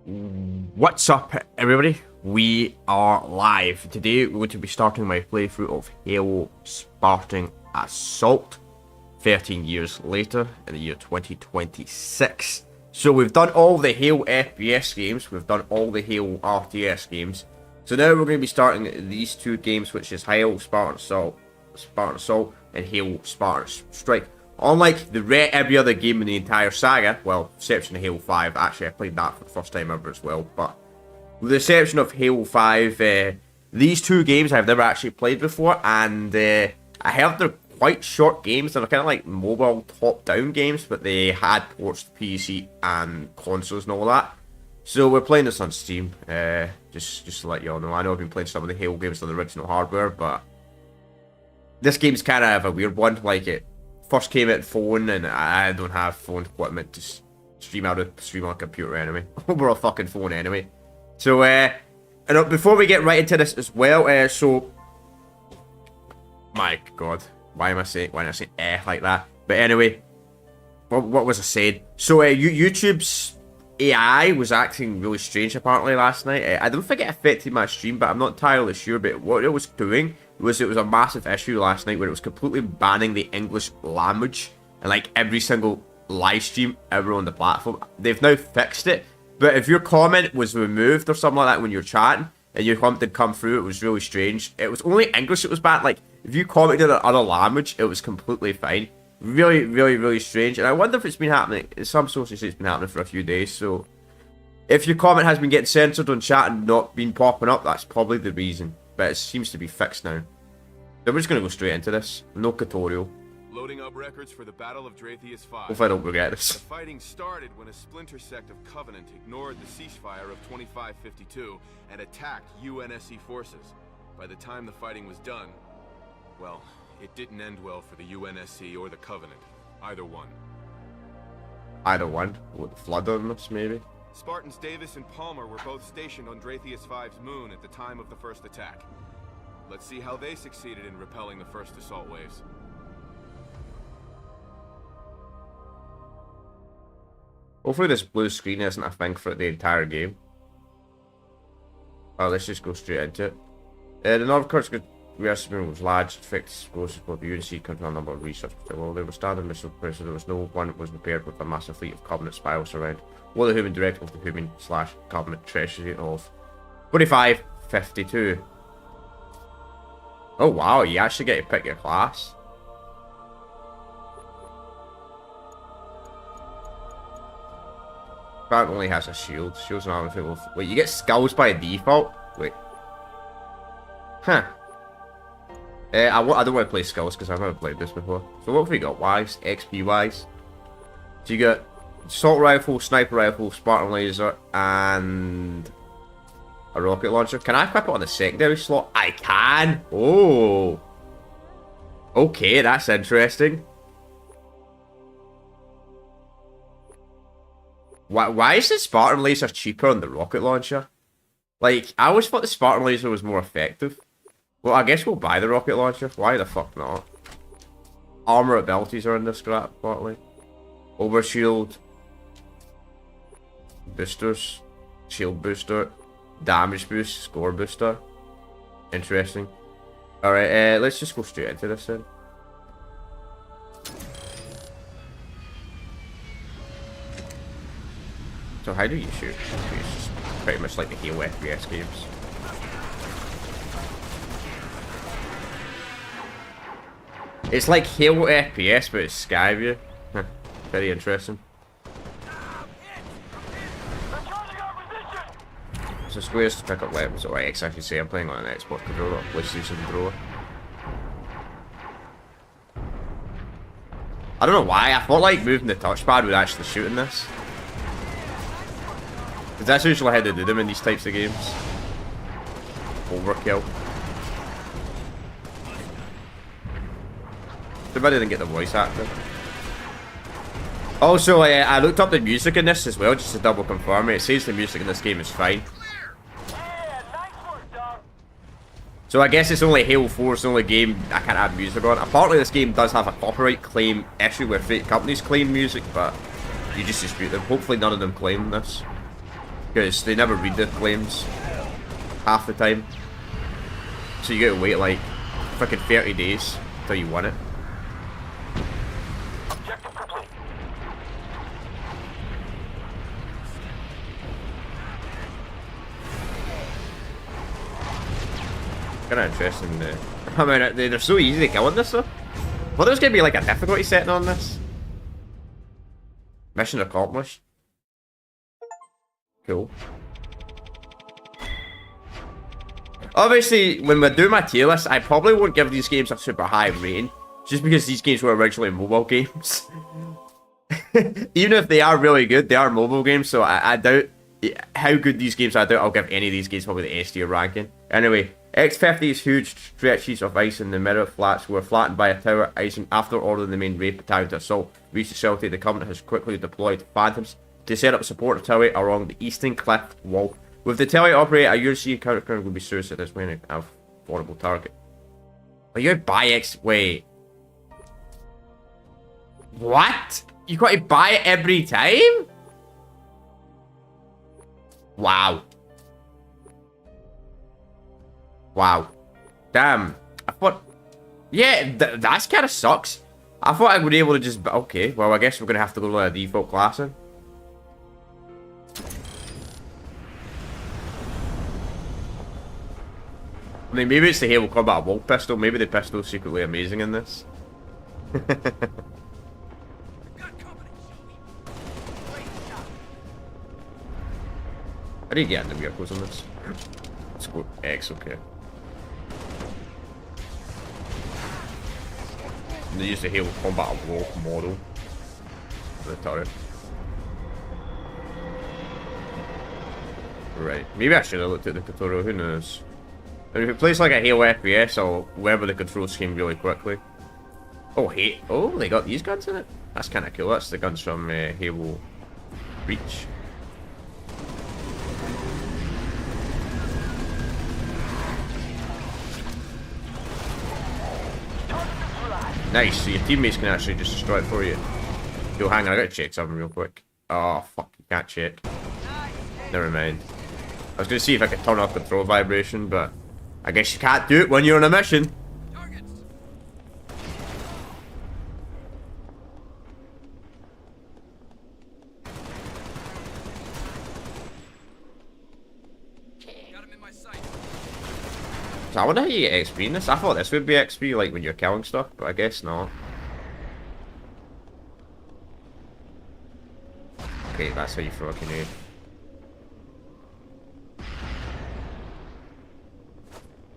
What's up, everybody? We are live. Today we're going to be starting my playthrough of Halo Spartan Assault 13 years later in the year 2026. So we've done all the Halo FPS games, we've done all the Halo RTS games. So now we're going to be starting these two games, which is Halo Spartan Assault and Halo Spartan Strike. Unlike every other game in the entire saga, well, exception of Halo 5, actually I played that for the first time ever as well, but with the exception of Halo 5, these two games I've never actually played before, and I heard they're quite short games. They're kind of like mobile top-down games, but they had ports to PC and consoles and all that. So we're playing this on Steam, just to let you all know. I know I've been playing some of the Halo games on the original hardware, but this game's kind of a weird one. Like, it first came out phone, and I don't have phone equipment to stream on a computer anyway. Over a fucking phone anyway. So, and before we get right into this as well, so, my god, why am I saying like that? But anyway, what was I saying? So, YouTube's AI was acting really strange apparently last night. I don't think it affected my stream, but I'm not entirely sure. But what it was doing was it was a massive issue last night where it was completely banning the English language and like every single live stream ever on the platform. They've now fixed it, but if your comment was removed or something like that when you're chatting and your comment did come through, it was really strange. It was only English it was banned. Like if you commented in another language, it was completely fine. Really, really, really strange. And I wonder if it's been happening. Some sources say it's been happening for a few days. So if your comment has been getting censored on chat and not been popping up, that's probably the reason. But it seems to be fixed now. So we're just going to go straight into this. No tutorial. Loading up records for the Battle of Dratheus 5. Hopefully I don't regret this. The fighting started when a splinter sect of Covenant ignored the ceasefire of 2552 and attacked UNSC forces. By the time the fighting was done, well, it didn't end well for the UNSC or the Covenant. Either one. Either one? With flood on this, maybe? Spartans Davis and Palmer were both stationed on Dratheus 5's moon at the time of the first attack. Let's see how they succeeded in repelling the first assault waves. Hopefully this blue screen isn't a thing for the entire game. Oh, let's just go straight into it. The North Korean recipe was large, fixed explosives, but the UNC controlled a number of research. Well, they were standard missile pressure. There was no one that was prepared with a massive fleet of Covenant spies around. Well, the human director of the human/Covenant treasury of 2552. Oh wow, you actually get to pick your class. Spartan only has a shield. Shields and armor people. Wait, you get skulls by default? Wait. Huh. I don't want to play skulls because I've never played this before. So what have we got? Wise, XP wise. So you got assault rifle, sniper rifle, Spartan laser, and a rocket launcher. Can I equip it on the secondary slot? I can! Oh! Okay, that's interesting. Why is the Spartan laser cheaper on the rocket launcher? Like, I always thought the Spartan laser was more effective. Well, I guess we'll buy the rocket launcher. Why the fuck not? Armor abilities are in this scrap, partly. Overshield. Boosters. Shield booster. Damage boost, score booster. Interesting. Alright, let's just go straight into this then. So how do you shoot? It's just pretty much like the Halo FPS games. It's like Halo FPS, but it's Skyview. Very interesting. So squares to pick up weapons, or X I should say. I'm playing on an Xbox controller, or PlayStation controller. I don't know why, I thought like moving the touchpad would actually shoot in this. Because that's usually how they do them in these types of games. Overkill. Too bad I didn't get the voice actor. Also, I looked up the music in this as well, just to double confirm it. It says the music in this game is fine. So I guess it's only Halo 4 is the only game I can't add music on. Apparently this game does have a copyright claim issue where fake companies claim music, but you just dispute them. Hopefully none of them claim this. Because they never read the claims half the time. So you gotta wait like fucking 30 days till you win it. Objective complete. Kinda interesting. I mean, they're so easy to kill in this though. Well, there's gonna be like a difficulty setting on this. Mission accomplished. Cool. Obviously, when we do my tier list, I probably won't give these games a super high rating. Just because these games were originally mobile games. Even if they are really good, they are mobile games, so I doubt how good these games are. I doubt I'll give any of these games probably the S tier ranking. Anyway, X-50's huge stretches of ice in the mirror flats were flattened by a tower icing after ordering the main raid battalion to assault. Reached the facility, the company has quickly deployed Phantoms to set up a support tower along the eastern cliff wall. With the tele operator, a UC counter will be suicide as when a vulnerable target. Are you buy X? Wait. What? You got to buy it every time? Wow. Wow. Damn. I thought... Yeah, that's kind of sucks. I thought I would be able to just... Okay, well, I guess we're going to have to go to a default class then. I mean, maybe it's the Halo Combat Bolt pistol. Maybe the pistol's secretly amazing in this. How do you get in the vehicles on this? Let's go X, okay. And they use the Halo Combat Bolt model for the turret. Right. Maybe I should have looked at the tutorial. Who knows? I mean, if it plays like a Halo FPS, I'll remember the control scheme really quickly. Oh, hey. Oh, they got these guns in it? That's kind of cool. That's the guns from Halo Reach. Nice, so your teammates can actually just destroy it for you. Yo, hang on, I gotta check something real quick. Oh, fuck, you can't check. Never mind. I was gonna see if I could turn off control vibration, but I guess you can't do it when you're on a mission. So I wonder how you get XP in this. I thought this would be XP, like when you're killing stuff, but I guess not. Okay, that's how you throw a grenade.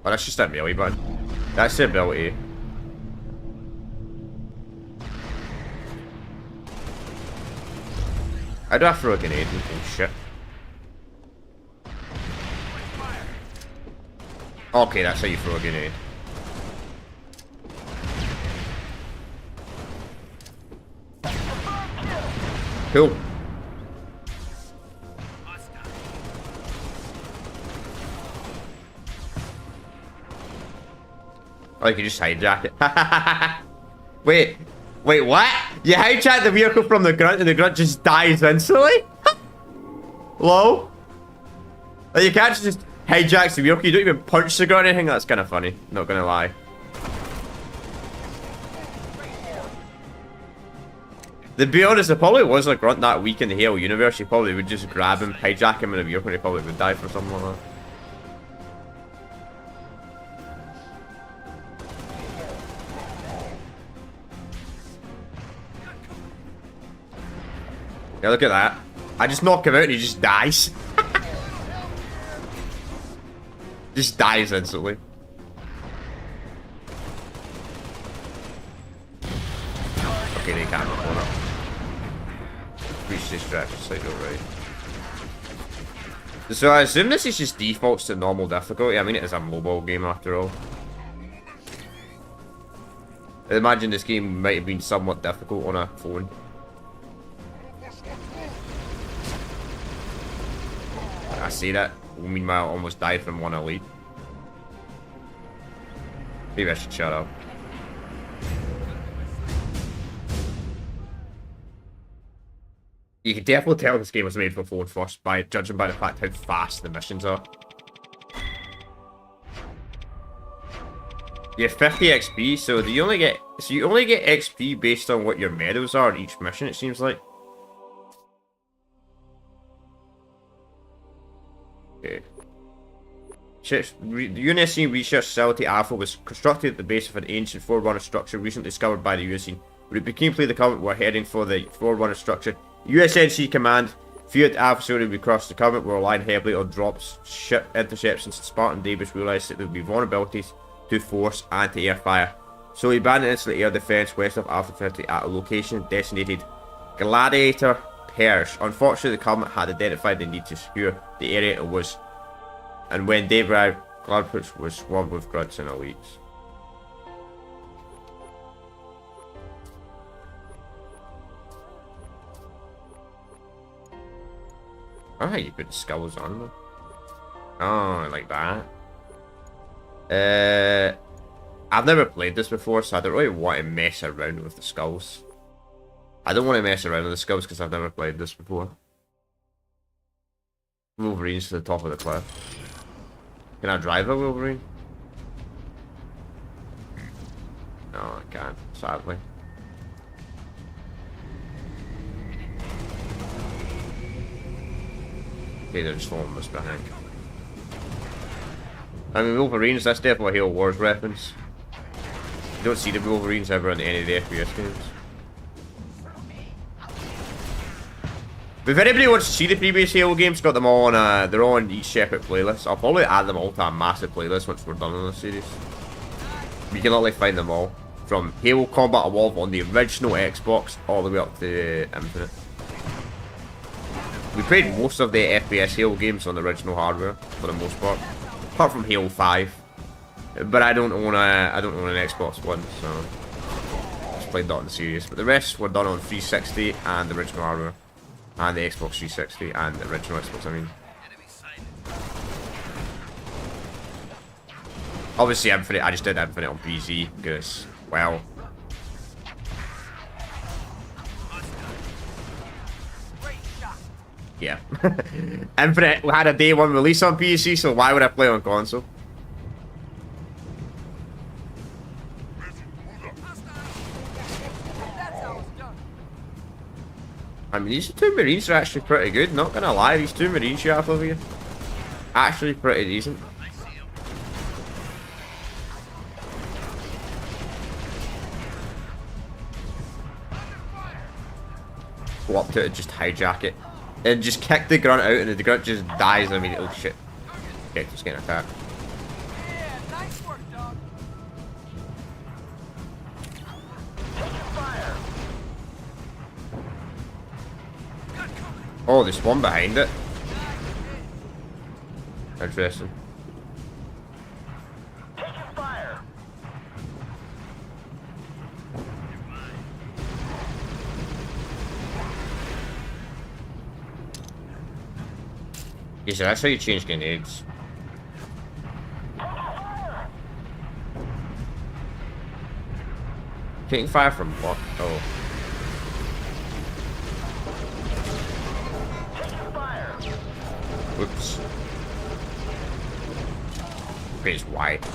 Oh, that's just that melee button. That's the ability. How do I throw a grenade? Oh shit. Okay, that's how you throw a grenade. Cool. Oh, you can just hijack it. Wait, what? You hijack the vehicle from the grunt and the grunt just dies instantly? Lol. Like, you can't just hijack the vehicle, you don't even punch the grunt or anything. That's kind of funny, not gonna lie. To be honest, there probably was a grunt that weak in the Halo universe. You probably would just grab him, hijack him in a vehicle, and he probably would die for something like that. Yeah, look at that. I just knock him out and he just dies. Just dies instantly. Okay, they can't run up. Reach this direction, side right. So I assume this is just defaults to normal difficulty. I mean, it is a mobile game after all. I imagine this game might have been somewhat difficult on a phone. I see that. Meanwhile, I almost died from one elite. Maybe I should shut up. You can definitely tell this game was made for phone first by judging by the fact how fast the missions are. You have 50 XP, so you only get XP based on what your medals are in each mission, it seems like. Okay. The UNSC Research Facility Alpha was constructed at the base of an ancient Forerunner structure recently discovered by the USC. When it became clear the Covenant were heading for the Forerunner structure, USNC Command feared Alpha facility would be crossed. The Covenant were relying heavily on drops, ship interceptions, and Spartan Davis realized that there would be vulnerabilities to force anti-air fire. So he abandoned instant air defense west of Alpha 50 at a location designated Gladiator Perch. Unfortunately, the Covenant had identified the need to secure the area and when Dave arrived, Gladiator was swarmed with grunts and elites. I how you put the skulls on them. Oh, like that. I've never played this before, so I don't really want to mess around with the skulls. I don't want to mess around with the skulls because I've never played this before. Wolverine's to the top of the cliff. Can I drive a Wolverine? No, I can't, sadly. Okay, they're just following us behind. I mean, Wolverines, that's definitely a Halo Wars reference. You don't see the Wolverines ever in any of the FPS games. But if anybody wants to see the previous Halo games, got them all on, they're all on each separate playlist. I'll probably add them all to a massive playlist once we're done on the series. You can literally find them all. From Halo Combat Evolved on the original Xbox, all the way up to Infinite. We played most of the FPS Halo games on the original hardware, for the most part. Apart from Halo 5. But I don't own an Xbox One, so I just played that on the series. But the rest were done on 360 and the original hardware. And the Xbox 360 and the original Xbox, I mean. Obviously Infinite, I just did Infinite on PC because, well, yeah. Infinite had a day one release on PC, so why would I play on console? I mean, these two Marines are actually pretty good, not gonna lie, these two Marines you have over here. Actually pretty decent. Go up to it and just hijack it. And just kick the grunt out and the grunt just dies immediately. Oh shit. Okay, just getting attacked. Yeah, nice work, dog. Oh, there's one behind it. Interesting. Yeah, so that's how you change grenades. Taking fire from what? Oh. Whoops. Okay, it's white.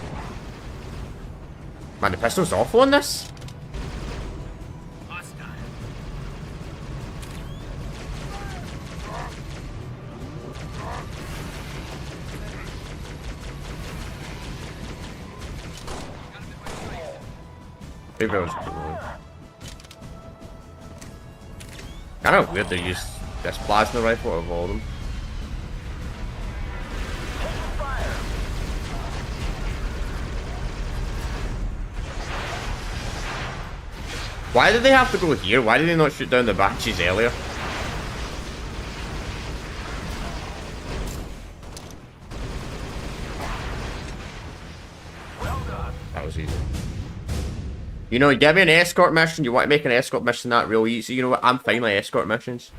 Man, the pistol's awful on this. Maybe I was cool. Kind of weird they use this plasma rifle of all of them. Why did they have to go here? Why did they not shoot down the batches earlier? That was easy. You know, give me an escort mission. You want to make an escort mission that real easy. You know what? I'm fine with escort missions.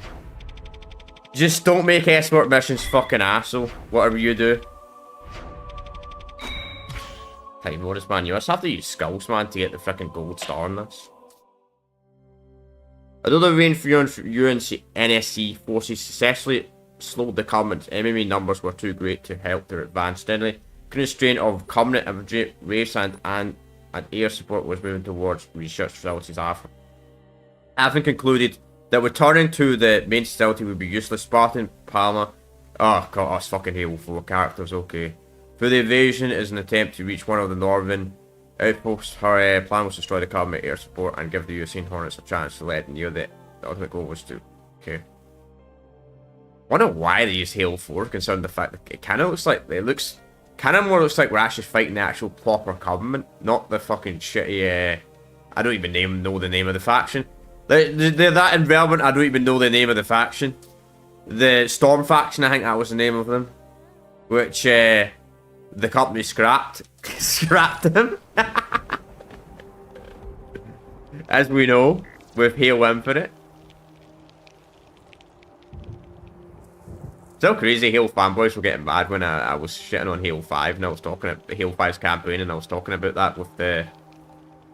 Just don't make escort missions fucking asshole. Whatever you do. Time notice, man. You just have to use skulls, man, to get the freaking gold star on this. Although the reinforced UNC NSC forces successfully slowed the Covenant's enemy numbers were too great to help their advance steadily. Constraint of Covenant infantry, race and air support was moving towards research facilities having concluded that returning to the main facility would be useless. Spartan, Palmer, oh god, that's fucking Halo 4 characters, okay. For the invasion is an attempt to reach one of the northern outposts. Her plan was to destroy the Covenant air support and give the Usain Hornets a chance to let near the ultimate goal was to, okay. Wonder why they used Halo 4, considering the fact that it kind of looks like, more looks like we're actually fighting the actual proper Covenant, not the fucking shitty, I don't even know the name of the faction. They're that irrelevant, I don't even know the name of the faction. The Storm faction, I think that was the name of them. Which, the company scrapped. Scrapped them. As we know, with Halo Infinite. So crazy, Halo fanboys were getting mad when I was shitting on Halo 5 and I was talking about Halo 5's campaign and I was talking about that with the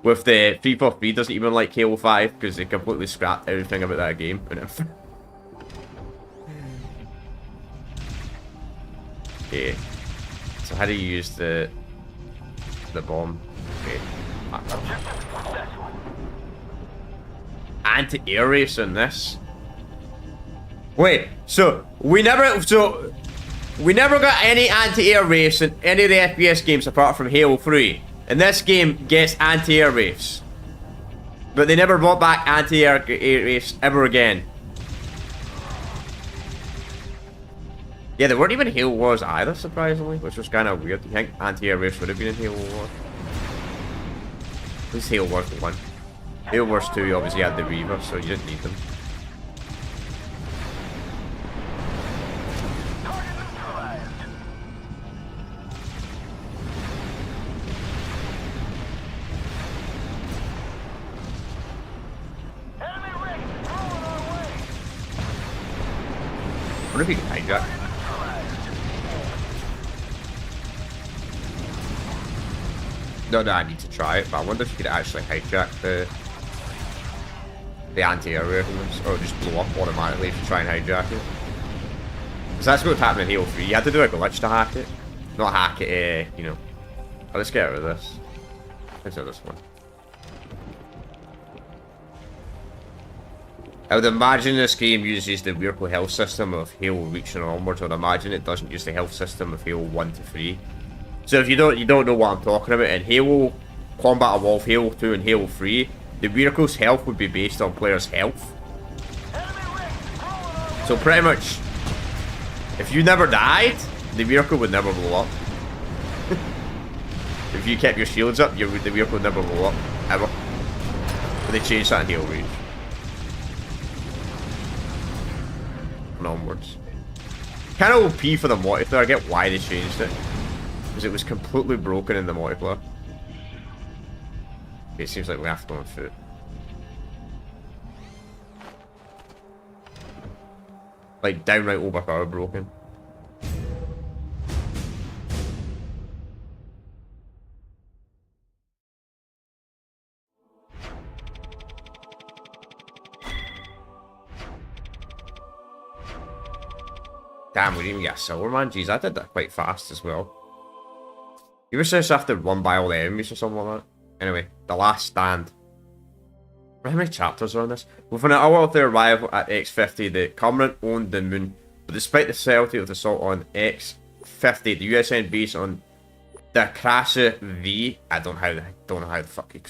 343 doesn't even like Halo 5 because they completely scrapped everything about that game. Okay. So how do you use the bomb? Okay. Anti-air race on this. Wait, so we never got any anti-air race in any of the FPS games apart from Halo 3. And this game gets anti-air rafes. But they never brought back anti-air rafes ever again. Yeah, there weren't even Halo Wars either, surprisingly, which was kind of weird. You think anti-air rafes would have been in Halo Wars? At least Halo Wars 1. Halo Wars 2, you obviously had the Reaver, so you didn't need them. I wonder if you can hijack. No, I need to try it, but I wonder if you could actually hijack the anti-air rifles, or just blow up automatically if you try and hijack it. Because that's what happened in Halo 3. You had to do a glitch to hack it. Not hack it, you know. Oh, let's get rid of this. Let's do this one. I would imagine this game uses the vehicle health system of Halo Reach and onwards. I would imagine it doesn't use the health system of Halo 1 to 3. So if you don't know what I'm talking about, in Halo Combat Evolved, Halo 2 and Halo 3, the vehicle's health would be based on players' health. So pretty much, if you never died, the vehicle would never blow up. If you kept your shields up, the vehicle would never blow up, ever. But they changed that in Halo Reach. And onwards. Kind of OP for the multiplayer. I get why they changed it. Because it was completely broken in the multiplayer. Okay, it seems like we have to go on foot. Like, downright overpowered broken. Damn, we didn't even get a silver man. Jeez, I did that quite fast as well. You were supposed to have to run by all the enemies or something like that. Anyway, the last stand. How many chapters are on this? Within an hour of their arrival at X-50, the Covenant owned the moon. But despite the subtlety of the assault on X-50, the USN base on the Krasa V, I don't know how the fuck you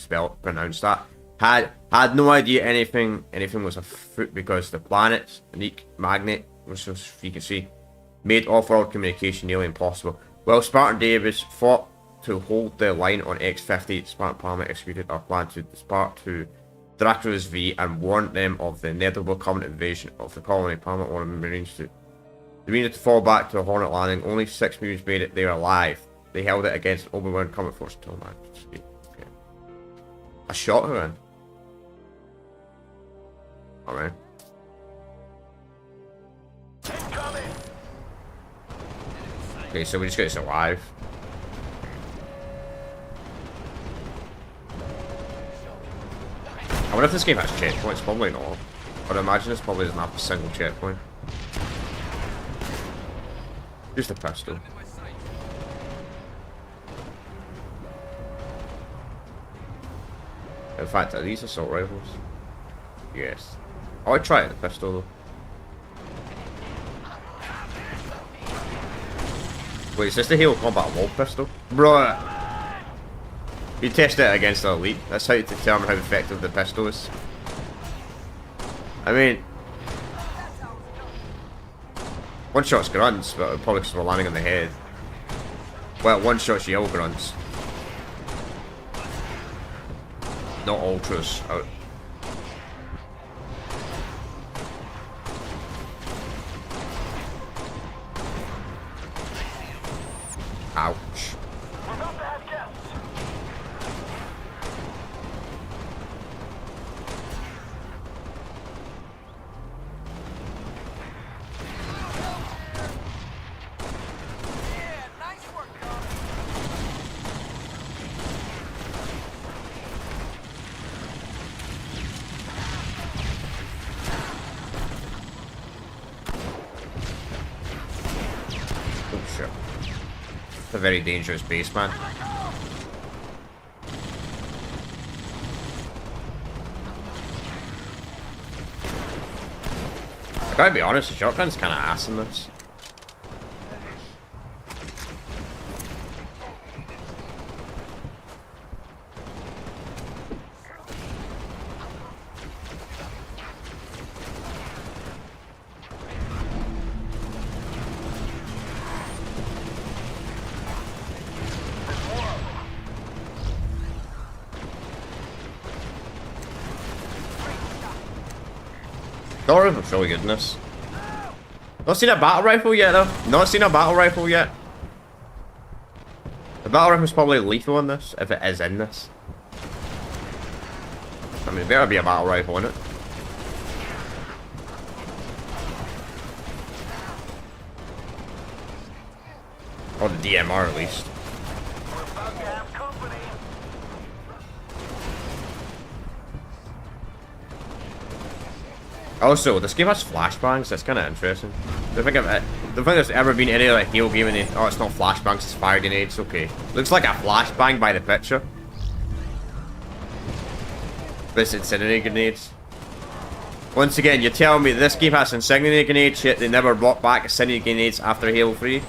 pronounce that, had no idea anything was afoot because the planet's unique magnet, which you can see, made off-world communication nearly impossible. While Spartan Davis fought to hold the line on X-50, Spartan Palmer executed our plan to depart to Dracula's V and warned them of the inevitable Covenant invasion of the colony. Palmer ordered the Marines to fall back to a Hornet landing. Only 6 Marines made it there alive. They held it against an overwhelming Covenant force until man. Okay. I shot her in. Alright. Okay, so we just got this alive. I wonder if this game has checkpoints. Probably not. But I imagine this probably doesn't have a single checkpoint. Use the pistol. In fact, are these assault rifles? Yes. Oh, I'd try it, the pistol though. Wait, is this the Halo Combat Wall pistol? Bruh! You test it against the elite. That's how you determine how effective the pistol is. I mean... one shot's grunts, but probably because we're landing on the head. Well, one shot's yell grunts. Not ultras. Ouch. Yeah, nice work, dog. Oh shit. It's a very dangerous base, man. I gotta be honest, the shotgun's kinda ass in this. Not really good in this. Not seen a battle rifle yet though. Not seen a battle rifle yet. The battle rifle's probably lethal in this, if it is in this. I mean, there better be a battle rifle in it. Or the DMR at least. Also, this game has flashbangs. That's kind of interesting. Don't think there's ever been any like Halo game in the... oh, it's not flashbangs, it's fire grenades. Okay, looks like a flashbang by the picture. But it's incendiary grenades. Once again, you're telling me this game has incendiary grenades, yet they never brought back incendiary grenades after Halo 3?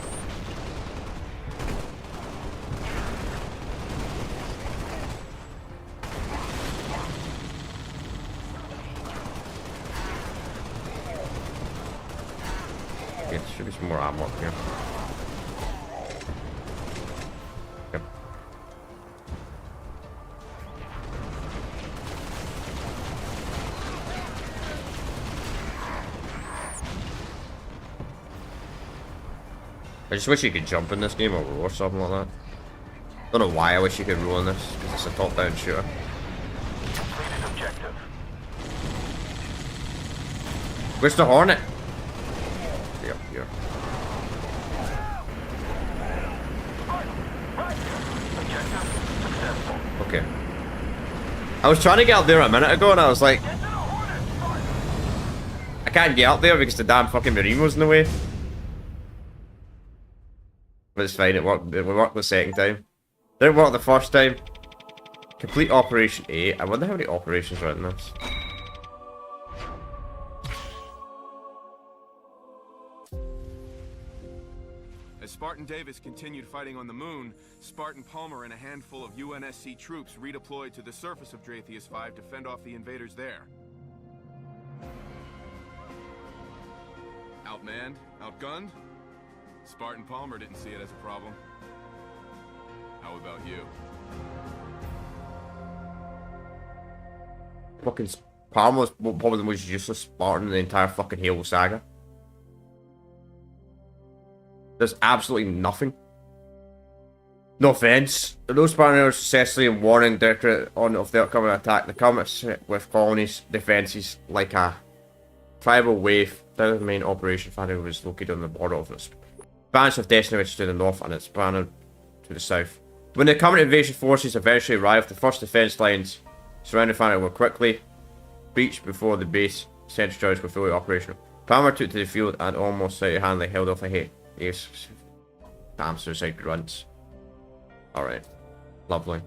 Okay, there should be some more ammo up here. Yep. I just wish you could jump in this game or something like that. Don't know why I wish you could roll in this, because it's a top-down shooter. Where's the Hornet? Yep, here. Okay. I was trying to get up there a minute ago and I was like, I can't get up there because the damn fucking Marine was in the way. But it's fine, it worked the second time. Didn't work the first time. Complete Operation 8. I wonder how many operations are in this. As Spartan Davis continued fighting on the moon, Spartan Palmer and a handful of UNSC troops redeployed to the surface of Dratheus 5 to fend off the invaders there. Outmanned? Outgunned? Spartan Palmer didn't see it as a problem. How about you? Fucking Palmer was probably the most useless Spartan in the entire fucking Halo saga. There's absolutely nothing. No offense. Those Spartans are successfully warning directorate on of the upcoming attack. They come with colonies defenses like a tribal wave. The main operation family was located on the border of this. Branch of Destiny, which is to the north, and it's Spartan to the south. When the common invasion forces eventually arrived, the first defense lines surrounded Fanny were quickly breached before the base sentry turrets were fully operational. Palmer took to the field and almost single-handedly held off a ace. Damn suicide grunts. Alright. Lovely.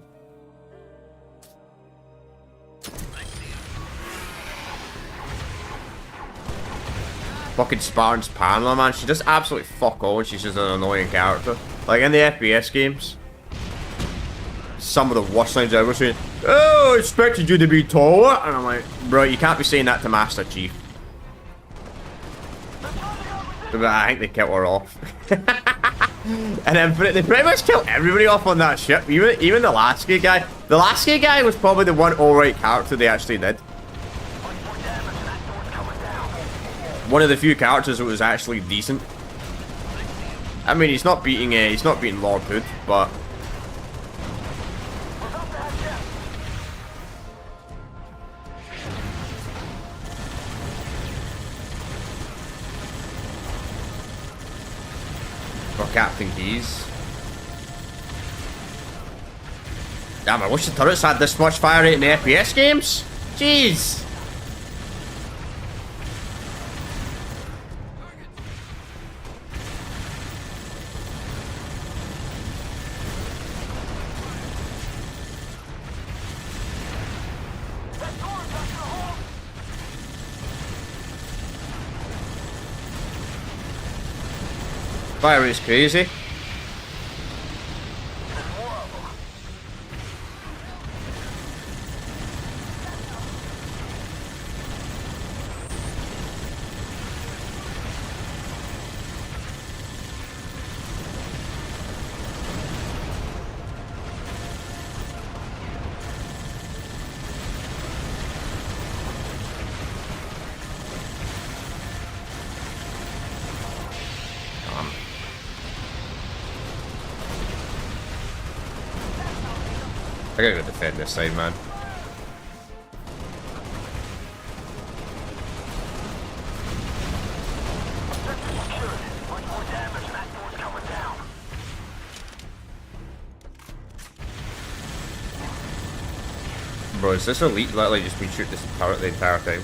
Fucking Spartan's Pamela, man. She does absolutely fuck all. She's just an annoying character. Like in the FPS games, some of the worst things I've ever seen. Oh, I expected you to be taller. And I'm like, bro, you can't be saying that to Master Chief. But I think they killed her off. And then they pretty much killed everybody off on that ship. Even the Lasky guy. The Lasky guy was probably the one alright character they actually did. One of the few characters that was actually decent. I mean, he's not beating Lord Hood, but or Captain Keys. Damn, I wish the turrets had this much fire rate in the FPS games. Jeez. Fire is crazy. I gotta go defend this side, man. Bro, is this elite literally just me shoot this turret the entire time?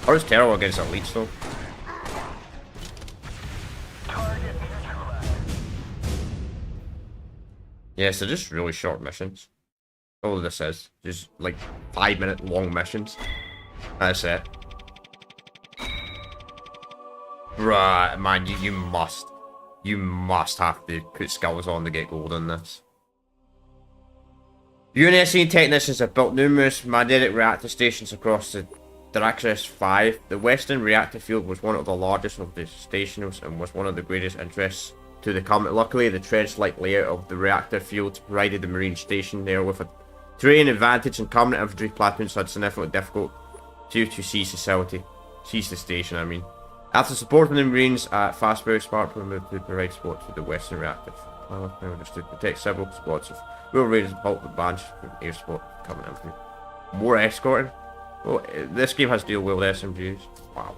Or is terrible against elites though? Yeah, so just really short missions. All this is just like 5-minute long missions. That's it. Right, man, you must have to put skulls on to get gold in this. UNSC technicians have built numerous magnetic reactor stations across the Draxis 5. The Western reactor field was one of the largest of the stations and was one of the greatest interests to the Comet. Luckily, the trench-like layout of the reactor field provided the Marine station there with a terrain advantage, and Comet infantry platoons had significantly difficult to seize the station. I mean, after supporting the Marines at Fastbury, Spartan moved to provide support to the Western reactor. To protect several spots of Will Raiders and halt the bunch from air support Comet infantry. More escorting. Oh, this game has dual wield SMGs. Wow.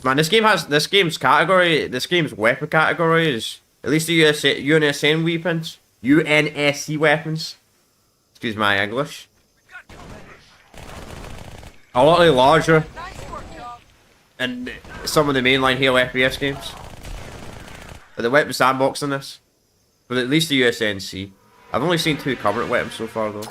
Man, this game's weapon category is at least the UNSC weapons. UNSC weapons. Excuse my English. A lot larger than some of the mainline Halo FPS games. But the weapon sandbox in this. But at least the USNC. I've only seen 2 current weapons so far though.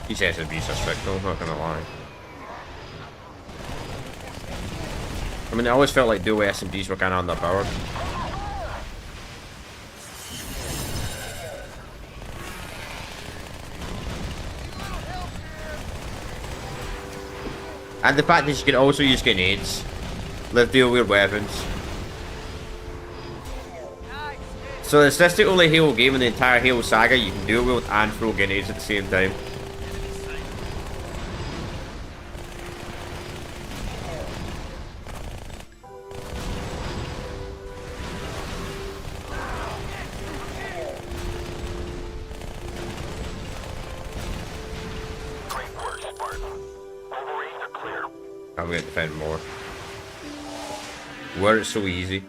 These SMGs are sick though, I'm not gonna lie. I mean, I always felt like dual SMGs were kinda underpowered. And the fact that you can also use grenades, live dual wield weapons. So it's this the only Halo game in the entire Halo saga you can dual wield and throw grenades at the same time. I'm gonna defend more. Were it so easy?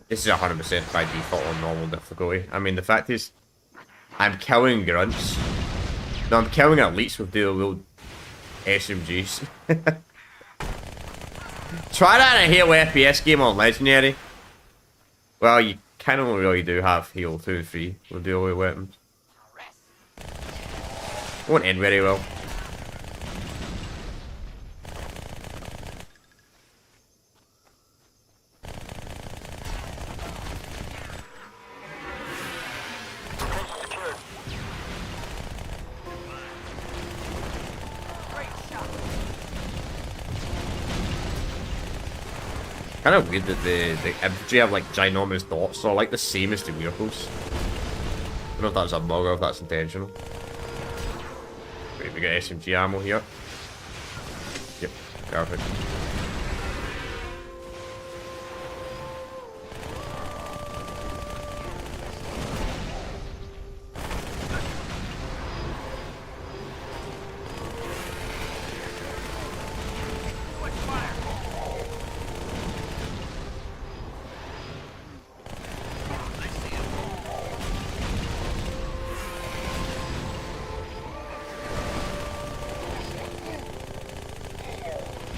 This is 100% by default on normal difficulty. I mean, the fact is, I'm killing grunts. No, I'm killing elites with dual SMGs. Try that in a Halo FPS game on Legendary. Well, you kind of really do have Halo 2 and 3 with dual weapons. Won't end very well. Kind of weird that the infantry have like ginormous dots, so like the same as the vehicles. I don't know if that's a bug or if that's intentional. Wait, we got SMG ammo here. Yep, perfect.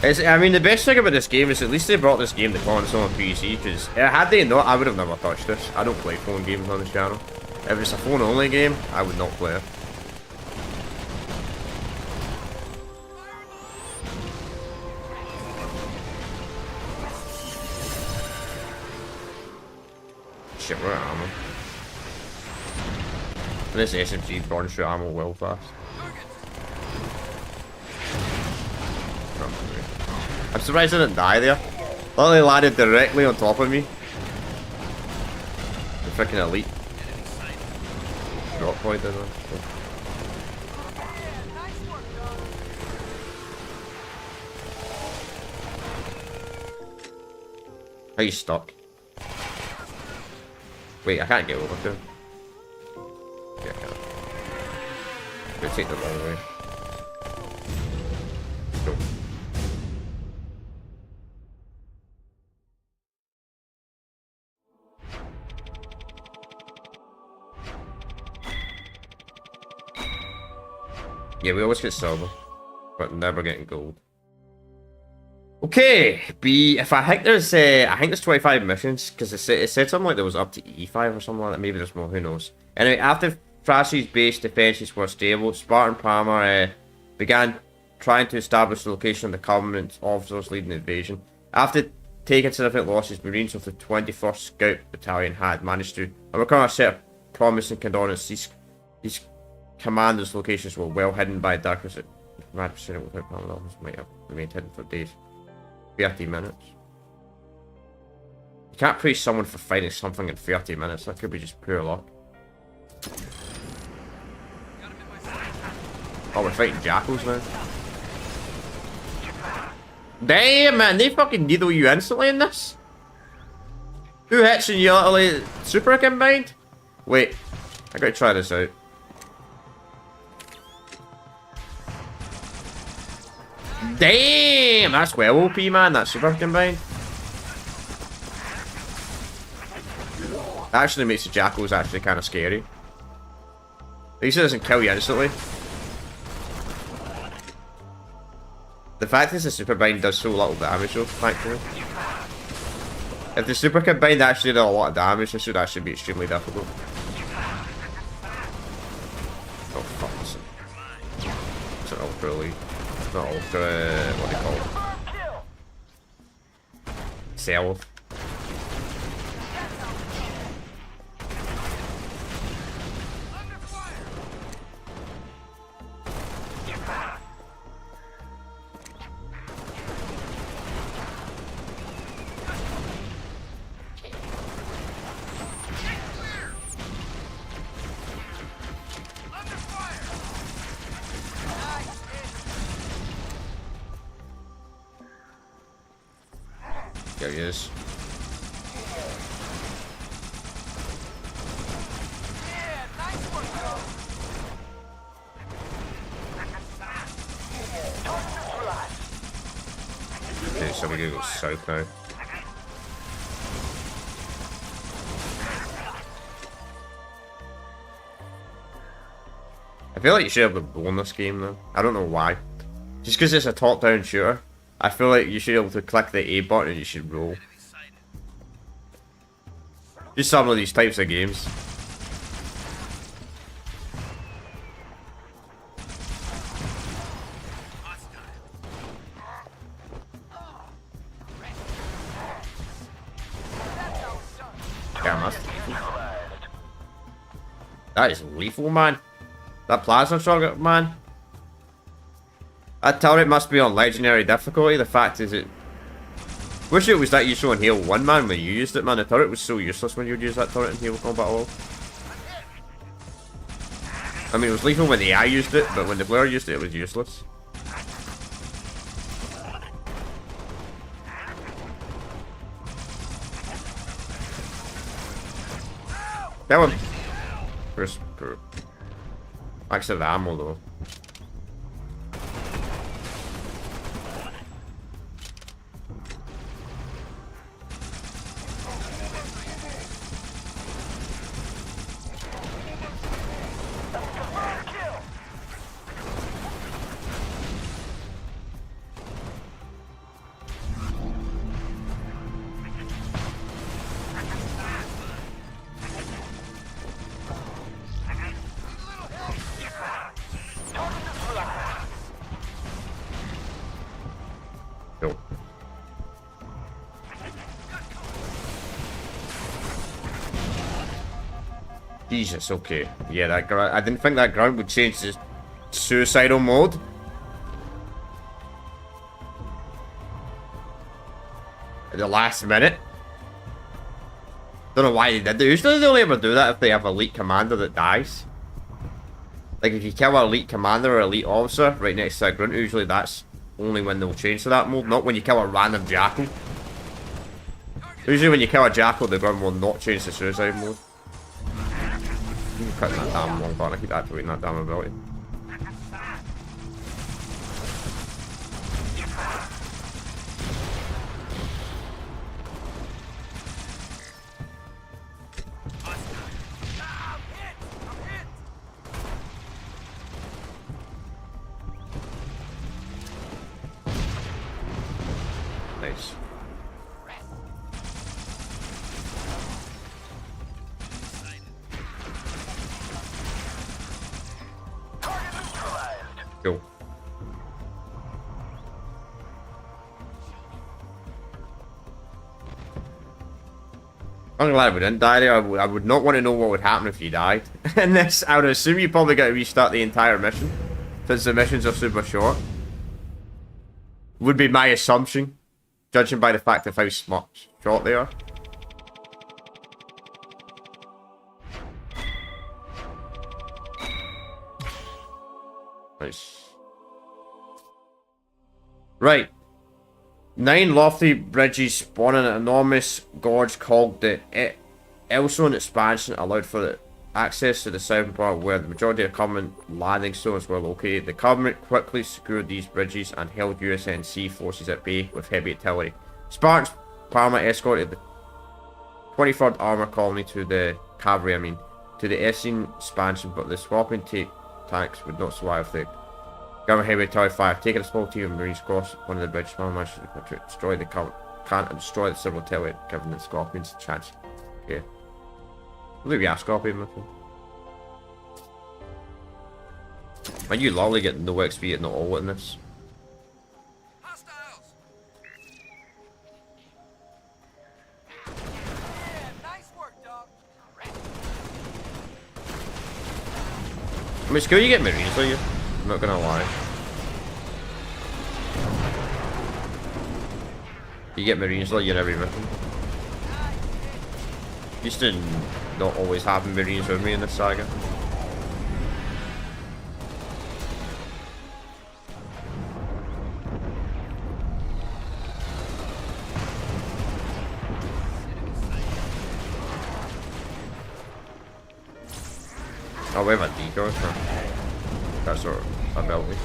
I mean, the best thing about this game is at least they brought this game to console and PC, because had they not, I would have never touched this. I don't play phone games on this channel. If it's a phone-only game, I would not play it. Shit, we're out of ammo. And this SMG burns through ammo well fast. I'm surprised I didn't die there. Literally landed directly on top of me. The freaking elite. Drop point, didn't I? Are you stuck? Wait, I can't get over to him. Yeah, I can't. I'm gonna take the wrong way. Go. Yeah, we always get silver, but never getting gold. Okay, if I think there's 25 missions, because it said something like there was up to E5 or something like that. Maybe there's more, who knows. Anyway, after Thrash's base defenses were stable, Spartan Palmer began trying to establish the location of the Covenant officers leading the invasion. After taking significant losses, Marines of the 21st Scout Battalion had managed to overcome a set of promising coordinates. These commanders' locations were well hidden by darkness. Mad percent without Palmer officers might have remained hidden for days. 30 minutes. You can't praise someone for finding something in 30 minutes. That could be just pure luck. Oh, we're fighting jackals now. Damn, man, they fucking needle you instantly in this. Who hits and you literally super combined? Wait, I gotta try this out. Damn, that's well OP, man. That super combined. That actually makes the jackals actually kind of scary. At least it doesn't kill you instantly. The fact is the super bind does so little damage though, thankfully. If the super combined actually did a lot of damage, this should actually be extremely difficult. Oh fuck, it's an ultra elite. Not ultra, what do you call it? Self. There he is. Yeah, nice work, dog. Okay, so we go south now. I feel like you should have a bow in this game though. I don't know why. Just because it's a top-down shooter, I feel like you should be able to click the A button and you should roll. Just some of these types of games. Damn, that's lethal. That is lethal, man. That plasma shot, man. That turret must be on legendary difficulty. The fact is, it. Wish it was that useful in Halo 1, man, when you used it, man. The turret was so useless when you would use that turret in Halo Combat All. I mean, it was lethal when the AI used it, but when the player used it, it was useless. That one. First, max of ammo though. Cool. Jesus, okay. Yeah, that ground. I didn't think that ground would change to suicidal mode. At the last minute. Don't know why they did that. Usually they only ever do that if they have an elite commander that dies. Like if you kill an elite commander or elite officer right next to a grunt, usually that's only when they'll change to that mode, not when you kill a random jackal. Usually when you kill a jackal, the grunt will not change to suicide mode. I'm pressing that damn wrong button, I keep activating that damn ability. Nice. Cool. I'm glad we didn't die there. I would not want to know what would happen if you died. In this, I would assume you probably got to restart the entire mission, since the missions are super short. Would be my assumption, judging by the fact of how short they are. Nice. Right. 9 lofty bridges spawning an enormous gorge called the Elson expansion allowed for the access to the southern part where the majority of common landing zones were located. The government quickly secured these bridges and held USNC forces at bay with heavy artillery. Spartan's Parma escorted the 23rd Armor Colony to the cavalry, to the Essene expansion, but the swapping tanks would not survive the government heavy artillery fire. Taking a small team of Marines across one of the bridges, managed to destroy the can't destroy the civil artillery, giving the Scorpions a chance. Okay. I believe we have Scorpion with him. Man, you literally get no XP at not all in this. Hostiles. Yeah, nice work, dog. I mean, skill you get Marines, are you? I'm not gonna lie. You get Marines like in every mission. Used to not always have Marines with me in this saga. Oh, we have a decoy. Huh? That's our ability.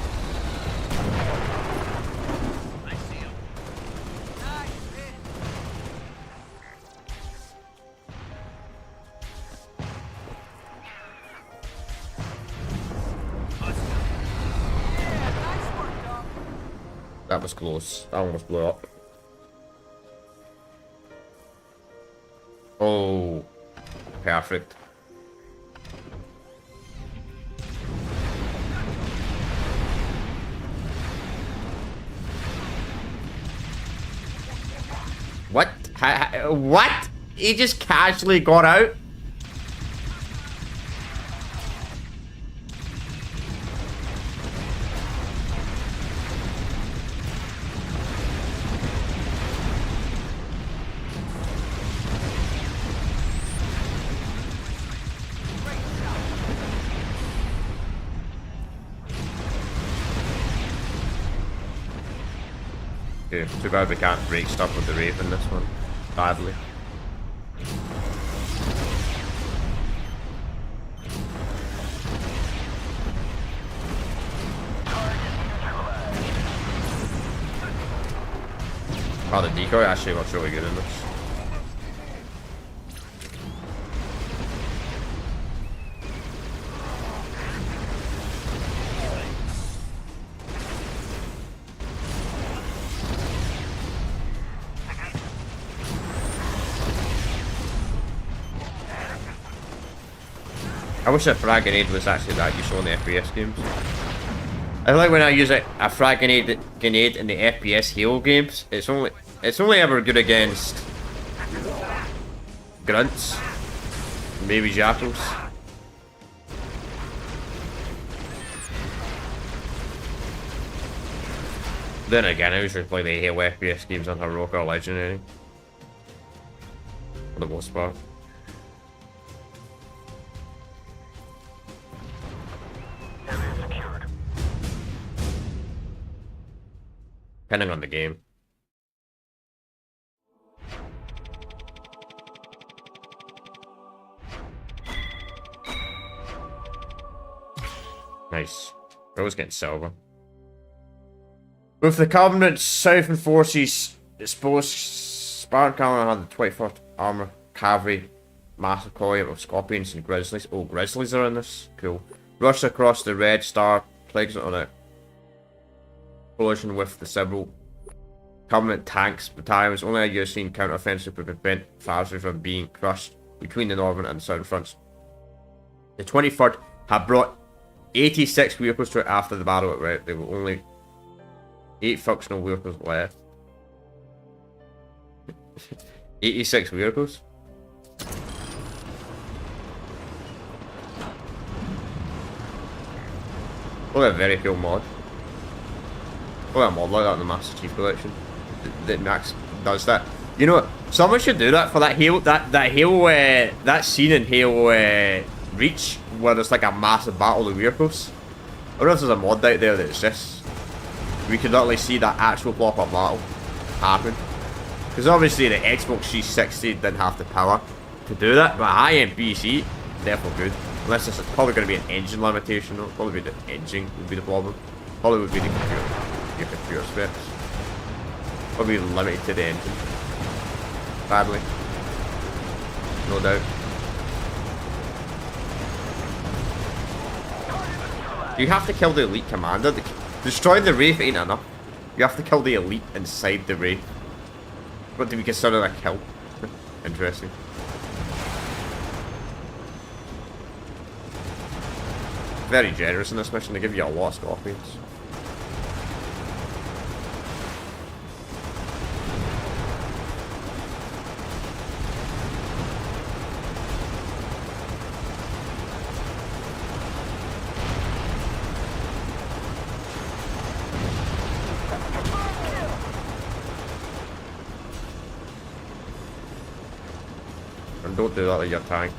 Nice, man. Yeah, nice work, dog. That was close. That almost blew up. Oh, perfect. What? What? He just casually got out? Okay, too bad we can't break stuff with the Raven this one. Badly. Oh, the decoy actually looks really good in this. I wish a frag grenade was actually that useful in the FPS games. I feel like when I use a frag grenade in the FPS Halo games, it's only ever good against grunts, maybe jackals. Then again, I usually play the Halo FPS games on Heroic or Legendary, for the most part. Depending on the game. Nice. We're always getting silver. With the Covenant's Southern forces exposed, Spartan Cavalry had the 21st Armor Cavalry massive column of Scorpions and Grizzlies. Oh, Grizzlies are in this? Cool. Rushed across the Red Star, plagues on a collision with the several Covenant tanks battalions. Only a European counter-offensive would prevent Fazio from being crushed between the northern and southern fronts. The 23rd had brought 86 vehicles to it after the battle at Red. There were only 8 functional vehicles left. 86 vehicles? What a very cool mod. Well, a mod like that in the Master Chief Collection that Max does that. You know what? Someone should do that for that Halo, that scene in Halo Reach where there's like a massive battle of vehicles. I don't know if there's a mod out there that exists. We could actually see that actual proper battle happen. Because obviously the Xbox 360 didn't have the power to do that, but high-end PC, definitely good. Unless it's probably going to be an engine limitation, though. Probably the engine would be the problem. Probably would be the your computer specs. Probably limited to the engine. Badly. No doubt. You have to kill the elite commander. Destroying the Wraith ain't enough. You have to kill the elite inside the Wraith. What do we consider a kill? Interesting. Very generous in this mission. They give you a lot of Scorpions. And don't do that with your tank.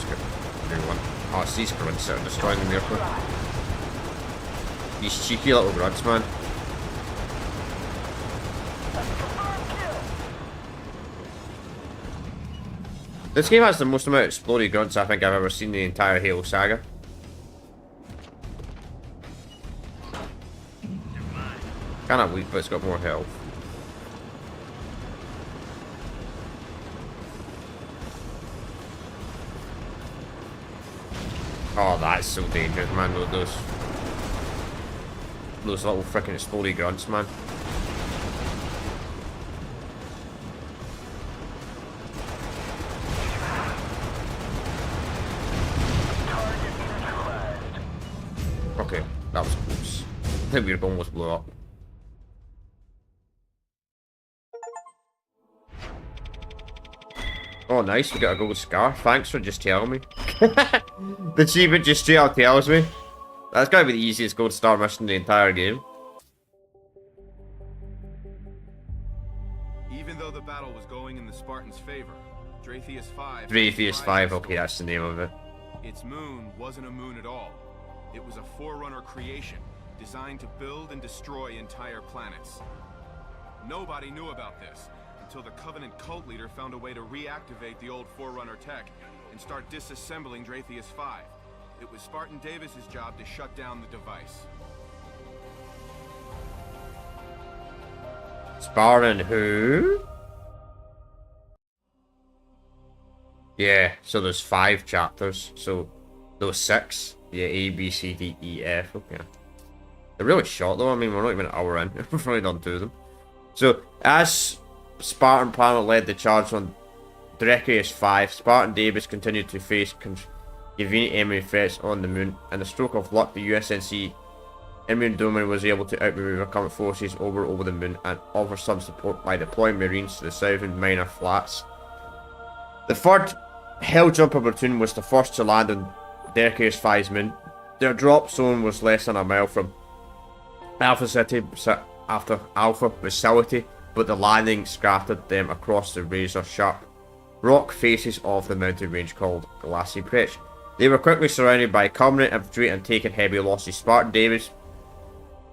just get everyone. Oh, it's these grunts that are destroying the airport. These cheeky little grunts, man. This game has the most amount of exploded grunts I think I've ever seen in the entire Halo saga. Kinda weak, but it's got more health. Oh, that's so dangerous, man. Those little freaking exploded grunts, man. Okay, that was close. I think we almost blew up. Oh, nice, we got a gold scar. Thanks for just telling me. The achievement just straight up tells me. That's gotta be the easiest gold star mission in the entire game. Even though the battle was going in the Spartans' favor, Dratheus 5... Dratheus 5, okay, that's the name of it. Its moon wasn't a moon at all. It was a Forerunner creation, designed to build and destroy entire planets. Nobody knew about this, until the Covenant cult leader found a way to reactivate the old Forerunner tech and start disassembling Dratheus 5. It was Spartan Davis's job to shut down the device. Spartan who? Yeah, so there's 5 chapters, so those 6. Yeah, A, B, C, D, E, F, okay. They're really short though, I mean, we're not even an hour in. We've only done 2 of them. So, as Spartan Planet led the charge on Dratheus 5, Spartan Davis continued to face convenient enemy threats on the moon. In a stroke of luck, the USNC Immune Domain was able to outmaneuver current forces over the moon and offer some support by deploying Marines to the southern minor flats. The 3rd Helljumper platoon was the first to land on Dratheus 5's moon. Their drop zone was less than a mile from Alpha City after Alpha facility, but the landing scattered them across the razor-sharp rock faces of the mountain range called Glassy Bridge. They were quickly surrounded by Covenant infantry and taken heavy losses. Spartan Davis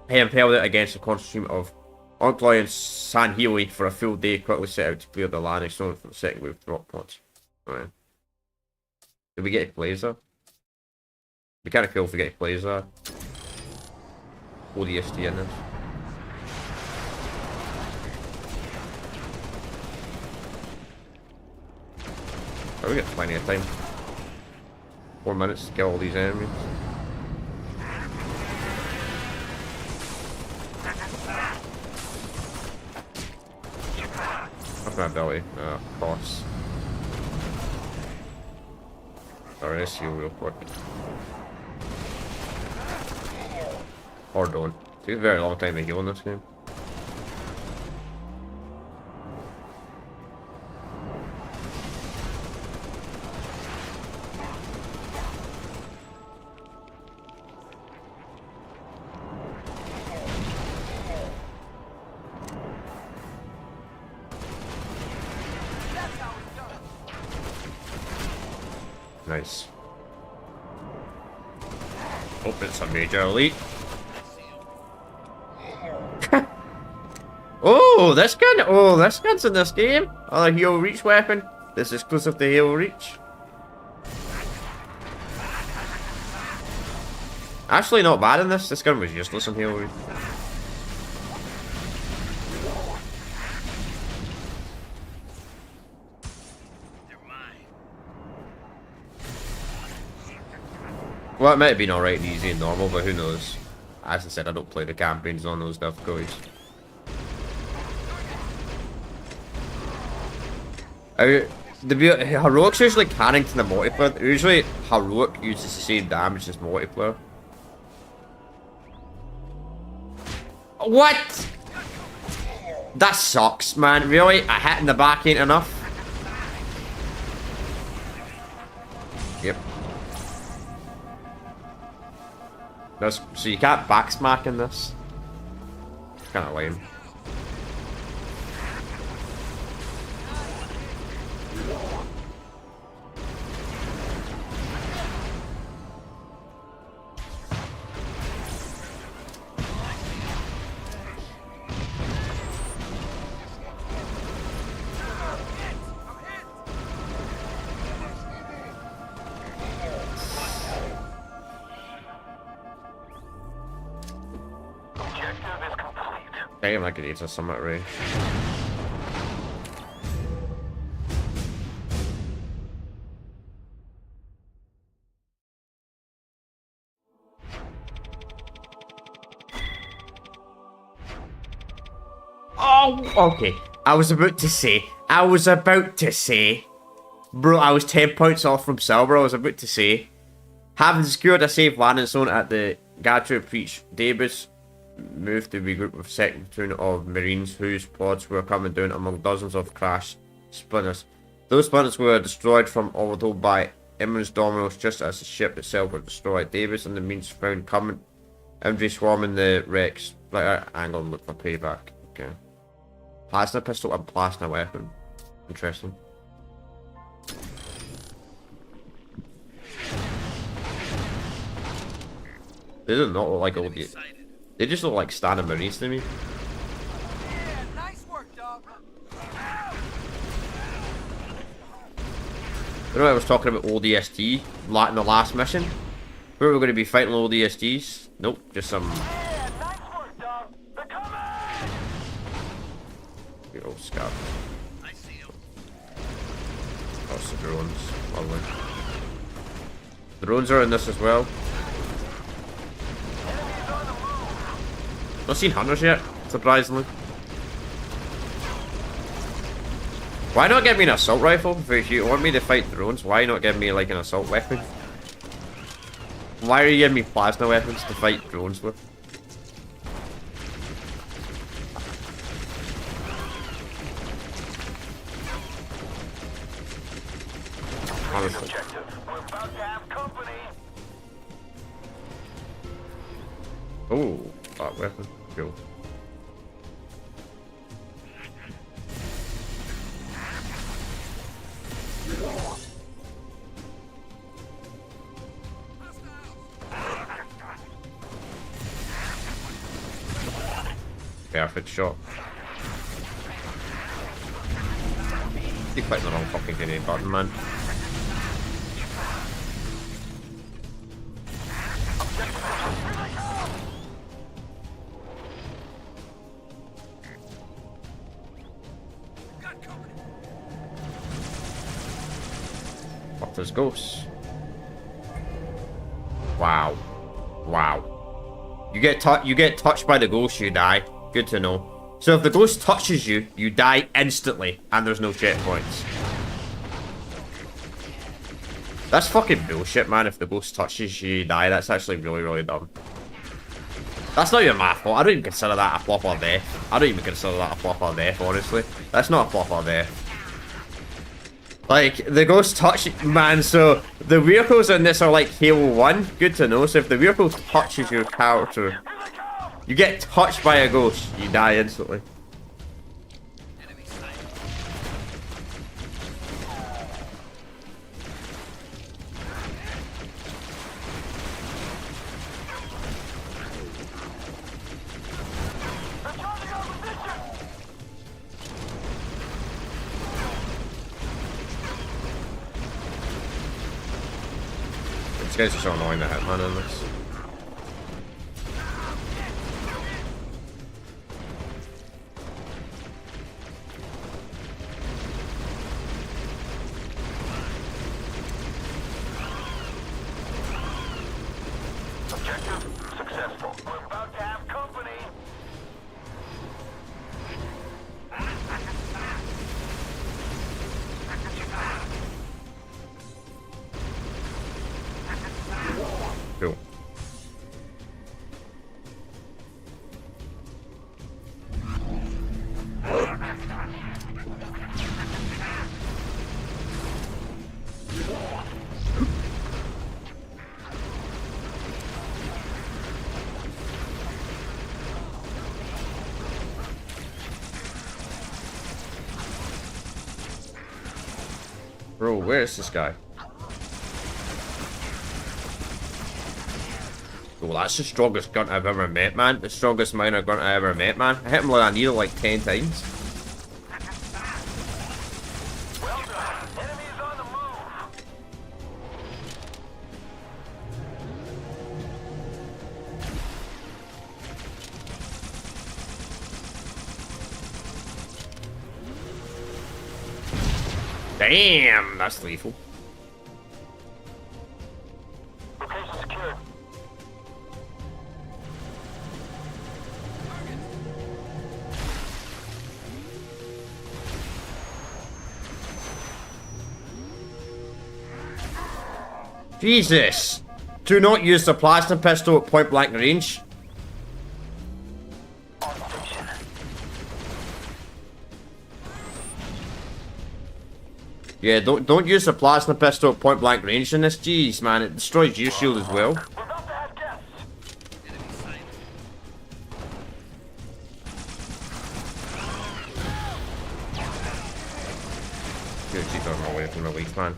impelled it against a constant stream of Oncloy and San Healy for a full day, quickly set out to clear the landing zone for the second wave of drop points. Right. Did we get a blazer? It'd be kind of cool if we get a blazer. ODST in this. Oh, we got plenty of time. 4 minutes to kill all these enemies. That's my ability. Of course. Alright, let's heal real quick. Or don't. It takes a very long time to heal in this game. Nice. Oh, it's a major elite. Oh, this gun! Oh, this gun's in this game. Another Halo Reach weapon. This is exclusive to Halo Reach. Actually, not bad in this. This gun was useless in Halo Reach. Well, it might have been alright and easy and normal, but who knows. As I said, I don't play the campaigns on those difficulties. Heroic's usually canning to the multiplayer. Usually, Heroic uses the same damage as multiplayer. What? That sucks, man. Really? A hit in the back ain't enough? Yep. So you can't backsmack in this? Kinda lame. Damn, I could eat a summit ray. Oh, okay. I was about to say, bro, I was 10 points off from silver. I was about to say, having secured a safe landing zone at the Gatru Preach, Davis moved to regroup with second platoon of Marines whose pods were coming down among dozens of crash splinters. Those splinters were destroyed from orbital by immense dominoes just as the ship itself was destroyed. Davis and the Marines found coming infantry swarming the wrecks. Like angle and look for payback. Okay. Plasma pistol and plasma weapon. Interesting. They do not look like old. They just look like standard Marines to me. Yeah, nice work, dog. You know I was talking about old EST in the last mission? Where we're going to be fighting old ESTs? Nope, just some... Yeah, nice work, dog. They're coming! Big old scout. I see him. Lots of drones. Lovely. The drones are in this as well. Not seen hunters yet, surprisingly. Why not give me an assault rifle? If you want me to fight drones, why not give me like an assault weapon? Why are you giving me plasma weapons to fight drones with? Honestly. We're about to have company. Oh, that weapon. Cool. Perfect shot. You clicked the wrong fucking grenade button, man. Fuck, there's ghosts. Wow. Wow. You get touched by the ghost, you die. Good to know. So if the ghost touches you, you die instantly, and there's no checkpoints. That's fucking bullshit, man. If the ghost touches you, you die. That's actually really, really dumb. That's not even my fault. I don't even consider that a proper death. I don't even consider that a proper death, honestly. That's not a proper death. Like, the ghost touch, man, so the vehicles in this are like Halo 1. Good to know. So if the vehicle touches your character, you get touched by a ghost, you die instantly. These guys are so annoying, the hitman in this. Successful. We're about to have company. Cool. Bro, where is this guy? Oh, that's the strongest gun I've ever met, man. The strongest minor gun I ever met, man. I hit him with a needle like 10 times. Well done. Enemies on the move. Damn, that's lethal. Location secured. Jesus! Do not use the plasma pistol at point blank range. On station. Yeah, don't use the plasma pistol at point blank range in this. Jeez, man, it destroys your shield as well. We're about to have guests. Good, keep them away from the leaf, man.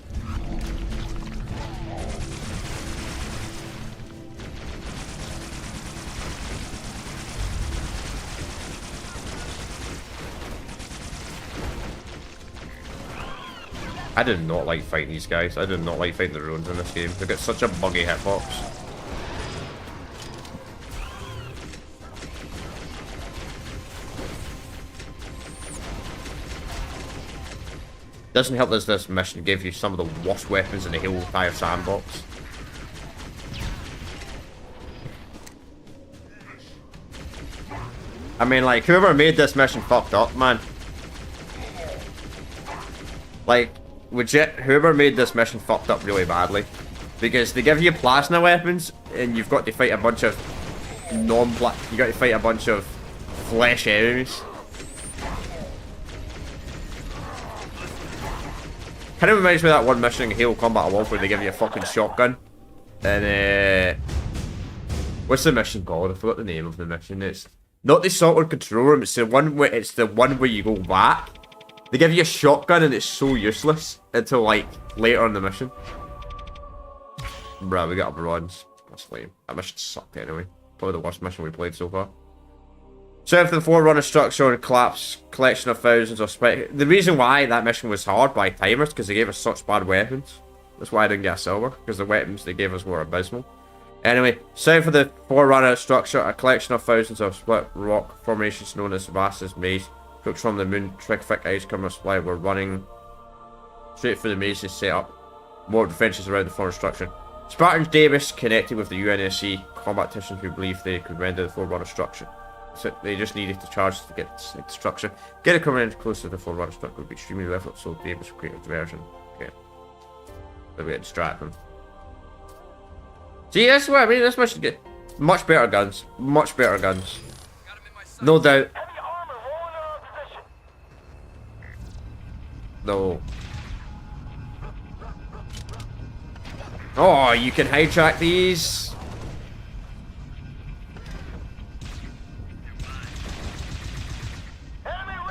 I did not like fighting these guys. I did not like fighting the ruins in this game. They've got such a buggy hitbox. Doesn't help that this mission gave you some of the worst weapons in the Halo 5 sandbox. I mean, like, whoever made this mission fucked up, man. Like, legit, whoever made this mission fucked up really badly. Because they give you plasma weapons, and you've got to fight a bunch of non-black... You got to fight a bunch of flesh enemies. Kind of reminds me of that one mission in Halo Combat Evolved where they give you a fucking shotgun. And, what's the mission called? I forgot the name of the mission. It's not the Salted Control Room, it's the one where you go back. They give you a shotgun and it's so useless until, like, later in the mission. Bruh, we got a bronze. That's lame. That mission sucked anyway. Probably the worst mission we played so far. Serve the Forerunner structure and collapse collection of thousands of The reason why that mission was hard by timers because they gave us such bad weapons. That's why I didn't get a silver, because the weapons they gave us were abysmal. Anyway, serve for the Forerunner structure, a collection of thousands of split rock formations known as Vassa's Maze. Cooked from the moon, thick ice cover supply. We're running straight through the maze to set up more defenses around the former structure. Spartan Davis connected with the UNSC combatants who believe they could render the Forerunner structure. So they just needed to charge to get the structure. Get a command close to the Forerunner structure would be extremely difficult, so Davis will create a diversion. Okay. Then we get distracted. See, that's what I mean. This much good. Much better guns. Much better guns. No doubt. Heavy armor rolling in our position. No. Oh, you can hijack these.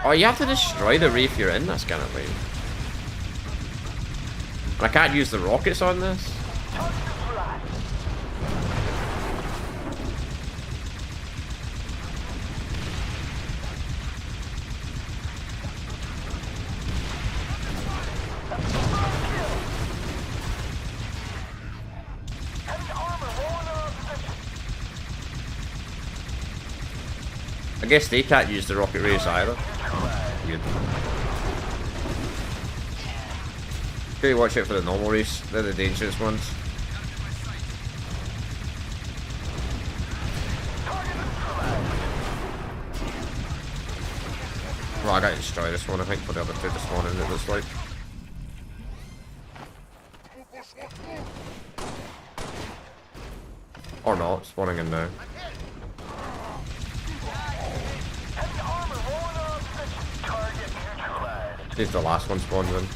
Oh, you have to destroy the reef you're in. That's kind of lame. And I can't use the rockets on this. I guess they can't use the rocket rays either. Good. Okay, watch out for the normal race. They're the dangerous ones. Well, I gotta destroy this one, I think, for the other two this morning, it looks like. Or not, spawning in now. See if the last one spawns in.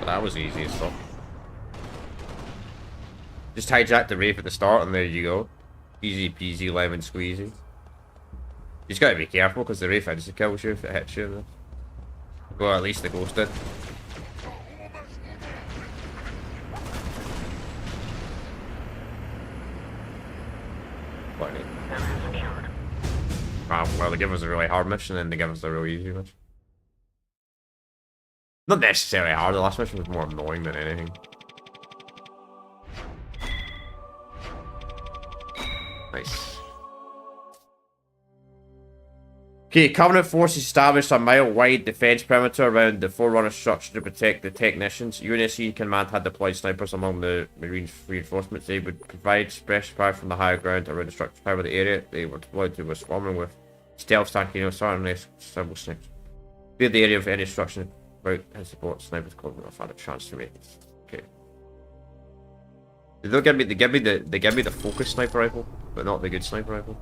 That was easy as fuck. Just hijack the Wraith at the start and there you go. Easy peasy lemon squeezy. You just gotta be careful because the Wraith has to kill you if it hits you. Well, at least the ghost did. Funny. Well, they give us a really hard mission and they give us a really easy mission. Not necessarily hard, the last mission was more annoying than anything. Nice. Okay, Covenant forces established a mile-wide defense perimeter around the Forerunner structure to protect the technicians. UNSC command had deployed snipers among the Marines' reinforcements. They would provide special supply from the higher ground around the structure power the area. They were deployed to a swarming with stealth tank, certainly several snipers. Clear the area of any destruction about and support snipers called have had a chance to make it. Okay. They give me the focus sniper rifle, but not the good sniper rifle.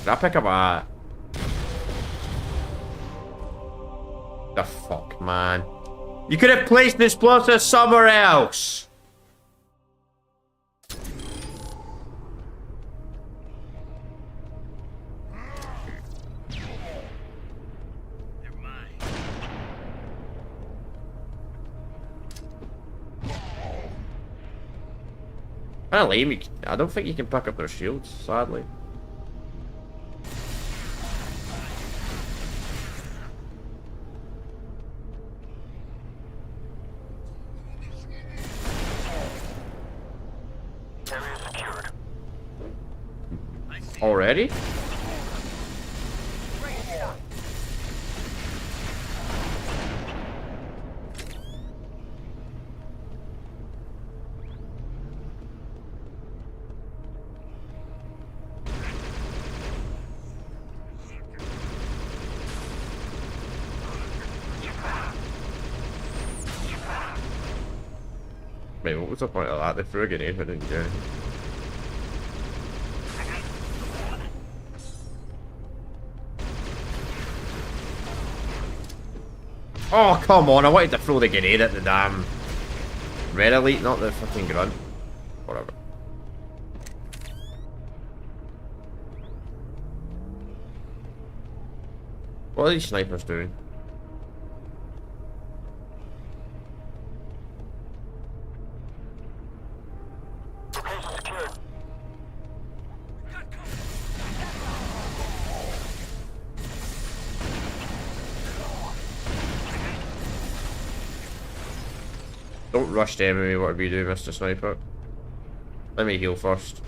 Did I pick up a... The fuck, man. You could have placed this explosive somewhere else! Kinda lame. I don't think you can pick up their shields, sadly. Area secured. Already? Wait, what was the point of that? They threw a grenade, but didn't do anything. Oh, come on, I wanted to throw the grenade at the damn red elite, not the fucking grunt. Whatever. What are these snipers doing? Location secured. Don't rush the enemy, whatever you do, Mr. Sniper. Let me heal first.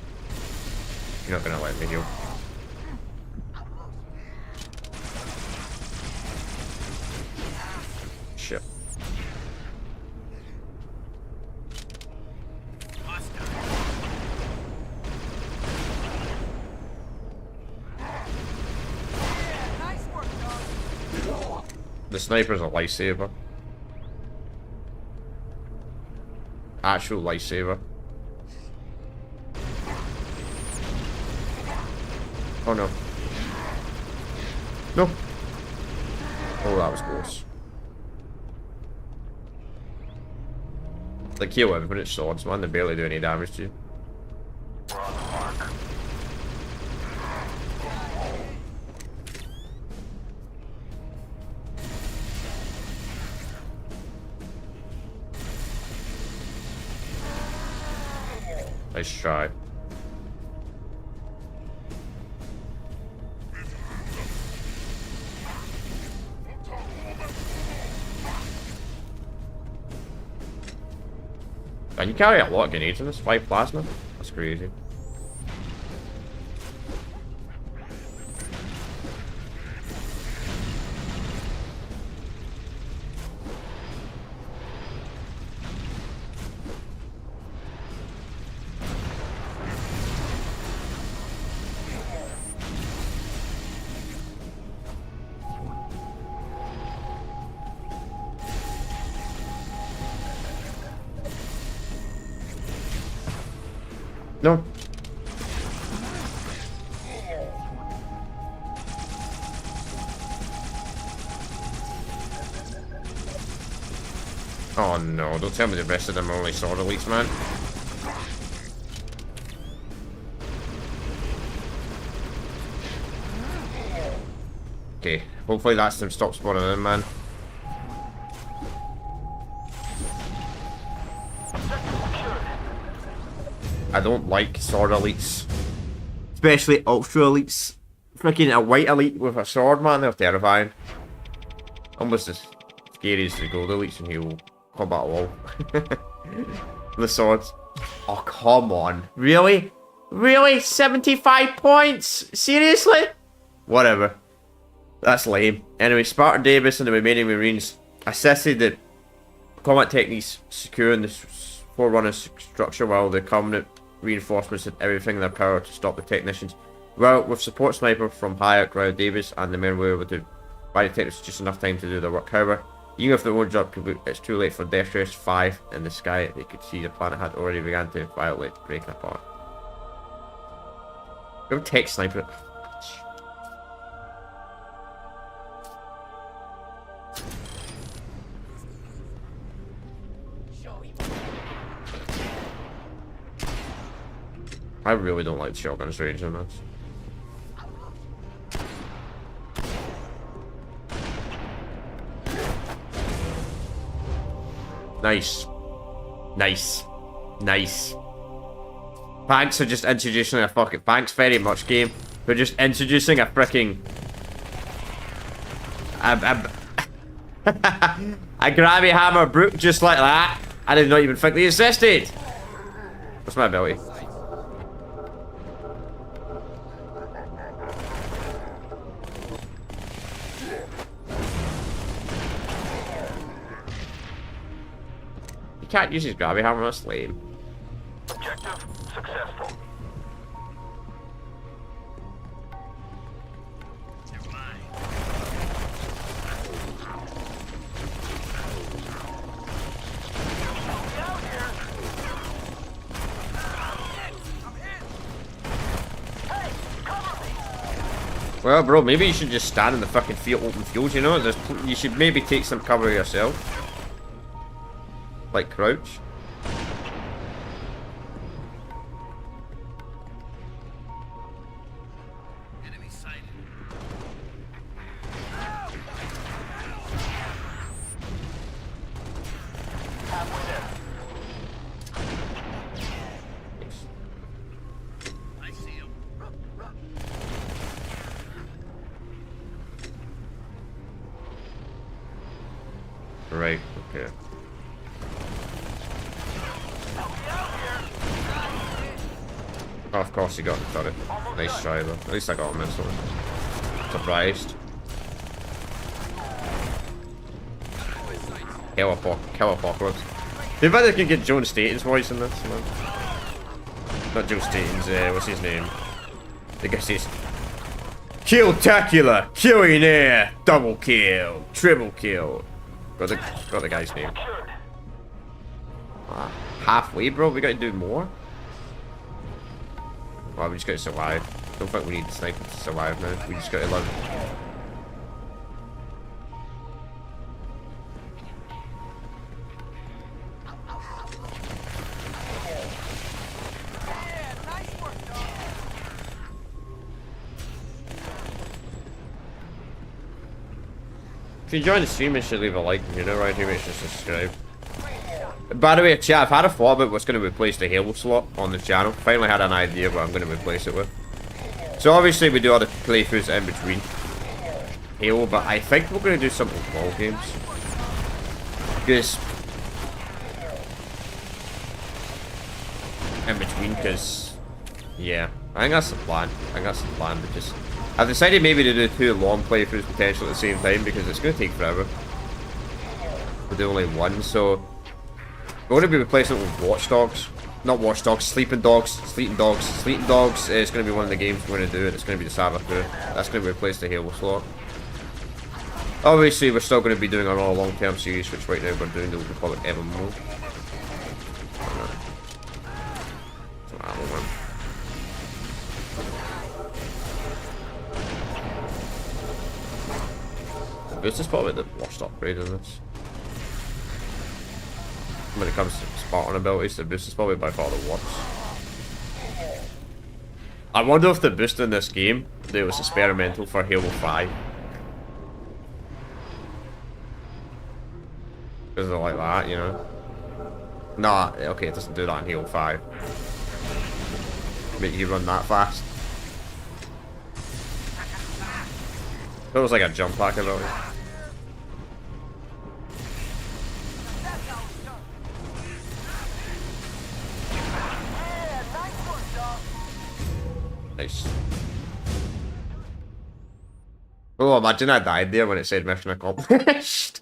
You're not gonna let me heal. Shit. The sniper's a lifesaver. Actual lifesaver. Oh no. No. Oh, that was close. Like, kill infinite swords, man. They barely do any damage to you. We're on the mark. Nice try. And you carry a lot of grenades in this 5 plasma? That's crazy. No. Oh no, don't tell me the rest of them are only sword elites, man. Okay, hopefully that's them stop spawning in, man. I don't like sword elites. especially ultra elites. Freaking a white elite with a sword, man, they're terrifying. Almost as scary as the gold elites in Halo Combat WoW. The swords. Oh, come on. Really? Really? 75 points? Seriously? Whatever. That's lame. Anyway, Spartan Davis and the remaining Marines assisted the combat techniques securing the Forerunner structure while the Covenant reinforcements did everything in their power to stop the technicians. Well, with support sniper from Hayek, Ryle Davis, and the men were able to buy the technicians just enough time to do their work. However, even if the own job could be, it's too late for Death Stress 5 in the sky. They could see the planet had already begun to violate, breaking apart. Go tech sniper. I really don't like the shotgun's range on this. Nice. Nice. Nice. Thanks for just introducing a fucking... Thanks very much, game. For just introducing a freaking... a Gravity Hammer Brute just like that. I did not even think they existed. What's my ability? You can't use his Gravity Hammer, that's lame. Objective successful. Well, bro, maybe you should just stand in the fucking field, open field, you know? You should maybe take some cover yourself. Like crouch. Enemy sighted. Halfway there. I see him. Right, okay. Oh, of course you got it. Nice try though. At least I got a missile. Surprised. Kill Apocalypse. They bet they can get Joan Staten's voice in this, man. Not Joe Staten's, what's his name? The guy says Kill-tacular! Killing air! Double kill! Triple kill! Got the guy's name. Halfway, bro? We gotta do more? Well, we just gotta survive. Don't think we need the sniper to survive now. We just gotta live. If you enjoy the stream, you should leave a like. If you're new around here, make sure to subscribe. By the way, chat, I've had a thought about what's going to replace the Halo slot on the channel. Finally had an idea what I'm going to replace it with. So obviously we do all the playthroughs in between Halo, but I think we're going to do something with ball games. Because... in between, because... yeah, I think that's the plan. Because I've decided maybe to do 2 long playthroughs potentially at the same time, because it's going to take forever. We'll do only one, so... we're going to be replacing it with Watchdogs. Not Watchdogs, Sleeping Dogs. Sleeping Dogs is going to be one of the games we're going to do, and it's going to be the Sabbath crew. That's going to replace the Halo slot. Obviously, we're still going to be doing our own long-term series, which right now we're doing the we call it Evermore. This is probably the worst upgrade in this. When it comes to Spartan abilities, the boost is probably by far the worst. I wonder if the boost in this game that was experimental for Halo 5. Because they're like that, you know. Nah, okay, it doesn't do that in Halo 5. Make you run that fast. It was like a jump pack ability. Nice. Oh, imagine I died there when it said mission accomplished.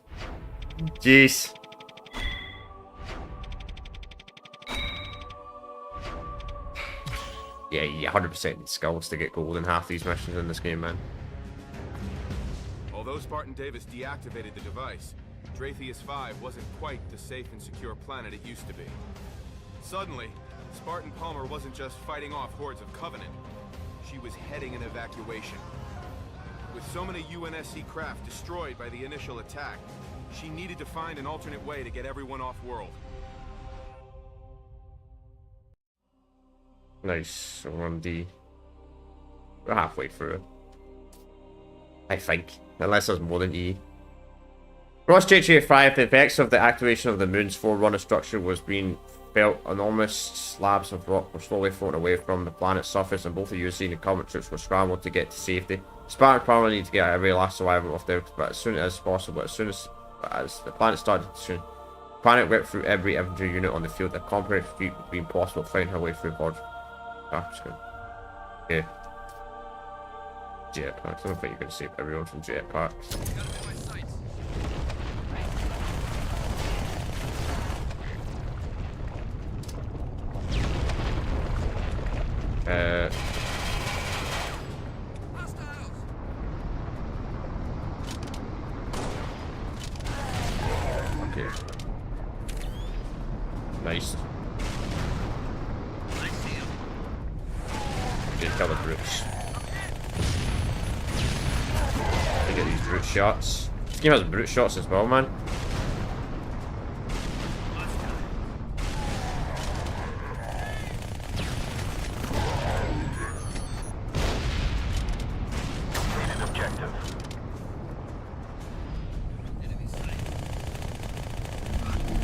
Jeez. Yeah, you 100% need skills to get gold in half these missions in this game, man. Although Spartan Davis deactivated the device, Dratheus 5 wasn't quite the safe and secure planet it used to be. Suddenly, Spartan Palmer wasn't just fighting off hordes of Covenant. She was heading an evacuation. With so many UNSC craft destroyed by the initial attack, she needed to find an alternate way to get everyone off-world. Nice. So we're on D. We're halfway through it. I think. Unless there's more than E. Across JJ5, the effects of the activation of the moon's forerunner structure was being felt. Enormous slabs of rock were slowly floating away from the planet's surface, and both the UC and the Comet troops were scrambled to get to safety. Spartan probably need to get every last survivor off there, but as soon as possible, as the planet started to soon. The planet went through every infantry unit on the field. A comprehensive feat would be impossible to find her way through horde. Okay. Jetpacks. I don't think you're going to save everyone from jetpacks. Okay. Nice. Okay, kill the brutes. Get these brute shots. This game has brute shots as well, man.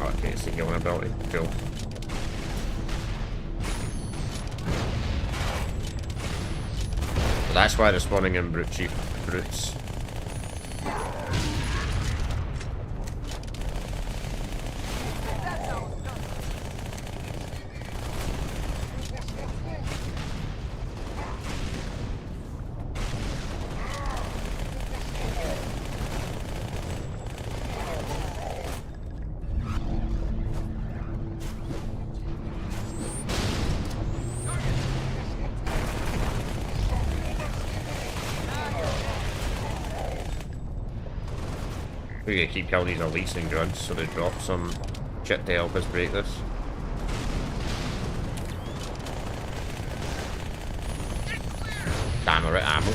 Okay, it's the healing ability. Cool. So that's why they're spawning in brute chief brutes. We're gonna keep killing these elites and grunts so they drop some shit to help us break this. Damn, we're at ammo.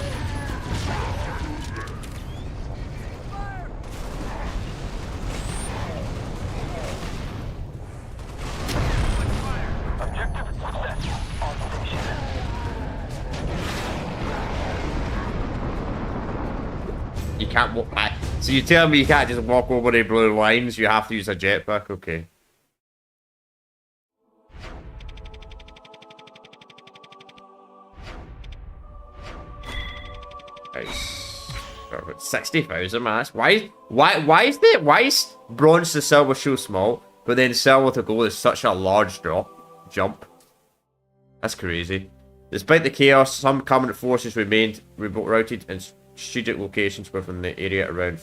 You can't walk back. So you tell me you can't just walk over the blue lines, you have to use a jetpack? Okay. Nice. 60,000, man. Why is bronze to silver so small, but then silver to gold is such a large jump? That's crazy. Despite the chaos, some Covenant forces remained routed in strategic locations within the area around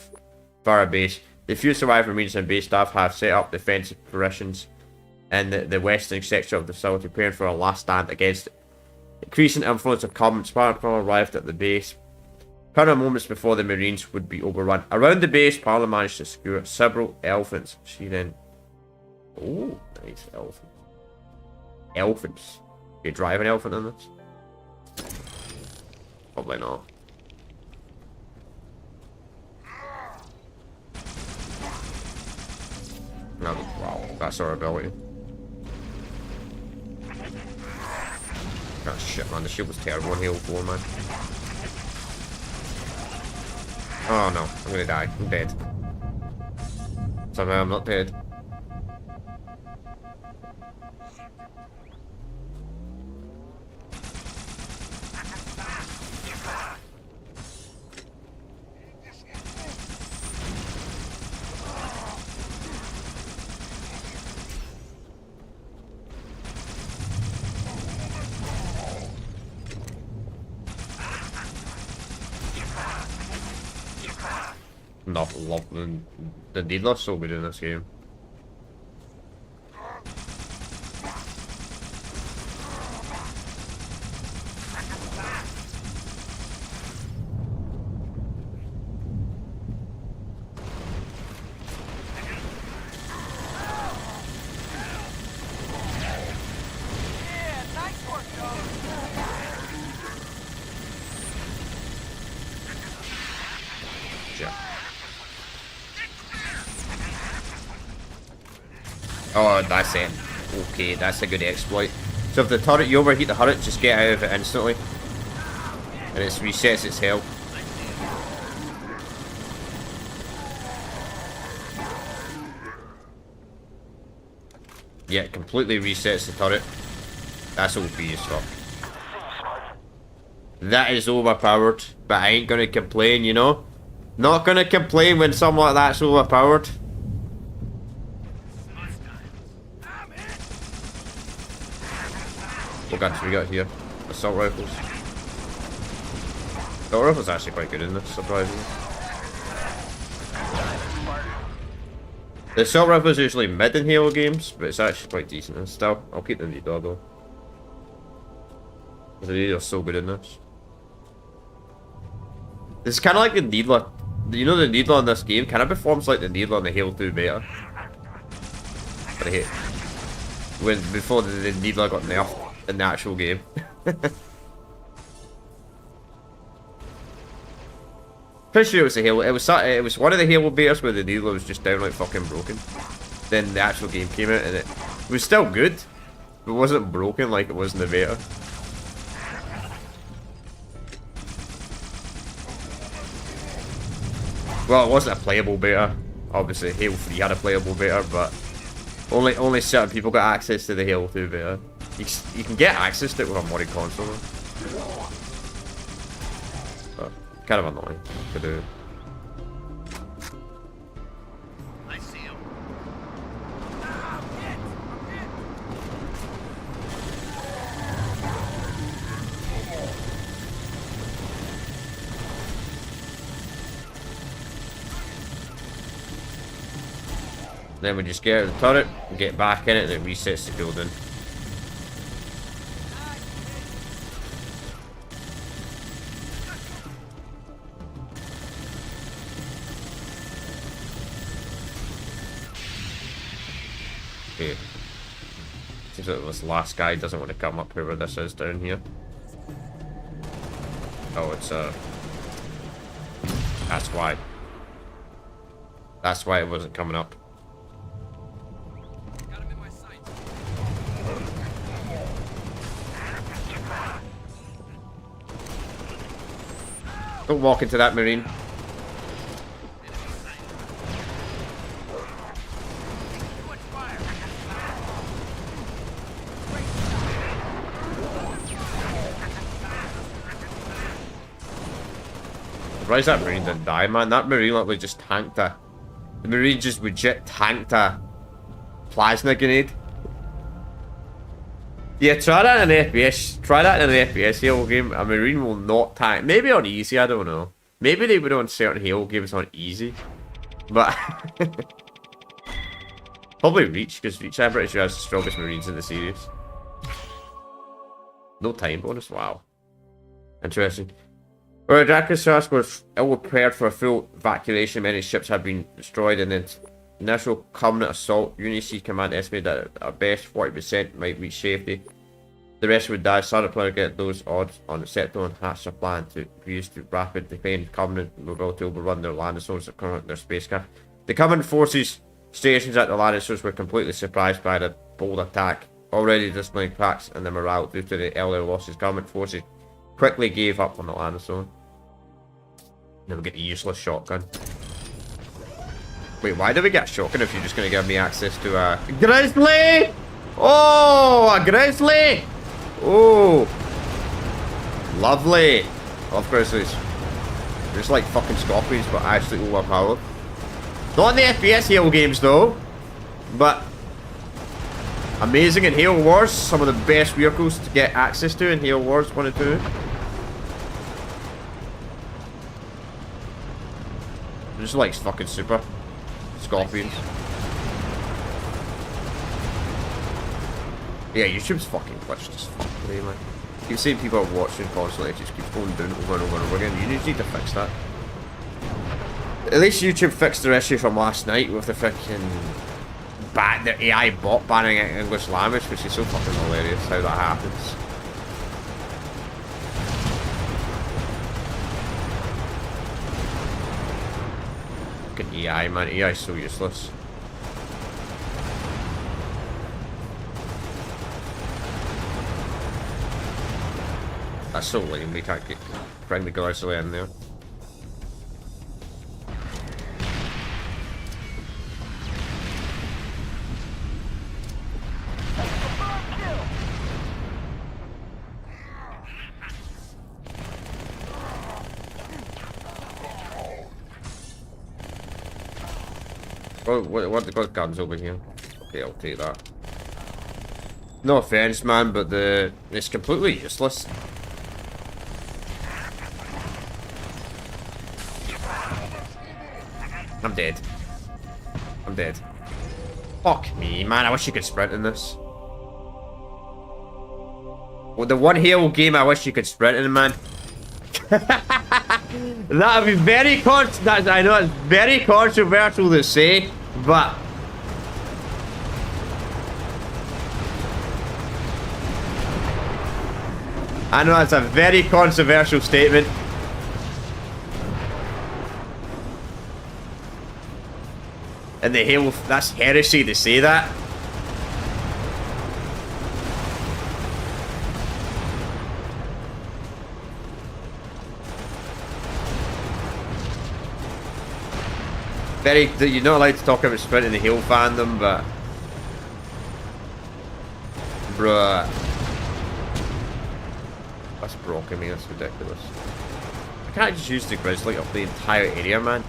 Farah base. The few surviving Marines and base staff have set up defensive positions in the western section of the facility, preparing for a last stand against it. Increasing influence of Covenant, Spartan arrived at the base. Final moments before the Marines would be overrun. Around the base, Parla managed to secure several elephants. She then... Oh, nice elephants. Elephants. Can you drive an elephant in this? Probably not. No, wow, that's our ability. Oh shit, man, the shit was terrible in Halo 4, man. Oh no, I'm gonna die. I'm dead. Somehow I'm not dead. Not love the Needler's so good in this game. Oh, that's it. Okay, that's a good exploit. So if the turret, you overheat the turret, just get out of it instantly. And it resets its health. Yeah, it completely resets the turret. That's OP as fuck. That is overpowered, but I ain't gonna complain, you know? Not gonna complain when something like that's overpowered. What guns we got here? Assault rifles. Assault rifles are actually quite good in this, surprisingly. The assault rifle is usually mid in Halo games, but it's actually quite decent and still. I'll keep the Needler though. The Needler's so good in this. It's kind of like the Needler. You know the Needler in this game kind of performs like the Needler in the Halo 2 beta. But I hate before the Needler got nerfed in the actual game. Pretty sure it was a Halo. It was one of the Halo betas where the Needler was just downright fucking broken. Then the actual game came out and it was still good, but it wasn't broken like it was in the beta. Well, it wasn't a playable beta. Obviously, Halo 3 had a playable beta, but only certain people got access to the Halo 2 beta. You can get access to it with a modded console, but kind of annoying to do. I see him. Then we just get out of the turret, get back in it, and it resets the cooldown. Okay. Seems like this last guy doesn't want to come up whoever this is down here. Oh, it's that's why. That's why it wasn't coming up. Got him in my sight. Don't walk into that, Marine. Surprised that Marine didn't die, man. That Marine literally just tanked a... The Marine just legit tanked a plasma grenade. Yeah, try that in an FPS. Try that in an FPS Halo game. A Marine will not tank. Maybe on easy, I don't know. Maybe they would on certain Halo games on easy. But... probably Reach, because Reach I'm pretty sure has the strongest Marines in the series. No time bonus? Wow. Interesting. Where Dracosaurus was ill prepared for a full evacuation, many ships had been destroyed, and the initial Covenant assault, UNSC command estimated that at best 40% might reach safety. The rest would die. Started player get those odds on Septo and hatched a plan to use to rapid defend Covenant mobility to overrun their landing zones that current their spacecraft. The Covenant forces stations at the landing zones were completely surprised by the bold attack, already displaying cracks in their morale due to the earlier losses. Covenant forces quickly gave up on the landing zone. Then we get the useless shotgun. Wait, why do we get a shotgun if you're just going to give me access to a... Grizzly! Oh, a Grizzly! Oh. Lovely. I love Grizzlies. They're just like fucking scorpions, but actually overpowered. Not in the FPS Halo games, though. But... amazing in Halo Wars. Some of the best vehicles to get access to in Halo Wars 1 and 2. Just like fucking super scorpions. Yeah, YouTube's fucking glitched as fuck today, man. Keep seeing people are watching constantly, it just keeps going down over and over and over again. You just need to fix that. At least YouTube fixed the issue from last night with the freaking the AI bot banning English language, which is so fucking hilarious how that happens. Fucking AI, man. AI is so useless. That's so lame, we can't bring the guys away in there. Oh, what the got guns over here? Okay, I'll take that. No offense, man, but it's completely useless. I'm dead. I'm dead. Fuck me, man. I wish you could sprint in this. Well, the one Halo game I wish you could sprint in, man. That'd be very I know it's very controversial to say, but I know that's a very controversial statement. And the Halo, that's heresy to say that. You're not allowed to talk about sprint in the Halo fandom, but bruh, that's broken me. That's ridiculous. I can't just use the Grizzly up the entire area, man.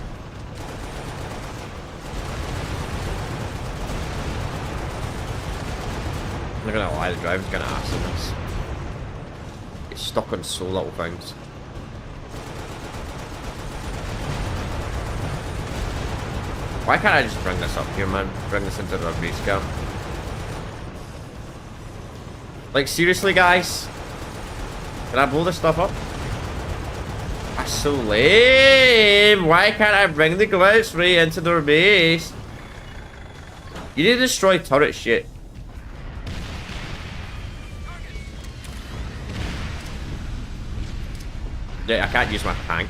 I'm not gonna lie, the driver's gonna ask in this. It's stuck on so little things. Why can't I just bring this up here, man? Bring this into the base camp. Like, seriously, guys? Can I blow this stuff up? That's so lame! Why can't I bring the glitch right into their base? You need to destroy turret shit. Yeah, I can't use my tank.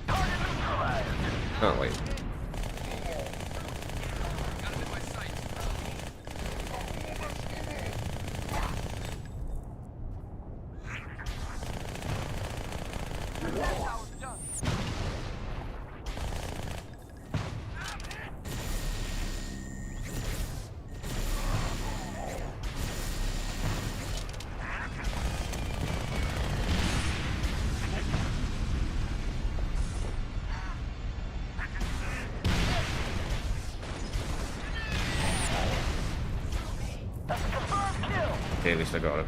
Oh, wait. Okay, at least I got it.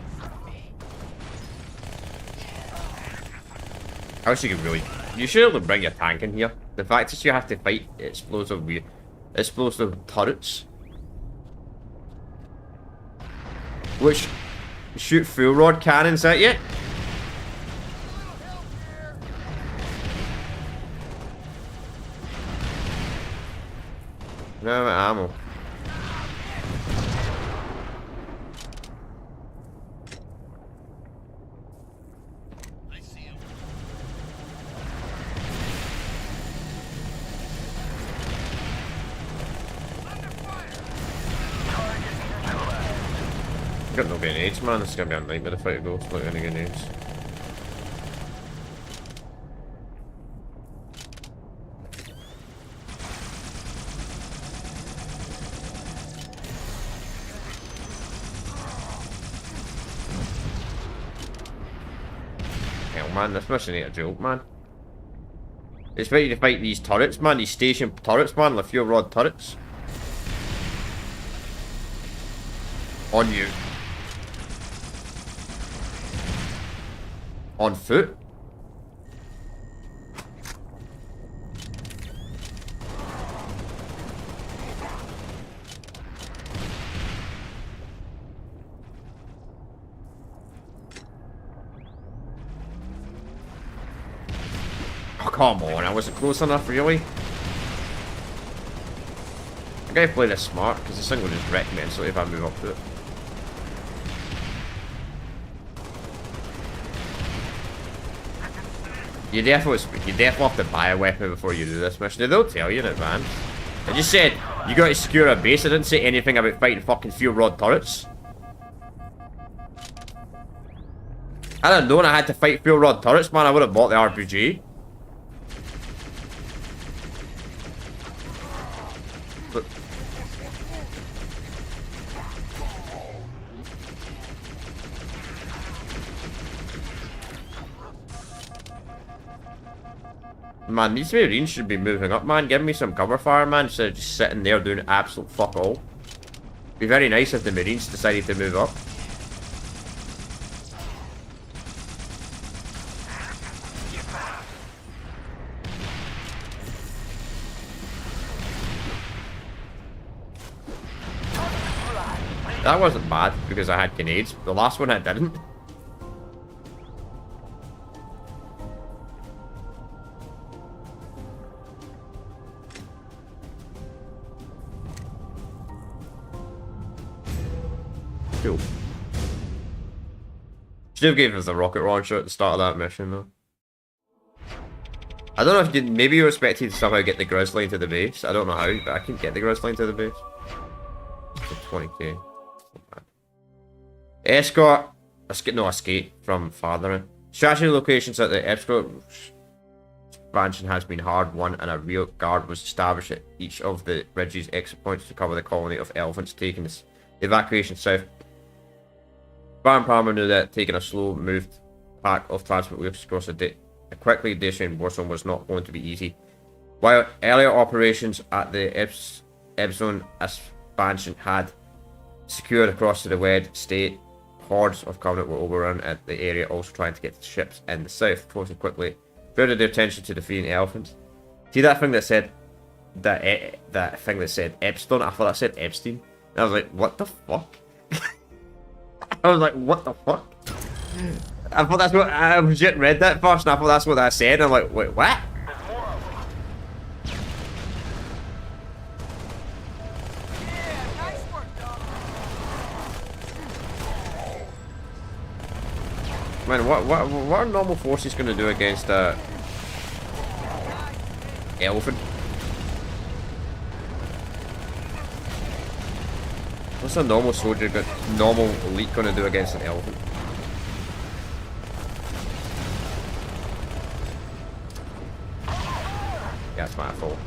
I wish you could really... You should have bring your tank in here. The fact that you have to fight explosive turrets, which shoot full rod cannons at you. No ammo. Got no grenades, man. This is gonna be a nightmare to fight a ghost without any grenades. Hell, man, this mission ain't a joke, man. It's ready to fight these turrets, man. These station turrets, man. The fuel rod turrets. On you. On foot? Oh, come on, I wasn't close enough, really. I gotta play this smart, because this thing will just wreck me instantly if I move up to it. You definitely have to buy a weapon before you do this mission. They'll tell you in advance. I just said, you gotta secure a base. I didn't say anything about fighting fucking fuel rod turrets. I didn't know I had to fight fuel rod turrets, man. I would have bought the RPG. But man, these Marines should be moving up, man. Give me some cover fire, man, instead of just sitting there doing absolute fuck all. Be very nice if the Marines decided to move up. That wasn't bad, because I had grenades. The last one I didn't. Cool. Should have gave us a rocket launcher at the start of that mission, though. I don't know if you... Maybe you were expecting to somehow get the Grizzly into the base. I don't know how, but I can get the Grizzly into the base. For 20k. Escort. Escape from fathering. Strategy locations at the escort expansion has been hard won, and a rear guard was established at each of the bridge's exit points to cover the colony of elephants taking the evacuation south. Spartan Palmer knew that taking a slow moved pack of transport waves across a quickly descending war zone was not going to be easy. While earlier operations at the Epsilon expansion had secured across to the Wed State, hordes of Covenant were overrun at the area, also trying to get to ships in the south. Forcing quickly furthered their attention to defeating elephants. See that thing that said that thing that said Epstein? I thought that said Epstein. And I was like, what the fuck? I was like, what the fuck? I thought that's what I legit read that first, and I thought that's what I said. And I'm like, wait, what? Man, what are normal forces going to do against a elephant? What's a normal soldier, normal elite going to do against an elephant? Yeah, it's my fault.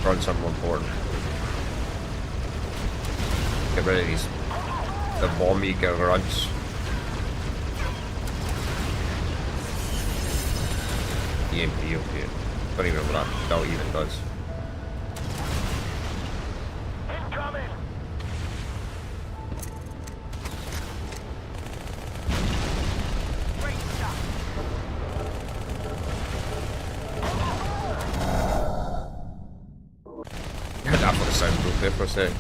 Run something important. Get rid of these. The bomby grunts. EMP, okay. Don't even know what that even does. Incoming! Great shot. That for the sound broke there for a sec.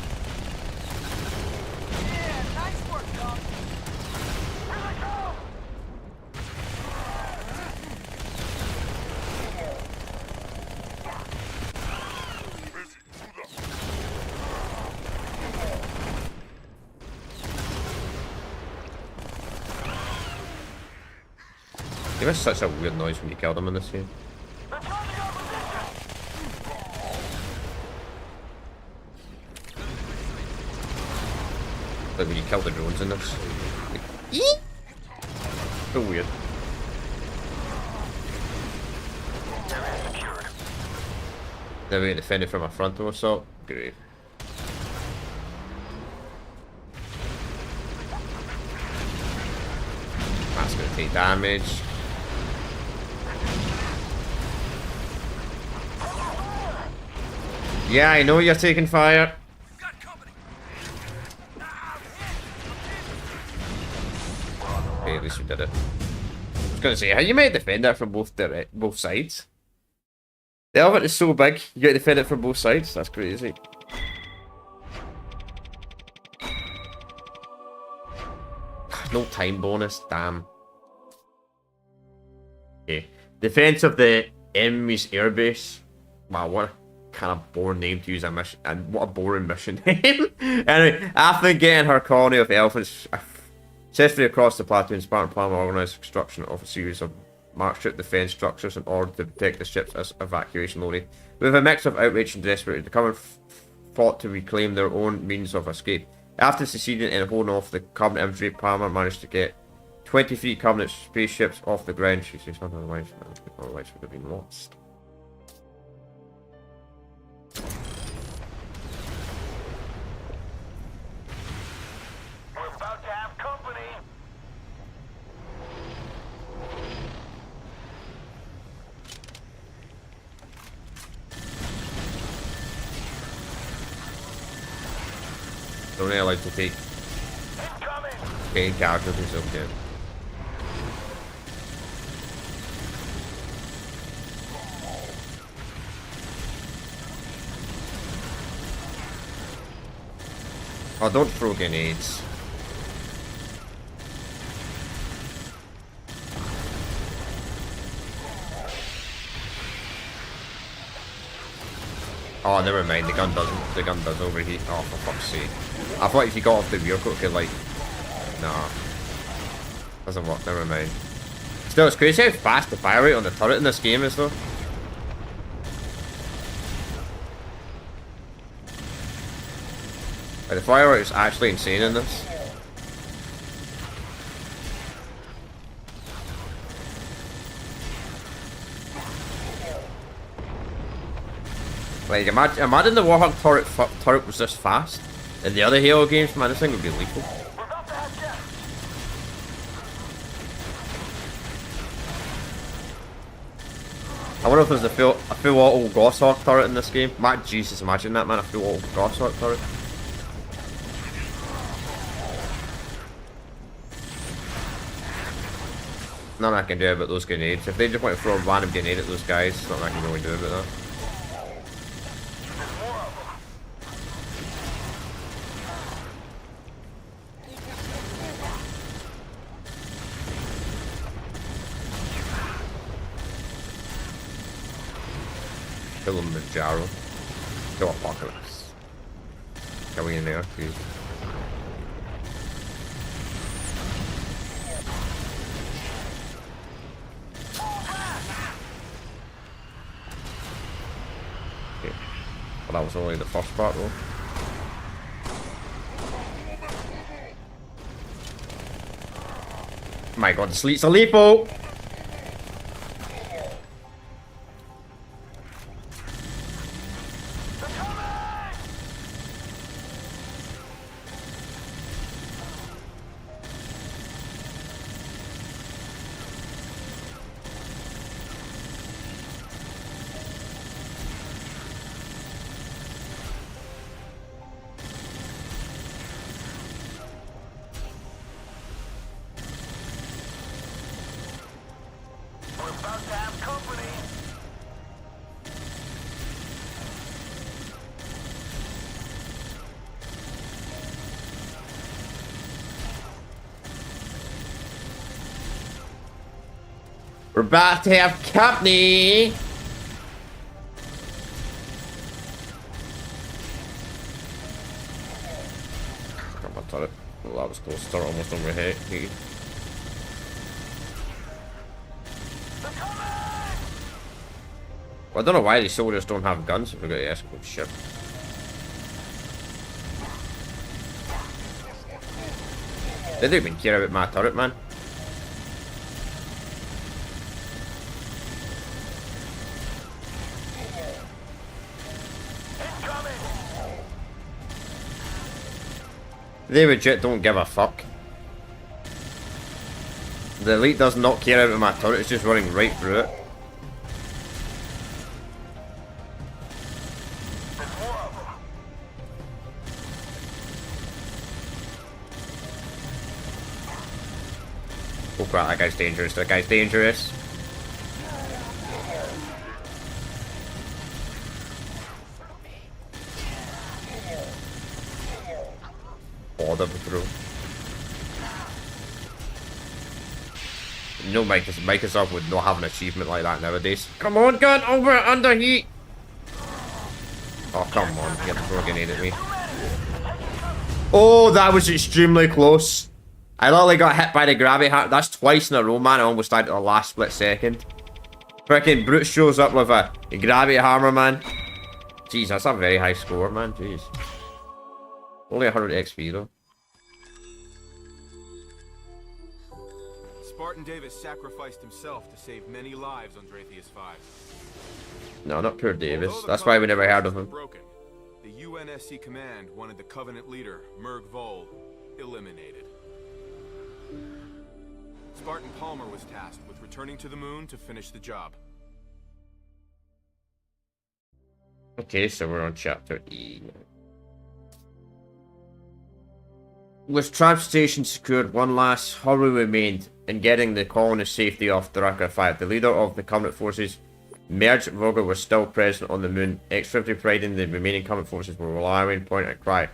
Yeah, nice work, dog. Here they come! It was such a weird noise when you killed him in this game. They're trying to go position! Like when you kill the drones in this. Like, eek! So weird. Area secured. Now we get defended from a frontal assault. Great. That's gonna take damage. Yeah, I know you're taking fire. We've got company. Okay, at least we did it. I was gonna say, how you might defend that from both sides. The elephant is so big, you gotta defend it from both sides. That's crazy. No time bonus, damn. Okay. Defense of the enemy's airbase. Wow, what a kind of boring name to use a mission, and what a boring mission name. Anyway, after getting her colony of elephants successfully across the platoon, Spartan plan organized construction of a series of mark ship defense structures in order to protect the ships as evacuation loading. With a mix of outrage and desperation, the Covenant fought to reclaim their own means of escape. After succeeding in holding off the Covenant infantry, Palmer managed to get 23 Covenant spaceships off the ground. She says otherwise would have been lost. We're about to have company. They're only allowed to take Incoming. 10 casualties, okay. Oh, don't throw grenades. Oh, never mind. The gun doesn't. The gun does overheat. Oh, for fuck's sake! I thought if you got off the vehicle, it could like. Nah, doesn't work. Never mind. Still, it's crazy how fast the fire rate on the turret in this game is, though. Like, the fire rate is actually insane in this. Like, imagine the Warhawk turret was this fast. In the other Halo games, man, this thing would be lethal. We're about to have gas. I wonder if there's a full auto Goshawk turret in this game. Man, Jesus, imagine that, man, a full auto Goshawk turret. Nothing I can do about those grenades. If they just want to throw a random grenade at those guys, there's nothing I can really do about that. There's more of them. Kill him with Jarrow. Kill Apocalypse. Can we in there, please? Okay. Well, that was only the first part, though. My god, the sleets are lethal! We're about to have company. We're about to have company! Got my turret. Well, that was close. Turret almost on my head. Well, I don't know why these soldiers don't have guns if we're going to escort ship. They don't even care about my turret, man. Incoming. They legit don't give a fuck. The elite does not care about my turret, it's just running right through it. There's more crap, that guy's dangerous, that guy's dangerous. Order bro. No, Microsoft would not have an achievement like that nowadays. Come on, gun over under heat. Oh, come on, get the throw a grenade at me. Oh, that was extremely close. I literally got hit by the gravity hammer. That's twice in a row, man. I almost died at the last split second. Freaking Brute shows up with a gravity hammer, man. Jeez, that's a very high score, man. Jeez. Only 100 XP, though. Spartan Davis sacrificed himself to save many lives on Dratheus 5. No, not poor Davis. That's why we never heard of him. Broken, the UNSC command wanted the Covenant leader, Merg Vol, eliminated. Spartan Palmer was tasked with returning to the moon to finish the job. Okay, so we're on chapter E. With transportation secured, one last hurry remained in getting the colonists safety off Daraka 5. The leader of the Covenant forces, Merge Vogel, was still present on the moon. X-50 providing the remaining Covenant forces were relying point and cry.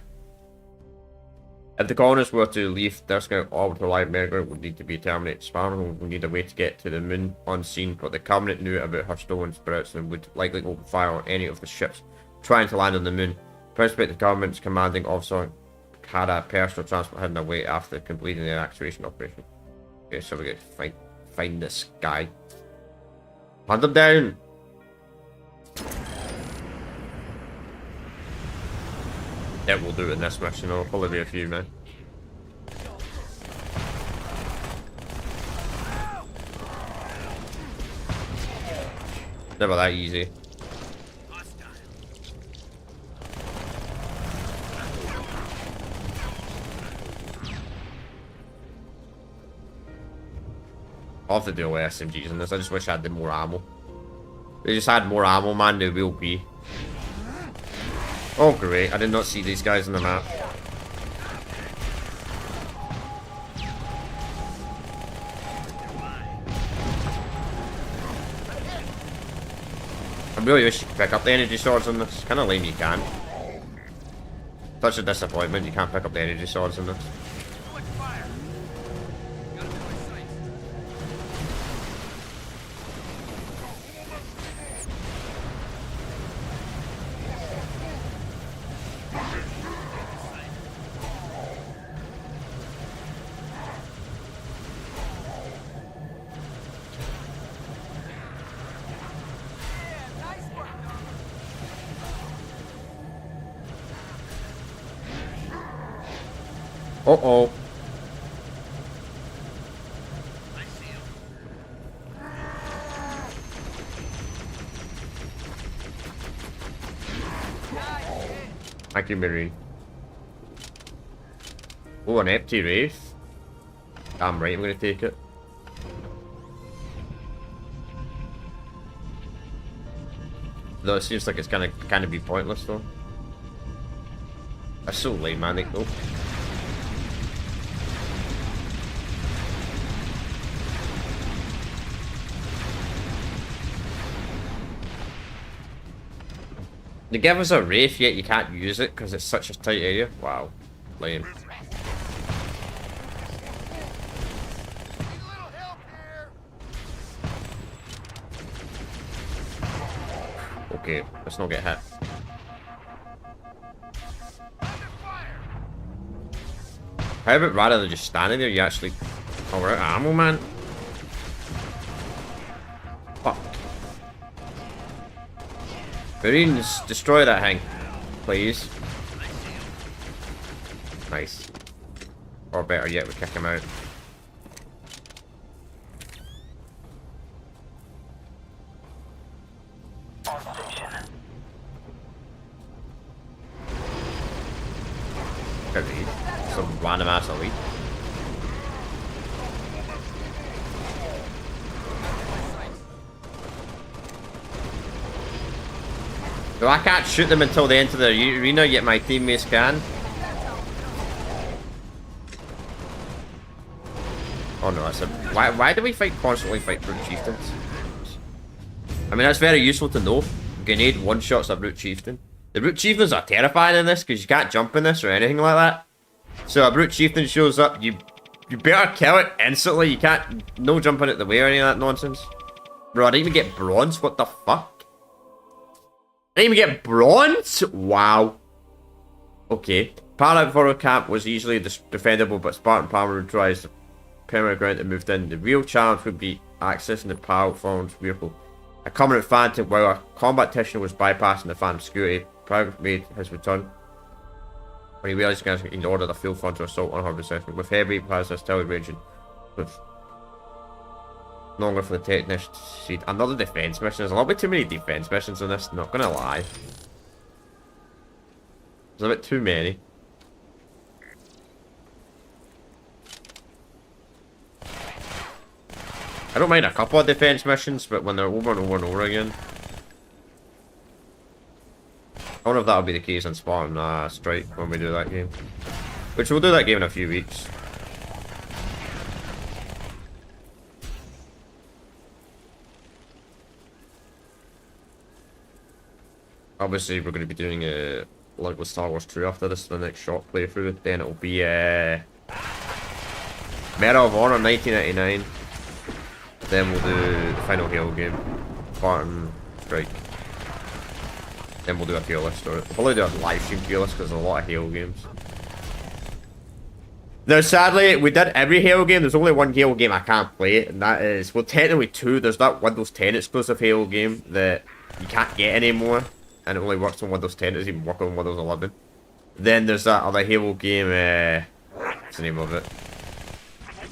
If the colonists were to leave, their scout orbital light Merger would need to be terminated. Spartan would need a way to get to the moon unseen, but the Covenant knew about her stolen spirits and would likely open fire on any of the ships trying to land on the moon. Prospective Government's commanding officer had a personal transport hidden away after completing the activation operation. Okay, so we gotta find this guy. Hunt him down! Yeah, we'll do it in this mission. There'll probably be a few, man. Never that easy. I'll have to deal with SMGs in this. I just wish I had more ammo. They just had more ammo, man. They will be. Oh, great. I did not see these guys on the map. I really wish you could pick up the energy swords in this. Kind of lame you can. Such a disappointment. You can't pick up the energy swords in this. Uh-oh. I see him. Thank you, Marine. Oh, an empty Wraith. Damn right, I'm gonna take it. Though it seems like it's gonna kind of be pointless though. That's so lame, man. Though. They give us a Wraith, yet you can't use it because it's such a tight area. Wow, lame. Okay, let's not get hit. How about rather than just standing there, you actually... Oh, we're out of ammo, man. Fuck. Marines, destroy that thing, please. Nice. Or better yet, we kick him out. Elite. Some random ass elite. So I can't shoot them until they enter the arena, yet my teammates can. Oh no, Why do we constantly fight brute chieftains? I mean, that's very useful to know. Grenade one-shots a brute chieftain. The brute chieftains are terrifying in this because you can't jump in this or anything like that. So a brute chieftain shows up, you better kill it instantly. You can't, no jumping out the way or any of that nonsense. Bro, I didn't even get bronze. What the fuck? I didn't even get bronze? Wow. Okay. Paladin Forward Camp was easily defendable, but Spartan parameterized the permanent ground and moved in. The real challenge would be accessing the platform's vehicle. A common phantom, while a combat technician was bypassing the phantom security, Private made his return. When he realized he can order the full frontal assault on Harvard Assessment. With heavy plasma still raging, with longer for the technician to succeed. Another defense mission. There's a little bit too many defense missions in this, not gonna lie. There's a bit too many. I don't mind a couple of defense missions, but when they're over and over and over again. I wonder if that'll be the case in Spartan Strike when we do that game. Which we'll do that game in a few weeks. Obviously, we're going to be doing like with Star Wars 2 after this, the next short playthrough. Then it'll be Medal of Honor 1999. Then we'll do the final Halo game, Spartan Strike. Then we'll do a tier list, or we'll probably do a live stream tier list because there's a lot of Halo games. Now, sadly, we did every Halo game. There's only one Halo game I can't play, and that is, well, technically two. There's that Windows 10 exclusive Halo game that you can't get anymore, and it only works on Windows 10. It doesn't even work on Windows 11. Then there's that other Halo game. What's the name of it?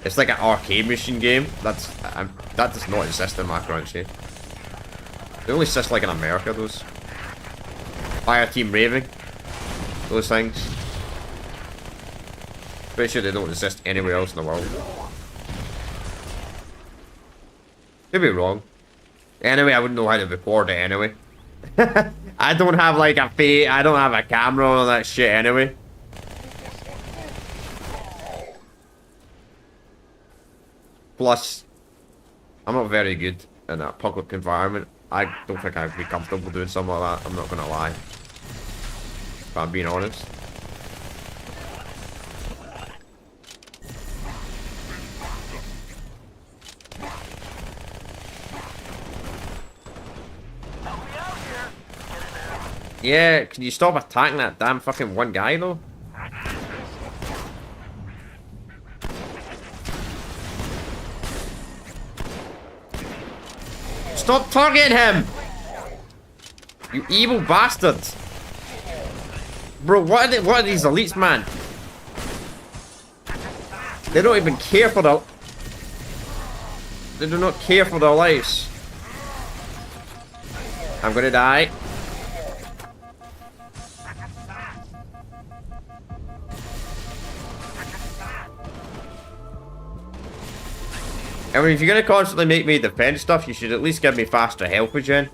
It's like an arcade machine game. That does not exist in my country. They only exist like in America. Those Fire Team Raving, those things. Pretty sure they don't exist anywhere else in the world. Could be wrong. Anyway, I wouldn't know how to record it anyway. I don't have like I don't have a camera on that shit anyway. Plus, I'm not very good in a public environment. I don't think I'd be comfortable doing something like that. I'm not gonna lie. If I'm being honest. Yeah, can you stop attacking that damn fucking one guy though? Stop targeting him! You evil bastards! Bro, what are these elites, man? They don't even care for their... They do not care for their lives. I'm gonna die. I mean, if you're gonna constantly make me defend stuff, you should at least give me faster health regen.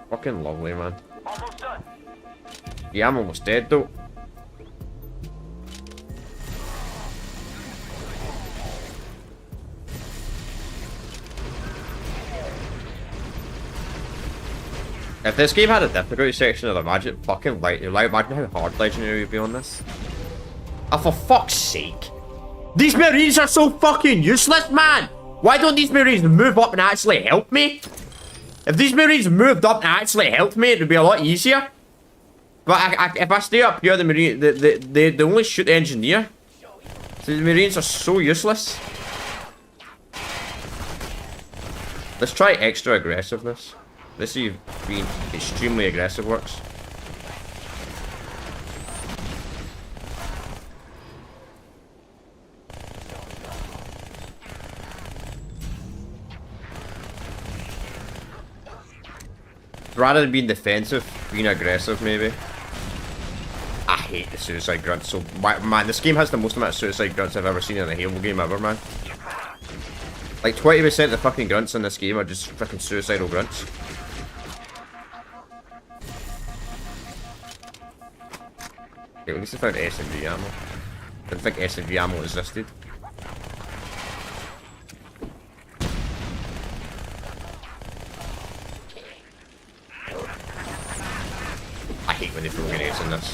Fucking lovely, man. Almost done. Yeah, I'm almost dead though. If this game had a difficulty section, I'd imagine fucking imagine how hard legendary would be on this. Oh, for fuck's sake. These Marines are so fucking useless, man! Why don't these Marines move up and actually help me? If these Marines moved up and actually helped me, it would be a lot easier. But if I stay up here, the Marine, they only shoot the engineer. So the Marines are so useless. Let's try extra aggressiveness. Let's see if being extremely aggressive works. Rather than being defensive, being aggressive maybe. I hate the suicide grunts so man, this game has the most amount of suicide grunts I've ever seen in a Halo game ever, man. Like 20% of the fucking grunts in this game are just fucking suicidal grunts. Okay, at least I found SMG ammo. Didn't think SMG ammo existed. I hate when they throw grenades in this.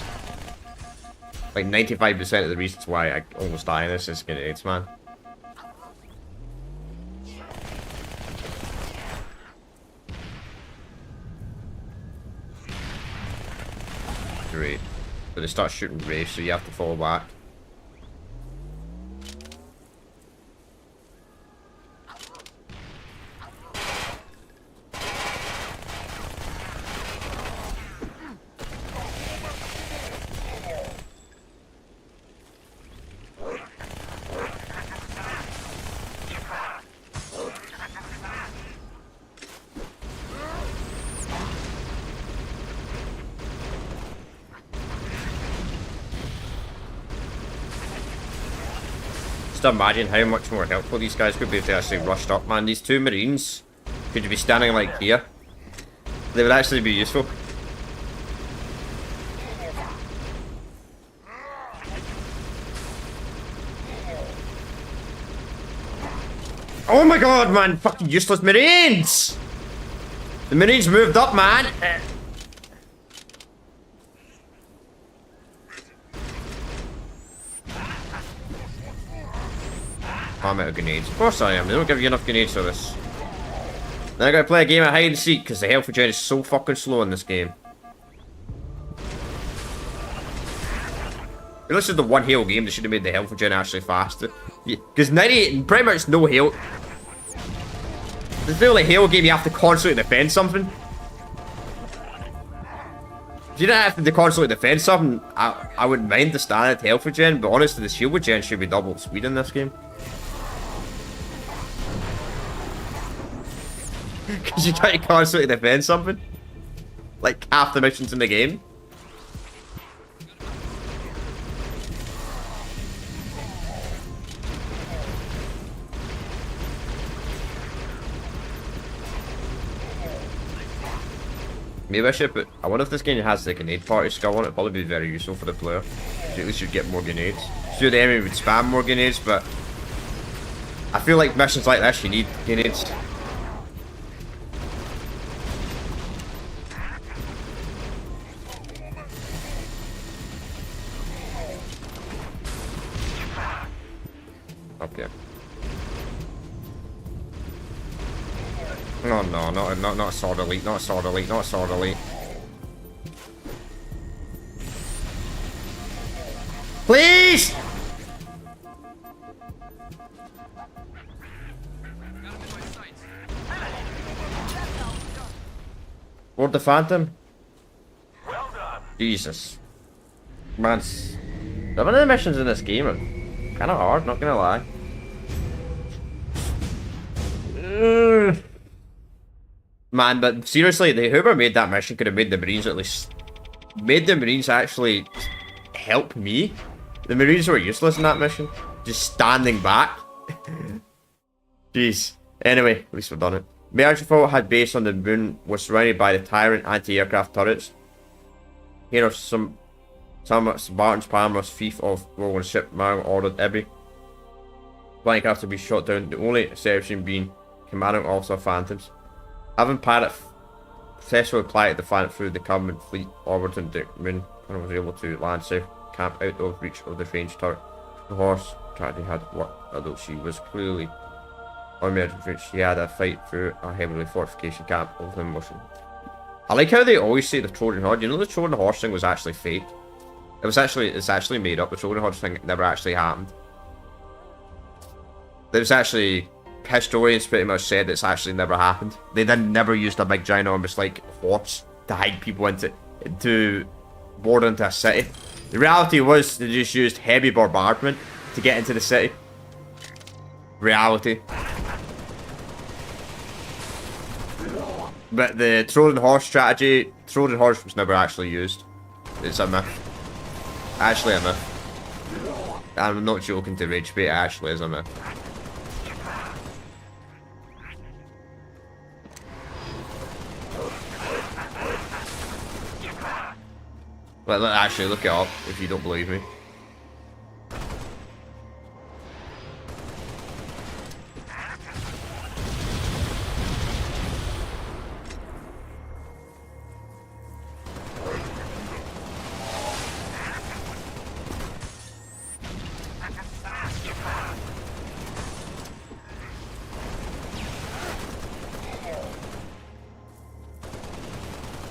Like 95% of the reasons why I almost die in this is grenades, man. Great. But they start shooting race, so you have to fall back. Just imagine how much more helpful these guys could be if they actually rushed up, man. These two Marines could be standing like here. They would actually be useful. Oh my god, man! Fucking useless Marines! The Marines moved up, man! I'm out of grenades. Of course I am. They don't give you enough grenades for this. Then I gotta play a game of hide and seek because the health regen is so fucking slow in this game. If this is the one Halo game, they should have made the health regen actually faster. Because 98, pretty much no heal. This feel like Halo game you have to constantly defend something. If you didn't have to constantly defend something, I wouldn't mind the standard health regen, but honestly the shield regen should be double speed in this game. Because you try to constantly defend something. Like half the missions in the game. Maybe I should, but I wonder if this game has the grenade party skill on it. It'd probably be very useful for the player. At least you'd get more grenades. Sure, the enemy would spam more grenades, but I feel like missions like this, you need grenades. Okay. Oh no, not a sword elite, not a sword elite, not a sword elite. Please! Board the Phantom? Well done. Jesus. Man, some of the missions in this game are kinda hard, not gonna lie. Man, but seriously, whoever made that mission could have made the Marines at least... Made the Marines actually help me. The Marines were useless in that mission. Just standing back. Jeez. Anyway, at least we've done it. Mergeful had base on the moon, was surrounded by the Tyrant anti-aircraft turrets. Here are some Spartan's Palmer's thief of rolling ship man ordered every flying craft to be shot down, the only exception being commanding officer Phantoms. Having pilot successfully applied the Phantom through the Covenant fleet orbiting the moon and was able to land safe camp out of reach of the range turret. The horse tragedy had worked, although she was clearly unmerited. She had a fight through a heavily fortification camp of the motion. I like how they always say the Trojan Horse. You know the Trojan Horse thing was actually fake. It's actually made up. The Trojan Horse thing never actually happened. There's actually historians pretty much said it's actually never happened. They then never used a big ginormous like horse to hide people into board into a city. The reality was they just used heavy bombardment to get into the city. Reality. But the Trojan Horse strategy, Trojan Horse was never actually used. It's a myth. Actually a myth. I'm not joking to rage bait, it actually is a myth. Well, actually, look it up if you don't believe me.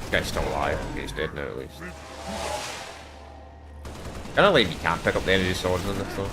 This guy's still alive. Okay, he's dead now at least. Kinda like you can't pick up the energy swords in this though.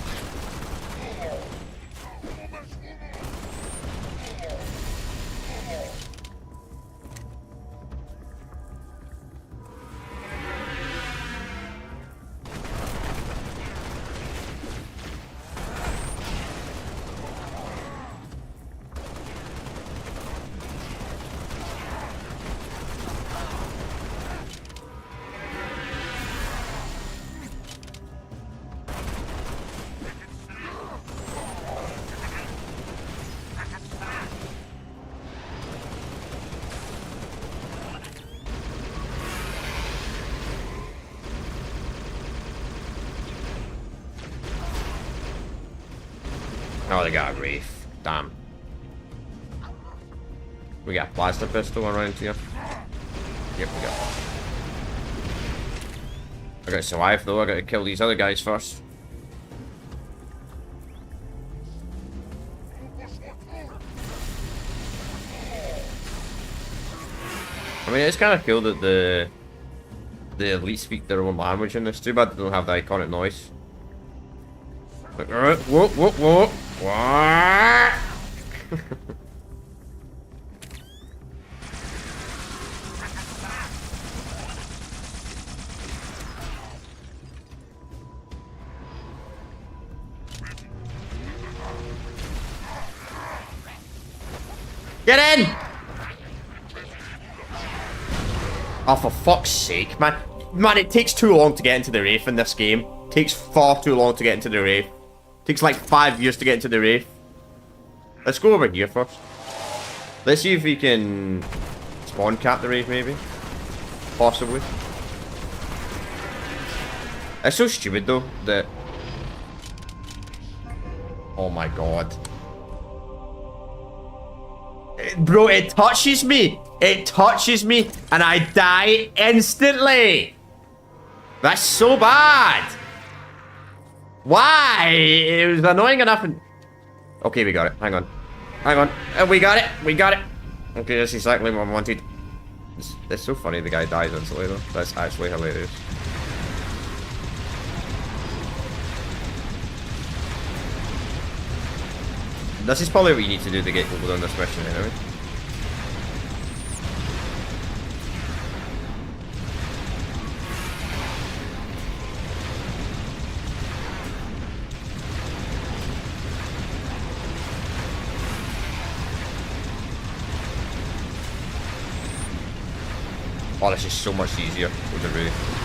Oh, they got a Wraith. Damn. We got a blaster pistol around here. Yep, we got. I gotta survive though, I gotta kill these other guys first. I mean, it's kind of cool that the elites speak their own language in this. Too bad they don't have the iconic noise. Like, alright, whoa, whoa, whoa. Get in! Oh, for fuck's sake, man. Man, it takes too long to get into the Wraith in this game. It takes far too long to get into the Wraith. It takes like 5 years to get into the Wraith. Let's go over here first. Let's see if we can spawn cap the Wraith, maybe. Possibly. It's so stupid, though, that... Oh my god. Bro, it touches me. It touches me, and I die instantly. That's so bad. Why? It was annoying enough. And... Okay, we got it. Hang on. Hang on. We got it. We got it. Okay, that's exactly what I wanted. It's so funny the guy dies instantly, though. That's actually hilarious. This is probably what you need to do to get people on this mission anyway. Oh, this is so much easier with the Wraith.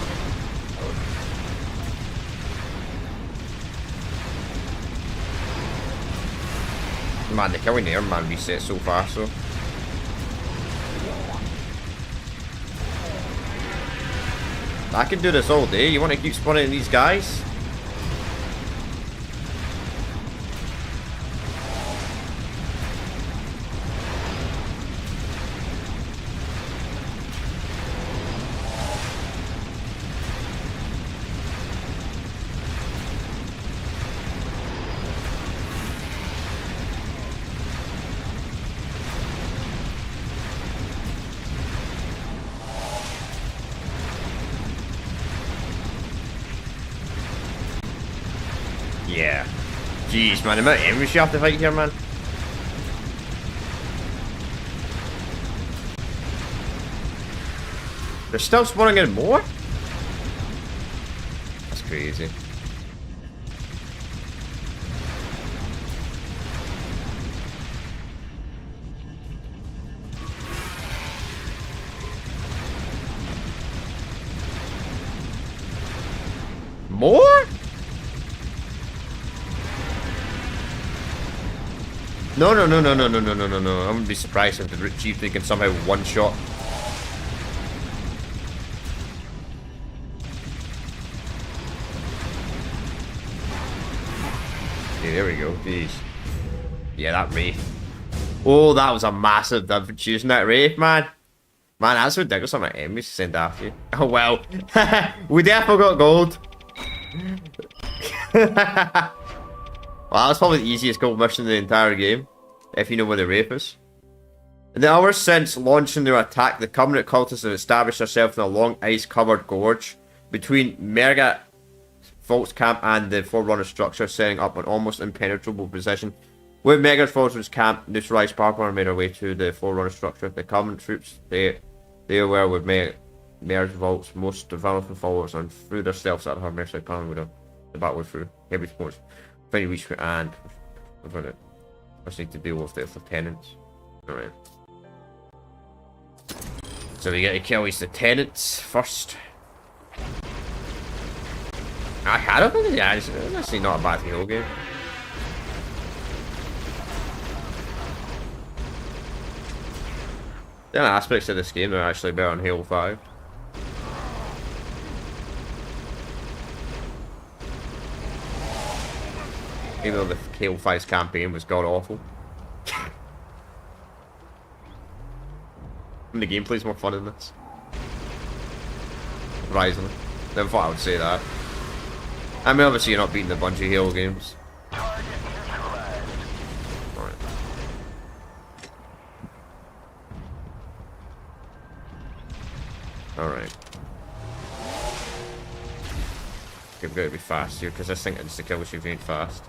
Man, the killing there, man, resets so fast, so. I can do this all day. You want to keep spawning these guys? Yeah. Jeez, man, the amount of enemies you have to fight here, man. They're still spawning in more? That's crazy. More? No, no, no, no, no, no, no, no, no, no. I wouldn't be surprised if the chief they can somehow one-shot. Okay, there we go. Jeez. Yeah, that Wraith. Oh, that was a massive difference using that Wraith, man. Man, that's ridiculous on my enemies to send after you. Oh, well. We definitely got gold. Well, that's probably the easiest gold mission in the entire game, if you know where the Wraith is. In the hours since launching their attack, the Covenant cultists have established themselves in a long ice-covered gorge between Merga Volk's camp and the Forerunner structure, setting up an almost impenetrable position. With Mega's Fortress camp neutralized, Spartan made our way to the Forerunner structure. The Covenant troops, they were with Merga's Volk's most developing followers, and through their stealths at her mercy, with the battle through heavy sports. Finally reached and we're gonna just need to deal with the lieutenants. Alright. So we get to kill these lieutenants first. I don't think it's actually not a bad hero game. The other aspects of this game are actually better on Halo 5. Even though the Halo 5's campaign was god awful. And the gameplay's more fun in this. Surprisingly. Never thought I would say that. I mean, obviously you're not beating the Bungie Halo games. Target neutralized. Alright. Alright. Okay, we've got to be fast here, because this thing is to kill us if you ain't fast.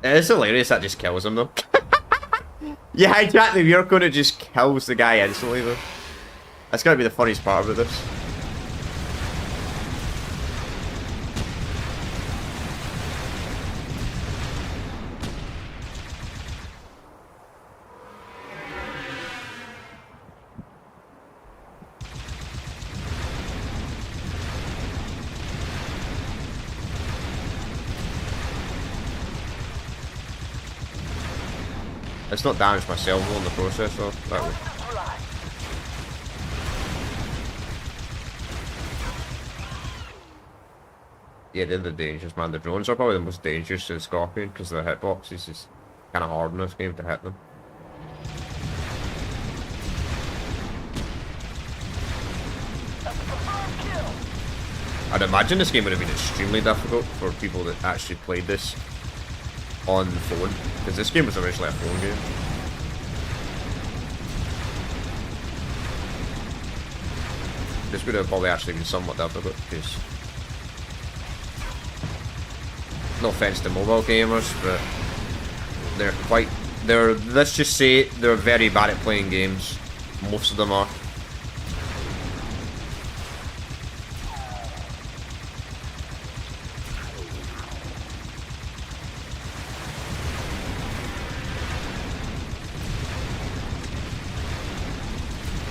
It's hilarious that just kills him though. You hijack the vehicle and it just kills the guy instantly though. That's gotta be the funniest part about this. It's not damaged myself though in the process though. That would. Yeah, they're the dangerous, man. The drones are probably the most dangerous to the Scorpion because the hitbox is just kind of hard in this game to hit them. I'd imagine this game would have been extremely difficult for people that actually played this on the phone, because this game was originally a phone game. This would have probably actually been somewhat difficult, because no offense to mobile gamers, but let's just say they're very bad at playing games. Most of them are.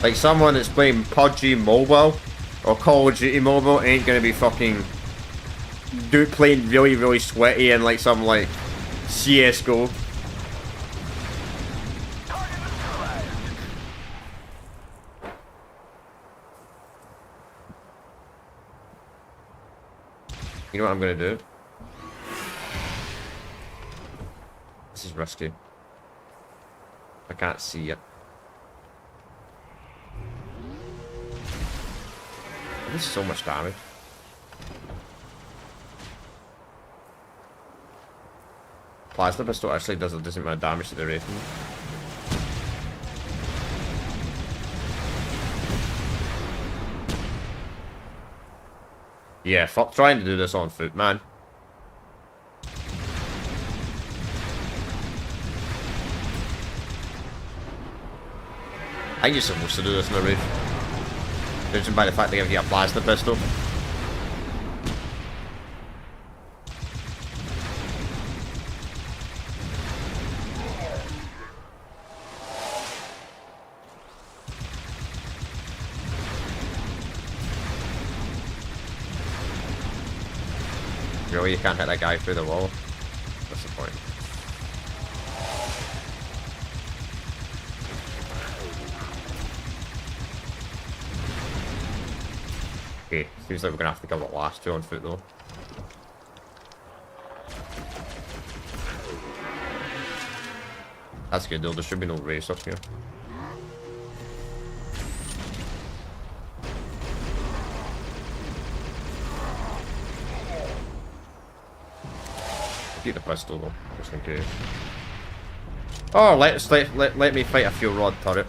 Like someone that's playing PUBG Mobile or Call of Duty Mobile ain't gonna be fucking playing really sweaty and like some like CS:GO. You know what I'm gonna do? This is risky. I can't see it. This is so much damage. Plasma pistol actually does a decent amount of damage to the Wraith. Yeah, fuck trying to do this on foot, man. I think you're supposed to do this in a Wraith. Judging by the fact they give you a plasma pistol. Really, you can't hit that guy through the wall? What's the point? Okay, seems like we're gonna have to kill the last two on foot though. That's good though, there should be no race up here. Keep the pistol though, just in case. Oh, let me fight a fuel rod turret.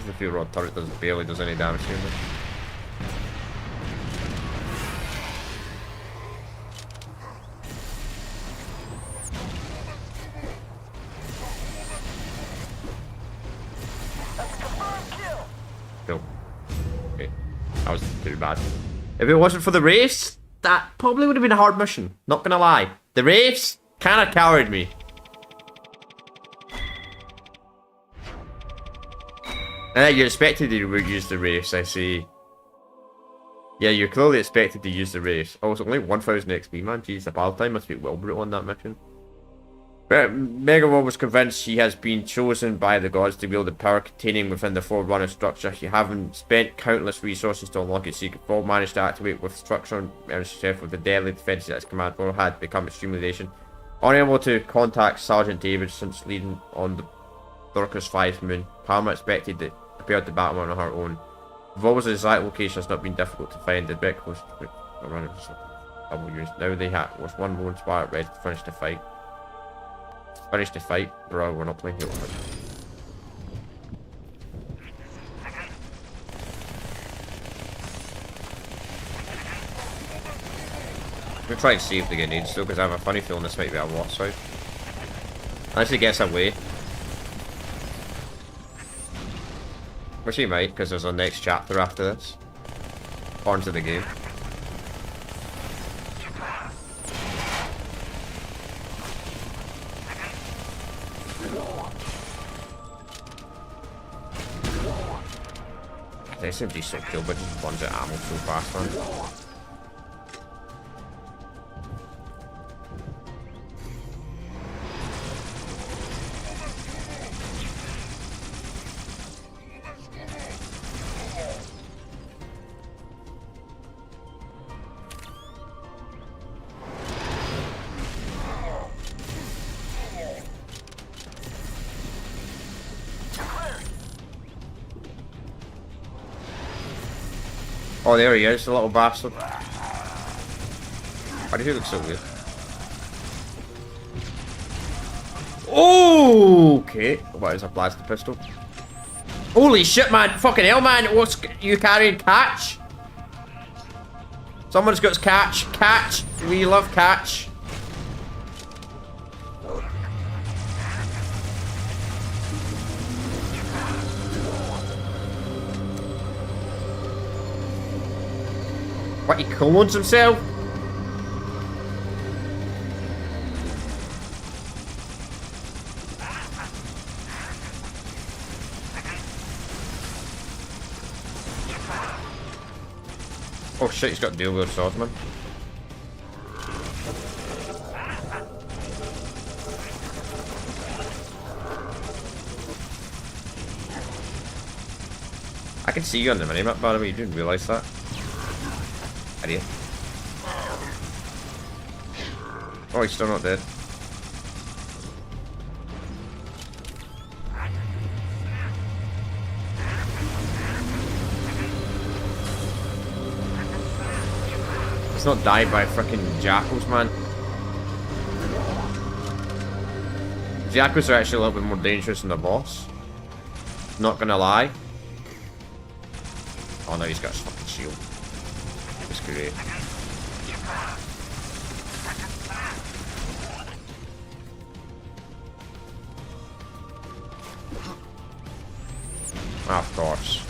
The fuel rod turret barely does any damage to me. Cool. Okay. That was too bad. If it wasn't for the race, that probably would have been a hard mission. Not gonna lie. The race kind of cowarded me. You're expected to use the race, I see. Yeah, you're clearly expected to use the race. Oh, it's only 1000 XP, man. Jeez, the battle time must be well brutal on that mission. But Megawa was convinced she has been chosen by the gods to wield the power containing within the Forerunner structure. She having spent countless resources to unlock its secret vault, managed to activate with structure and herself with the deadly defenses at its command for had become extremely elation. Unable to contact Sergeant David since leading on the Dorcas 5 moon, Palmer expected that prepared to battle on her own. Volvo's exact location has not been difficult to find. The bit close to W's. Now they have with one more Spartan ready to finish the fight. Finish the fight, bro. We're not playing it. We're trying to save the grenades though, because I have a funny feeling this might be a war side. Unless he gets away. Which he might, because there's a next chapter after this. Onto the game. They seem to be so cool, but just runs out of ammo so fast, man. Oh, there he is, the little bastard. Why does he look so weird? Oh, okay. What is a blaster pistol? Holy shit, man! Fucking hell, man! What's you carrying? Catch? Someone's got catch. Catch. We love catch. What, he clones himself? Oh shit, he's got dual wield swordsman. I can see you on the minimap, by the way, you didn't realise that. Idiot. Oh, he's still not dead. He's not died by frickin' jackals, man. Jackals are actually a little bit more dangerous than the boss. Not gonna lie. Oh no, he's got his fucking shield. That's great. Of course.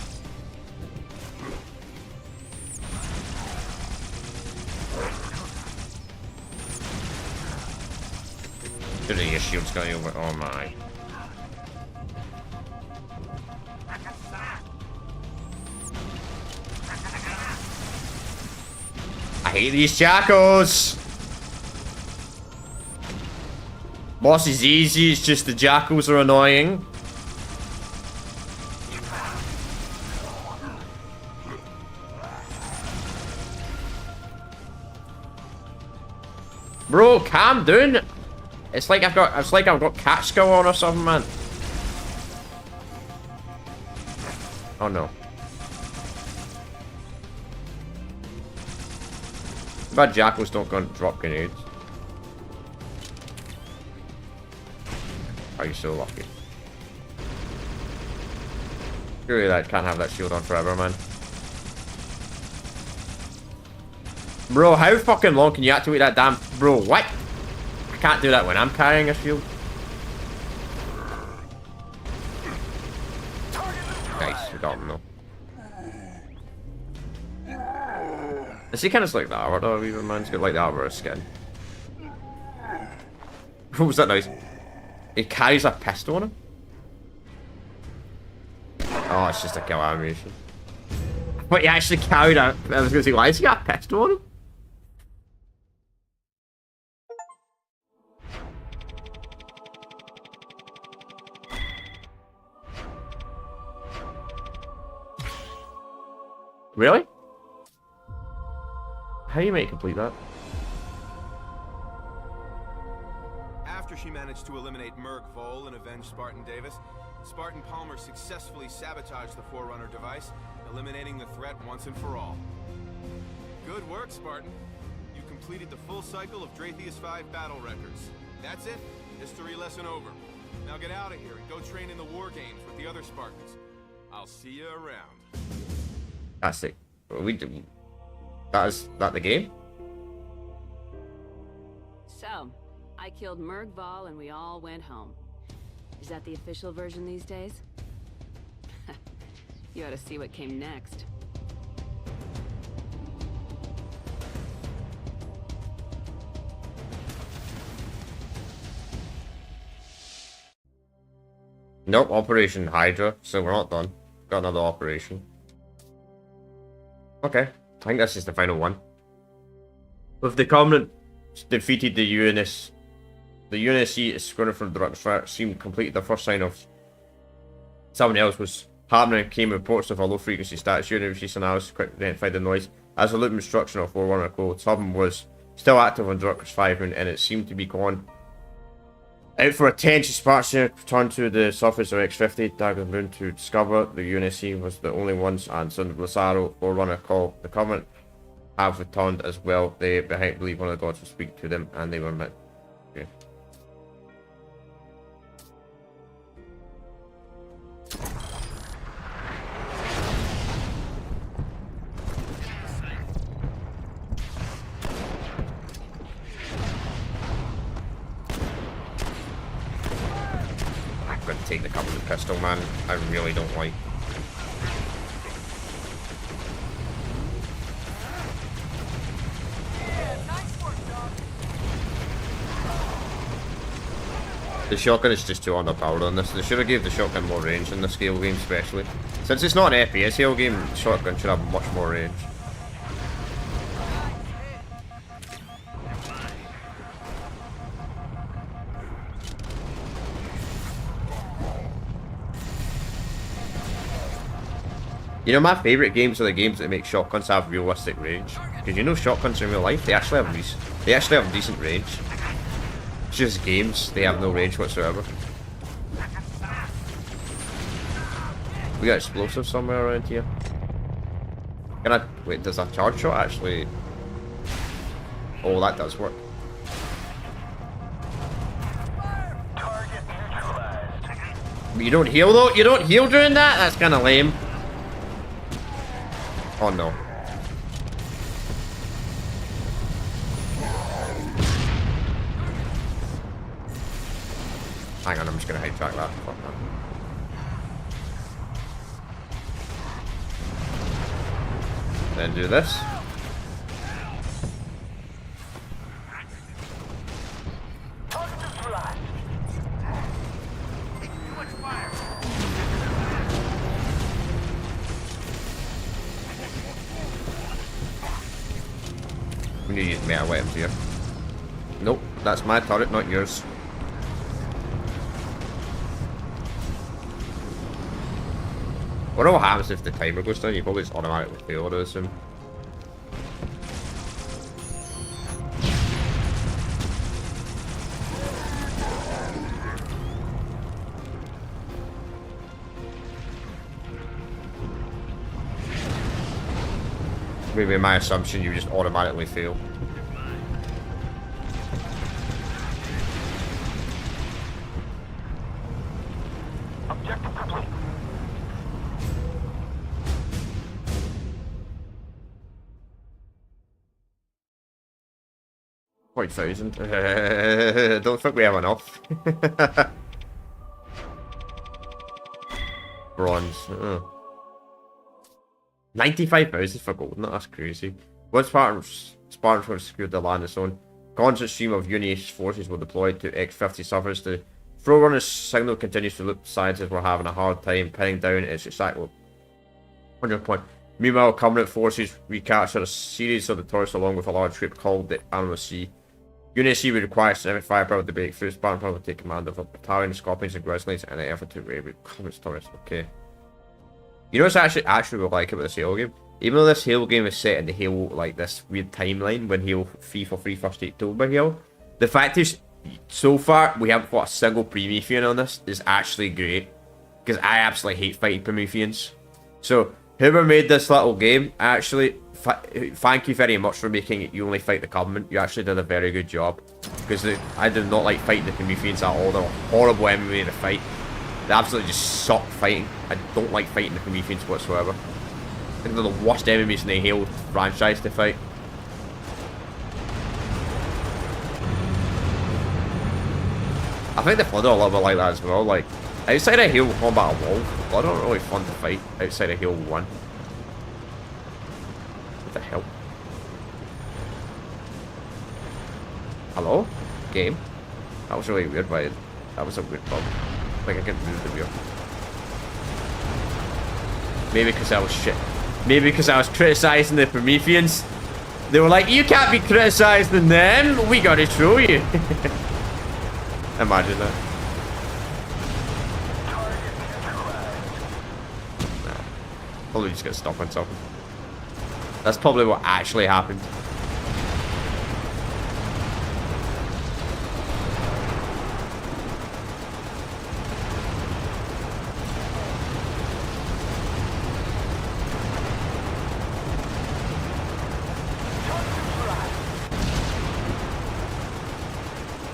Good thing your shield's going over. Oh my. I hate these jackals. Boss is easy, it's just the jackals are annoying. Bro, calm down. It's like I've got cat skull on or something, man. Oh no. Bad jackals don't go and drop grenades. Are you so lucky? Surely that can't have that shield on forever, man. Bro, how fucking long can you activate that damn... Bro, what? I can't do that when I'm carrying a shield. Nice, we got him though. Does he kind of like the armor though, even man? He's got like the armor skin. What was that noise? He carries a pistol on him? Oh, it's just a kill animation. But he actually carried a... I was gonna say, why has he got a pistol on him? Really? How do you make it complete that? After she managed to eliminate Merg Vol and avenge Spartan Davis, Spartan Palmer successfully sabotaged the Forerunner device, eliminating the threat once and for all. Good work, Spartan. You completed the full cycle of Dratheus 5 battle records. That's it. History lesson over. Now get out of here and go train in the war games with the other Spartans. I'll see you around. That's it. Is that the game? So, I killed Merg Vol and we all went home. Is that the official version these days? You ought to see what came next. Nope, Operation Hydra, so we're not done. Got another operation. Okay, I think this is the final one. With the Covenant defeated the UNSC is squadron from direct seemed completed the first sign of something else was happening. Came reports of a low frequency status unit release analysis quickly identified the noise. As a loop instruction of Forerunner code, something was still active on Druckers 5 and it seemed to be gone. Out for attention, Spartan returned to the surface of X-50, Dagger's moon to discover the UNSC was the only ones, and Son of Lazaro, Forerunner call the Covenant, have returned as well. They believe one of the gods will speak to them, and they were met. Okay. Take the Covenant pistol, man. I really don't like. The shotgun is just too underpowered on this. They should have gave the shotgun more range in the scale game, especially. Since it's not an FPS Halo game, the shotgun should have much more range. You know, my favourite games are the games that make shotguns have realistic range. Because you know shotguns in real life, they actually have decent range. It's just games, they have no range whatsoever. We got explosives somewhere around here. Can I... Wait, does a charge shot actually... Oh, that does work. But you don't heal though? You don't heal during that? That's kinda lame. Oh no. Hang on, I'm just gonna hijack that. Fuck that. Then do this. We need to use melee weapons here. Nope, that's my turret, not yours. What all happens if the timer goes down? You probably just automatically fail, I assume. maybe my assumption, you just automatically fail. Objective complete. Quite thousand. Don't think we have enough. Bronze. 95,000 for gold. No, that's crazy. Once Spartans were secured the land its own, constant stream of Unis forces were deployed to X-50 surface. The Throwrunner's signal continues to loop. Scientists were having a hard time pinning down its exact 100 point. Meanwhile, Covenant forces recaptured a series of the Taurus along with a large troop called the Animal Sea. Unit C would require significant firepower to break through. Spartan power would take command of a battalion of Scorpions and Grizzlies in an effort to raid Covenant's Taurus. Okay. You know what's actually what I like about this Halo game? Even though this Halo game is set in the Halo, like this weird timeline when Halo 3 for free first take over Halo, the fact is, so far, we haven't fought a single Promethean on this is actually great. Because I absolutely hate fighting Prometheans. So, whoever made this little game, actually, thank you very much for making it you only fight the Covenant. You actually did a very good job. Because I did not like fighting the Prometheans at all. They're a horrible enemy to fight. They absolutely just suck fighting. I don't like fighting the Prometheans whatsoever. I think they're the worst enemies in the Halo franchise to fight. I think the Flood are a little bit like that as well. Like, outside of Halo Combat Evolved, Flood aren't really fun to fight outside of Halo 1. What the hell? Hello? Game? That was really weird, but that was a weird bug. Like, I couldn't move the wheel. Maybe because I was shit. Maybe because I was criticizing the Prometheans. They were like, you can't be criticizing them. We gotta show you. Imagine that. Nah. Probably just got stuck on something. That's probably what actually happened.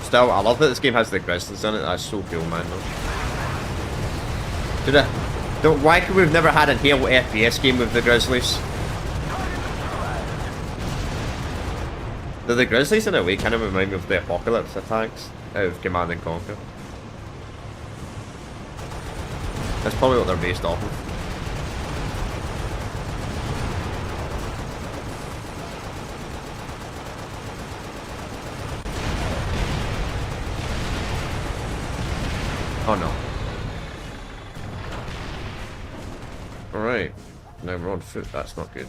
Still, I love that this game has the Grizzlies in it. That's so cool, man. Why could we've never had a Halo FPS game with the Grizzlies? The Grizzlies in a way kind of remind me of the Apocalypse attacks out of Command and Conquer. That's probably what they're based off of. Oh no. Alright. Now we're on foot, that's not good.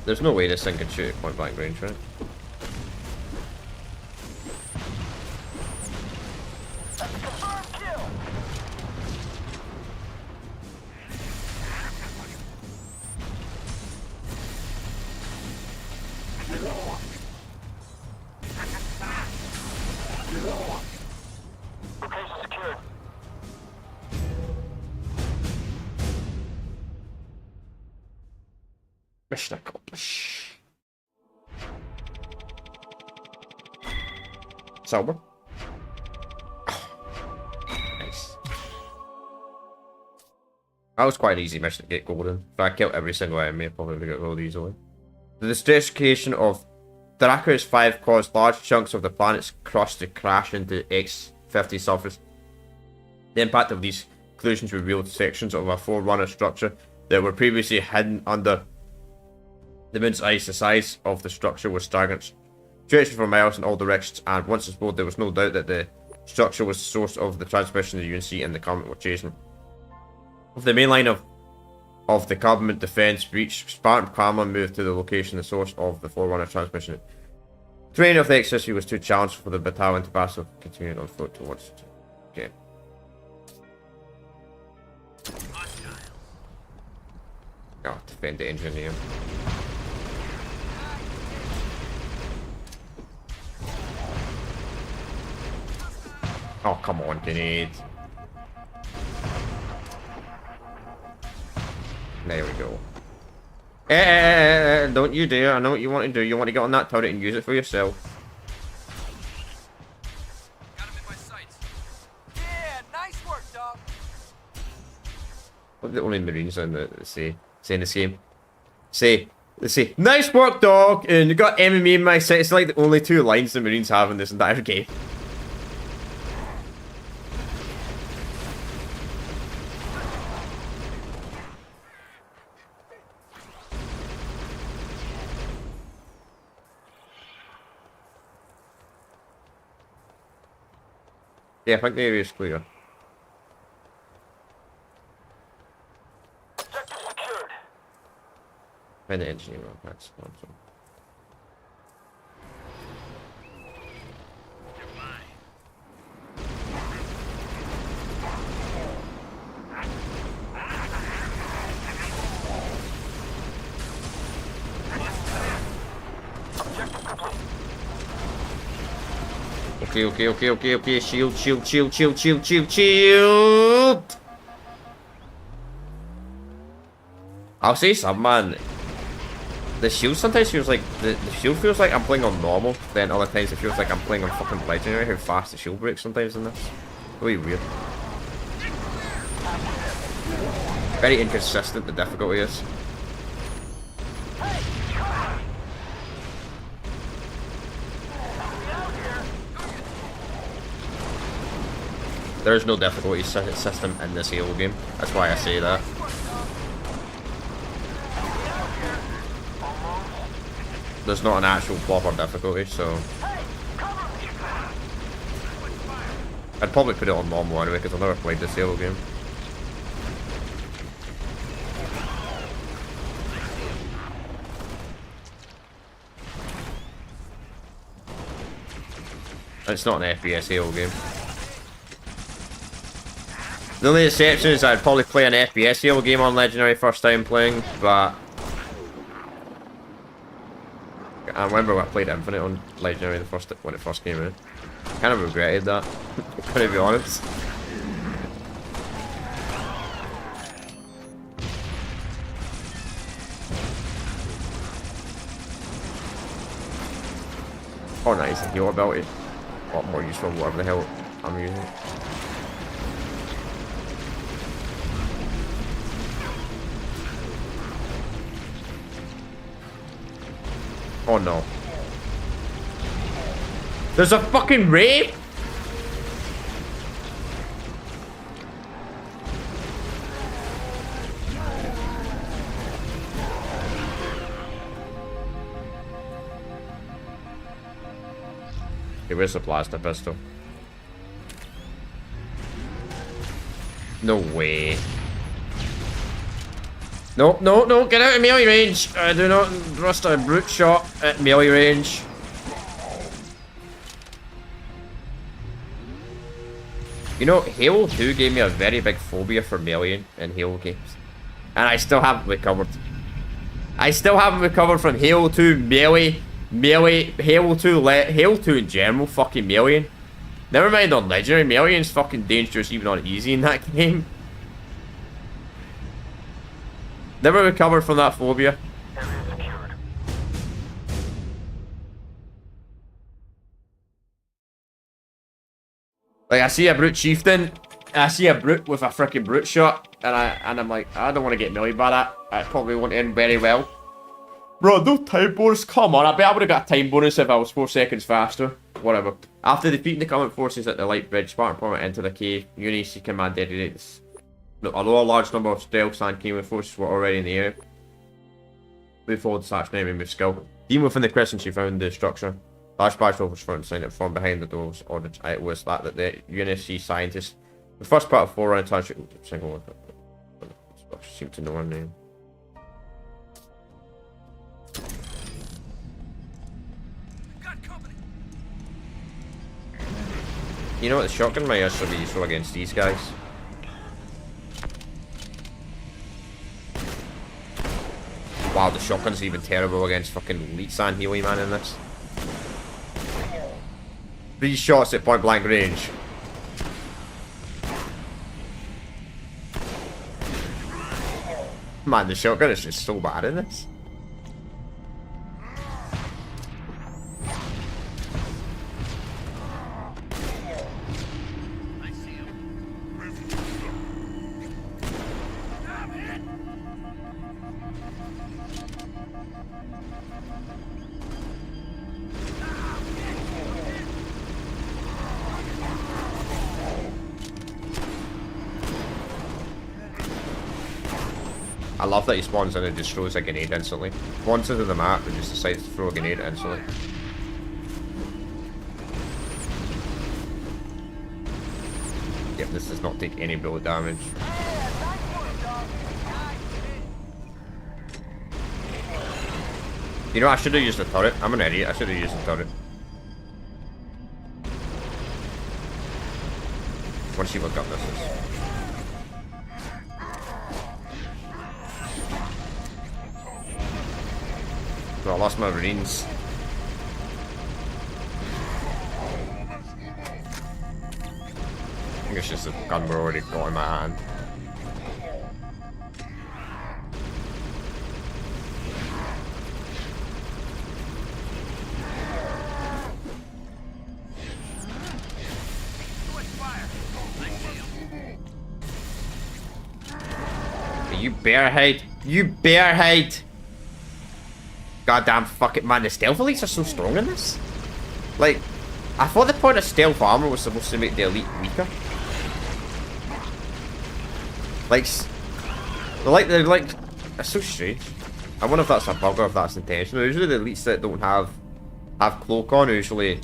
There's no way this thing can shoot at point blank range, right? Mission accomplished. Sober. Nice. That was quite an easy mission to get gold in. If I killed every single enemy, I probably would have got gold easily. The desiccation of Draco's 5 caused large chunks of the planet's crust to crash into X-50 surface. The impact of these collisions revealed sections of a Forerunner structure that were previously hidden under the moon's ice. The size of the structure was staggering, stretching for miles in all directions, and once explored, there was no doubt that the structure was the source of the transmission the UNC and the Covenant were chasing. With the main line of the Covenant defense breached, Spartan calmly moved to the location, the source of the Forerunner transmission. Terrain of the X-50 was too challenging for the battalion to pass, so continued on foot towards it. Okay. Oh, defend the engineer. Oh, come on, grenade. There we go. Don't you dare. I know what you want to do. You want to get on that turret and use it for yourself. Got him in my sights. Yeah, nice work, dog. What are the only Marines in the say in this game? They say, nice work, dog, and you got enemy in my sight. It's like the only two lines the Marines have in this entire game. Yeah, I think the area is clear. Sector secured. Find the engineer on that spot. Okay. Shield. I'll say some, man. The shield sometimes feels like the shield feels like I'm playing on normal. Then other times it feels like I'm playing on fucking legendary. How fast the shield breaks sometimes in this. Really weird. Very inconsistent. The difficulty is. There is no difficulty system in this Halo game. That's why I say that. There's not an actual proper difficulty, so I'd probably put it on normal anyway because I've never played this Halo game. It's not an FPS Halo game. The only exception is I'd probably play an FPS Halo game on Legendary first time playing, but I remember when I played Infinite on Legendary when it first came out. Kind of regretted that, to be honest. Oh nice, the heal ability. A lot more useful whatever the hell I'm using. Oh no. There's a fucking rape? Okay, where's the blaster pistol? No way. No, get out of melee range. I do not trust a brute shot at melee range. You know, Halo 2 gave me a very big phobia for melee in Halo games. And I still haven't recovered. I still haven't recovered from Halo 2 melee, Halo 2 in general, fucking melee. Never mind on Legendary, melee is fucking dangerous even on easy in that game. Never recovered from that phobia. Area secured. Like I see a brute chieftain, I see a brute with a freaking brute shot, and I'm like, I don't want to get melee by that. I probably won't end very well. Bro, no time bonus. Come on, I bet I would have got a time bonus if I was 4 seconds faster. Whatever. After defeating the common forces at the light bridge, Spartan plummet into the cave. Unity command detonates. Although a large number of stealth and Kingman forces were already in the air, move forward to slash enemy with skill. Even within the crescent, she found the structure. Large patch over front sign that from behind the doors ordered. It was that the UNSC scientists, the first part of 4 round touch single seemed to know her name. Got company. You know what, the shotgun might actually be useful against these guys. Wow, the shotgun's even terrible against fucking elites and Healy man in this. 3 shots at point blank range. Man, the shotgun is just so bad in this. I love that he spawns in and just throws a grenade instantly. Spawns into the map and just decides to throw a grenade instantly. Yep, this does not take any bullet damage. You know, I should have used the turret. I'm an idiot. I should have used the turret. I want to see what gun this is. I lost my marines. I think it's just a gun we're already got in my hand. You bear hide! You bear hide! Goddamn fuck it, man. The stealth elites are so strong in this. Like, I thought the point of stealth armor was supposed to make the elite weaker. They're like, it's so strange. I wonder if that's a bug or if that's intentional. Usually the elites that don't have cloak on usually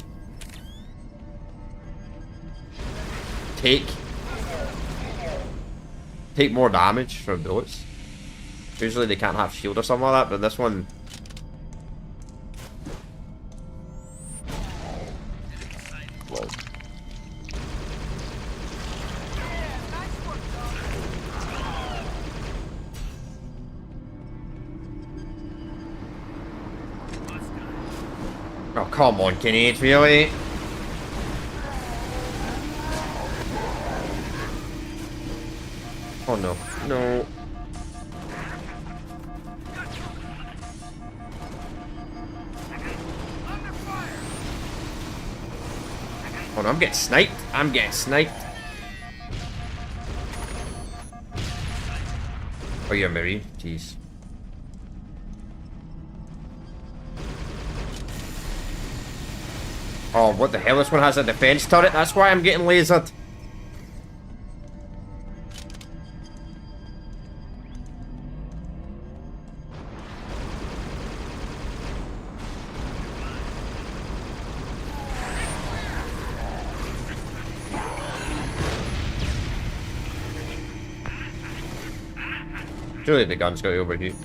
take more damage from bullets. Usually they can't have shield or something like that, but this one. Whoa. Oh, come on, Kincaid, really? Oh no, no. Oh no, I'm getting sniped. I'm getting sniped. Oh, you're a Marine? Jeez. Oh, what the hell? This one has a defense turret. That's why I'm getting lasered. Surely the gun's got to overheat.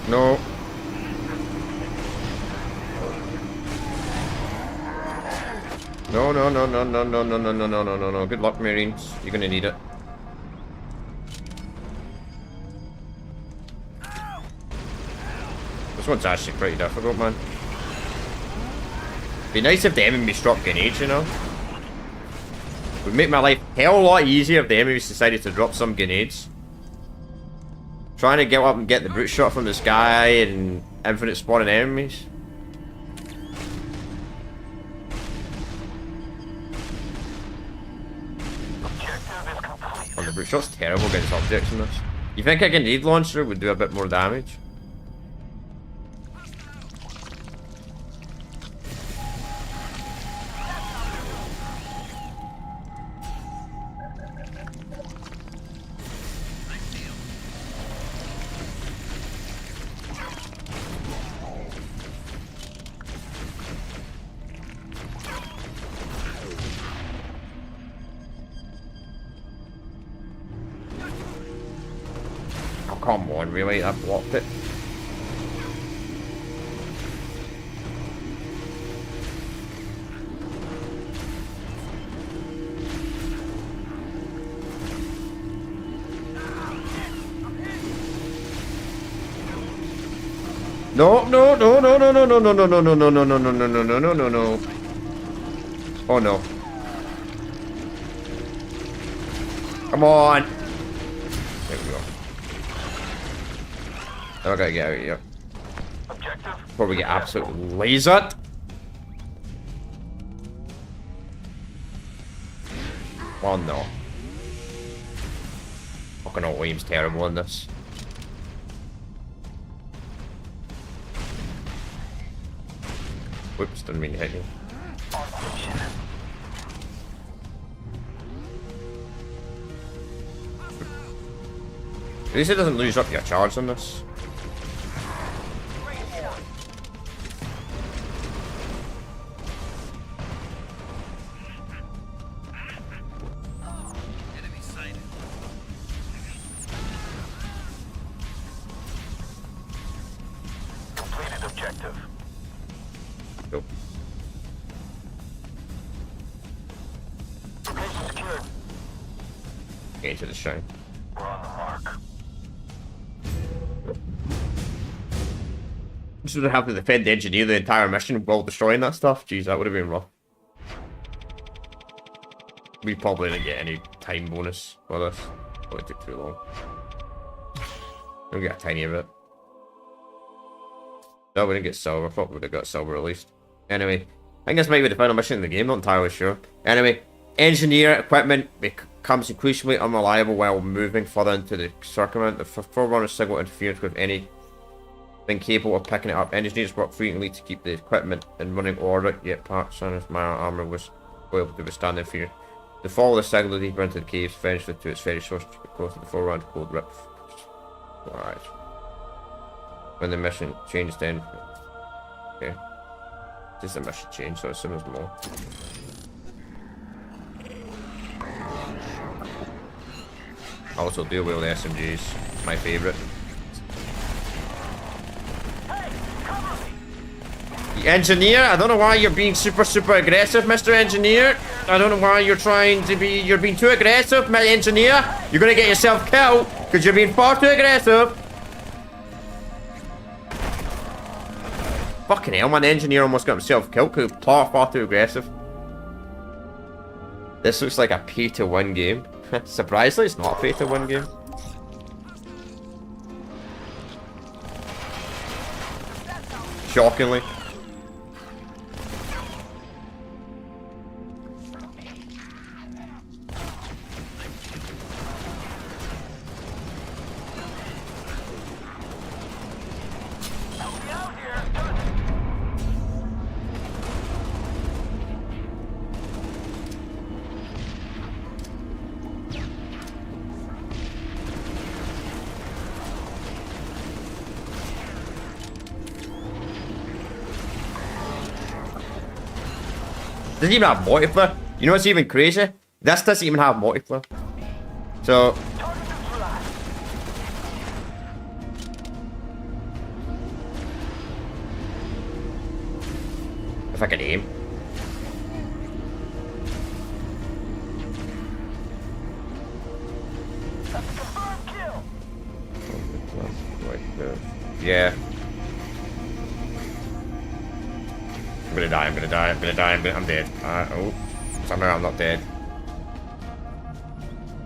No. No, no, no, no, no, no, no, no, no, no, no, no, no. Good luck, Marines. You're gonna need it. This one's actually pretty difficult, man. Be nice if the enemy dropped grenades, you know? Would make my life a hell of a lot easier if the enemies decided to drop some grenades. Trying to get up and get the brute shot from the sky and infinite spawning enemies. Oh, the brute shot's terrible against objects in this. You think a grenade launcher would do a bit more damage? Come on, really? I blocked it. No, no, no, no, no, no, no, no, no, no, no, no, no, no, no, no, no, no, no, no. Oh no. Come on! There we go. Now I gotta get out of here. Objective. Before we get absolutely lasered. Oh no. Fucking all aim's terrible in this. Whoops, didn't mean to hit you. On station. At least it doesn't lose up your charge on this. Enemy sighted. Completed objective. Nope. Location secured. Get into the shine. We're on the mark. Just would have to defend the engineer the entire mission while destroying that stuff. Jeez, that would have been rough. We probably didn't get any time bonus for this. Probably took too long. We got a tiny bit. No, we didn't get silver. I thought we would have got silver at least. Anyway, I think this might be the final mission in the game, not entirely sure. Anyway, engineer equipment becomes increasingly unreliable while moving further into the circumvent. The forerunner signal interference with anything capable of picking it up. Engineers work frequently to keep the equipment in running order, yet parts of my armor was able to withstand the fear. To follow the signal deeper into the caves, eventually to its very source, close to the forerunner cold rip. Alright. When the mission changed then. Okay. This is the mission change, so I assume there's more. Also do well with the SMGs, my favourite. The engineer, I don't know why you're being super aggressive, Mr. Engineer. I don't know why you're being too aggressive, my engineer. You're gonna get yourself killed because you're being far too aggressive. Fucking hell, man, the engineer almost got himself killed because he was far too aggressive. This looks like a pay-to-win game. Surprisingly, it's not a pay-to-win game. Shockingly. Doesn't even have multiplayer. You know what's even crazy? This doesn't even have multiplayer. So if I can aim. That's a confirmed kill. Like this. Yeah. I'm gonna die, I'm gonna die, I'm gonna die, I'm dead. Oh, somehow I'm not dead.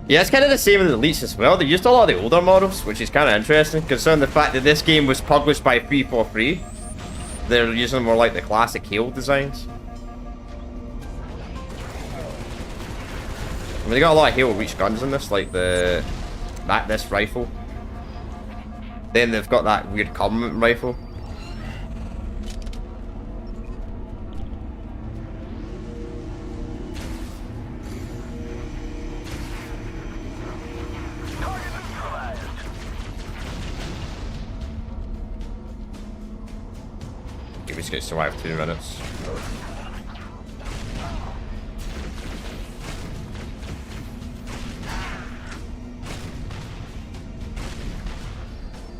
Yeah, it's kind of the same with the Elites as well. They used a lot of the older models, which is kind of interesting, considering the fact that this game was published by 343. They're using more like the classic Halo designs. I mean, they got a lot of Halo Reach guns in this, like this rifle. Then they've got that weird Covenant rifle. We just get to survive 2 minutes.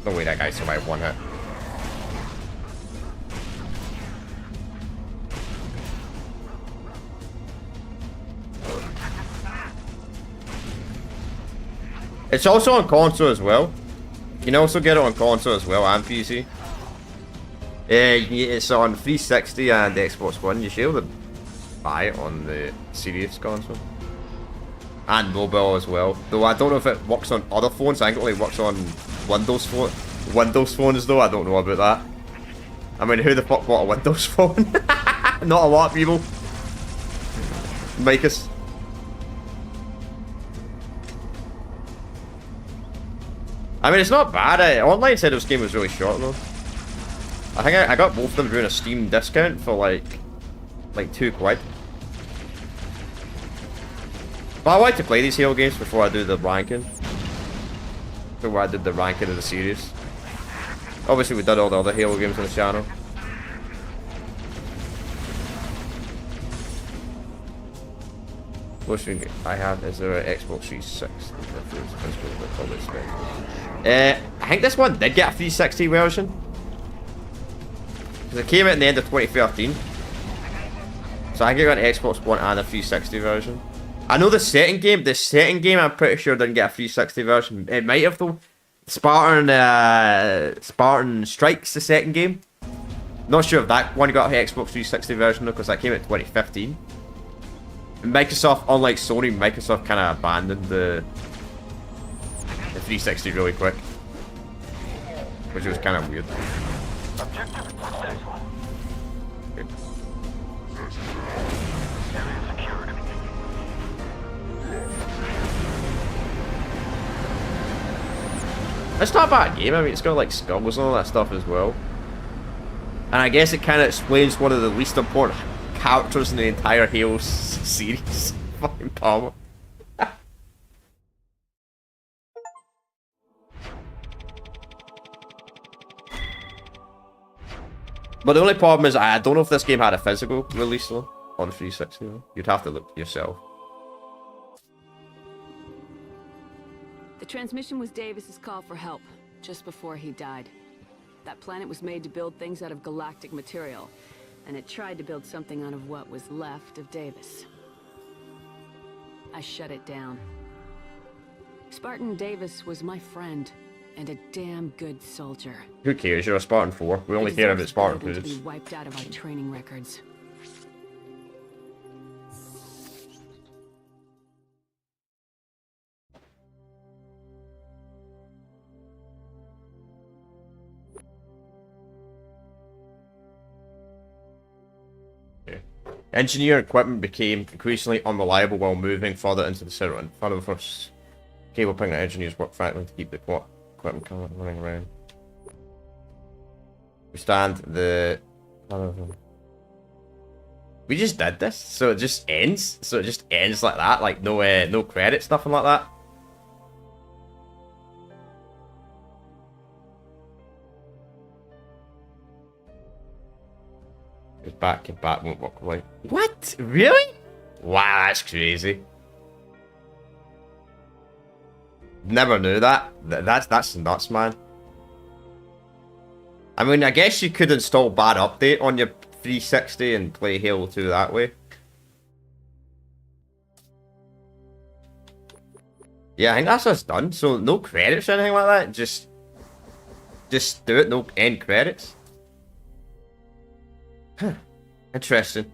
No way that guy survived 1 hit. It's also on console as well. You can also get it on console as well and PC. It's on 360 and Xbox One, you shielded. buy it on the Series console. And mobile as well. Though I don't know if it works on other phones. I think it only works on Windows phones though. I don't know about that. I mean, who the fuck bought a Windows phone? Not a lot of people. Micus. I mean, it's not bad. Online said this game was really short though. I think I got both of them during a Steam discount for like £2. But I like to play these Halo games before I do the ranking. Before I did the ranking of the series. Obviously we did all the other Halo games on the channel. Most thing I have is there an Xbox 360. I think this one did get a 360 version. Because it came out in the end of 2013. So I think it got an Xbox One and a 360 version. I know the second game I'm pretty sure didn't get a 360 version. It might have though. Spartan Strikes, the second game. Not sure if that one got an Xbox 360 version though, because that came out in 2015. And Microsoft, unlike Sony, Microsoft kind of abandoned the 360 really quick. Which was kind of weird. Objective successful. Okay. Area secured. It's not a bad game. I mean, it's got like skulls and all that stuff as well. And I guess it kind of explains one of the least important characters in the entire Halo series. Fucking Palmer. But the only problem is I don't know if this game had a physical release though on 360. You'd have to look yourself. The transmission was Davis's call for help, just before he died. That planet was made to build things out of galactic material, and it tried to build something out of what was left of Davis. I shut it down. Spartan Davis was my friend, and a damn good soldier. Who cares? You're a Spartan 4. We only care about Spartan foods. foods. Wiped out of our training records. Engineer equipment became increasingly unreliable while moving further into the center and further first cable ping the engineers work frantically to keep the equipment running around. We stand the... We just did this, so it just ends. So it just ends like that, like no credits, nothing like that. Get back won't work right. What? Really? Wow, that's crazy. Never knew that. That's nuts, man. I mean, I guess you could install bad update on your 360 and play Halo 2 that way. Yeah, I think that's what's done. So no credits or anything like that. Just do it. No end credits. Huh. Interesting.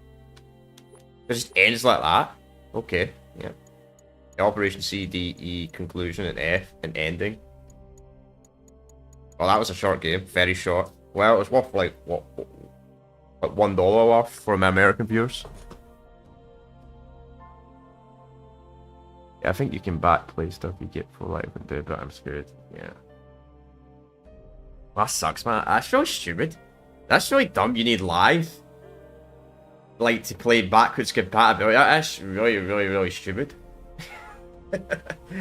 It just ends like that. Okay. Yeah. Operation C, D, E, conclusion, and F, and ending. Well, that was a short game. Very short. Well, it was worth like what $1 worth for my American viewers. Yeah, I think you can back play stuff you get for life and do, but I'm scared. Yeah. Well, that sucks, man. That's really stupid. That's really dumb. You need live, like, to play backwards compatibility. That's really, really, really stupid.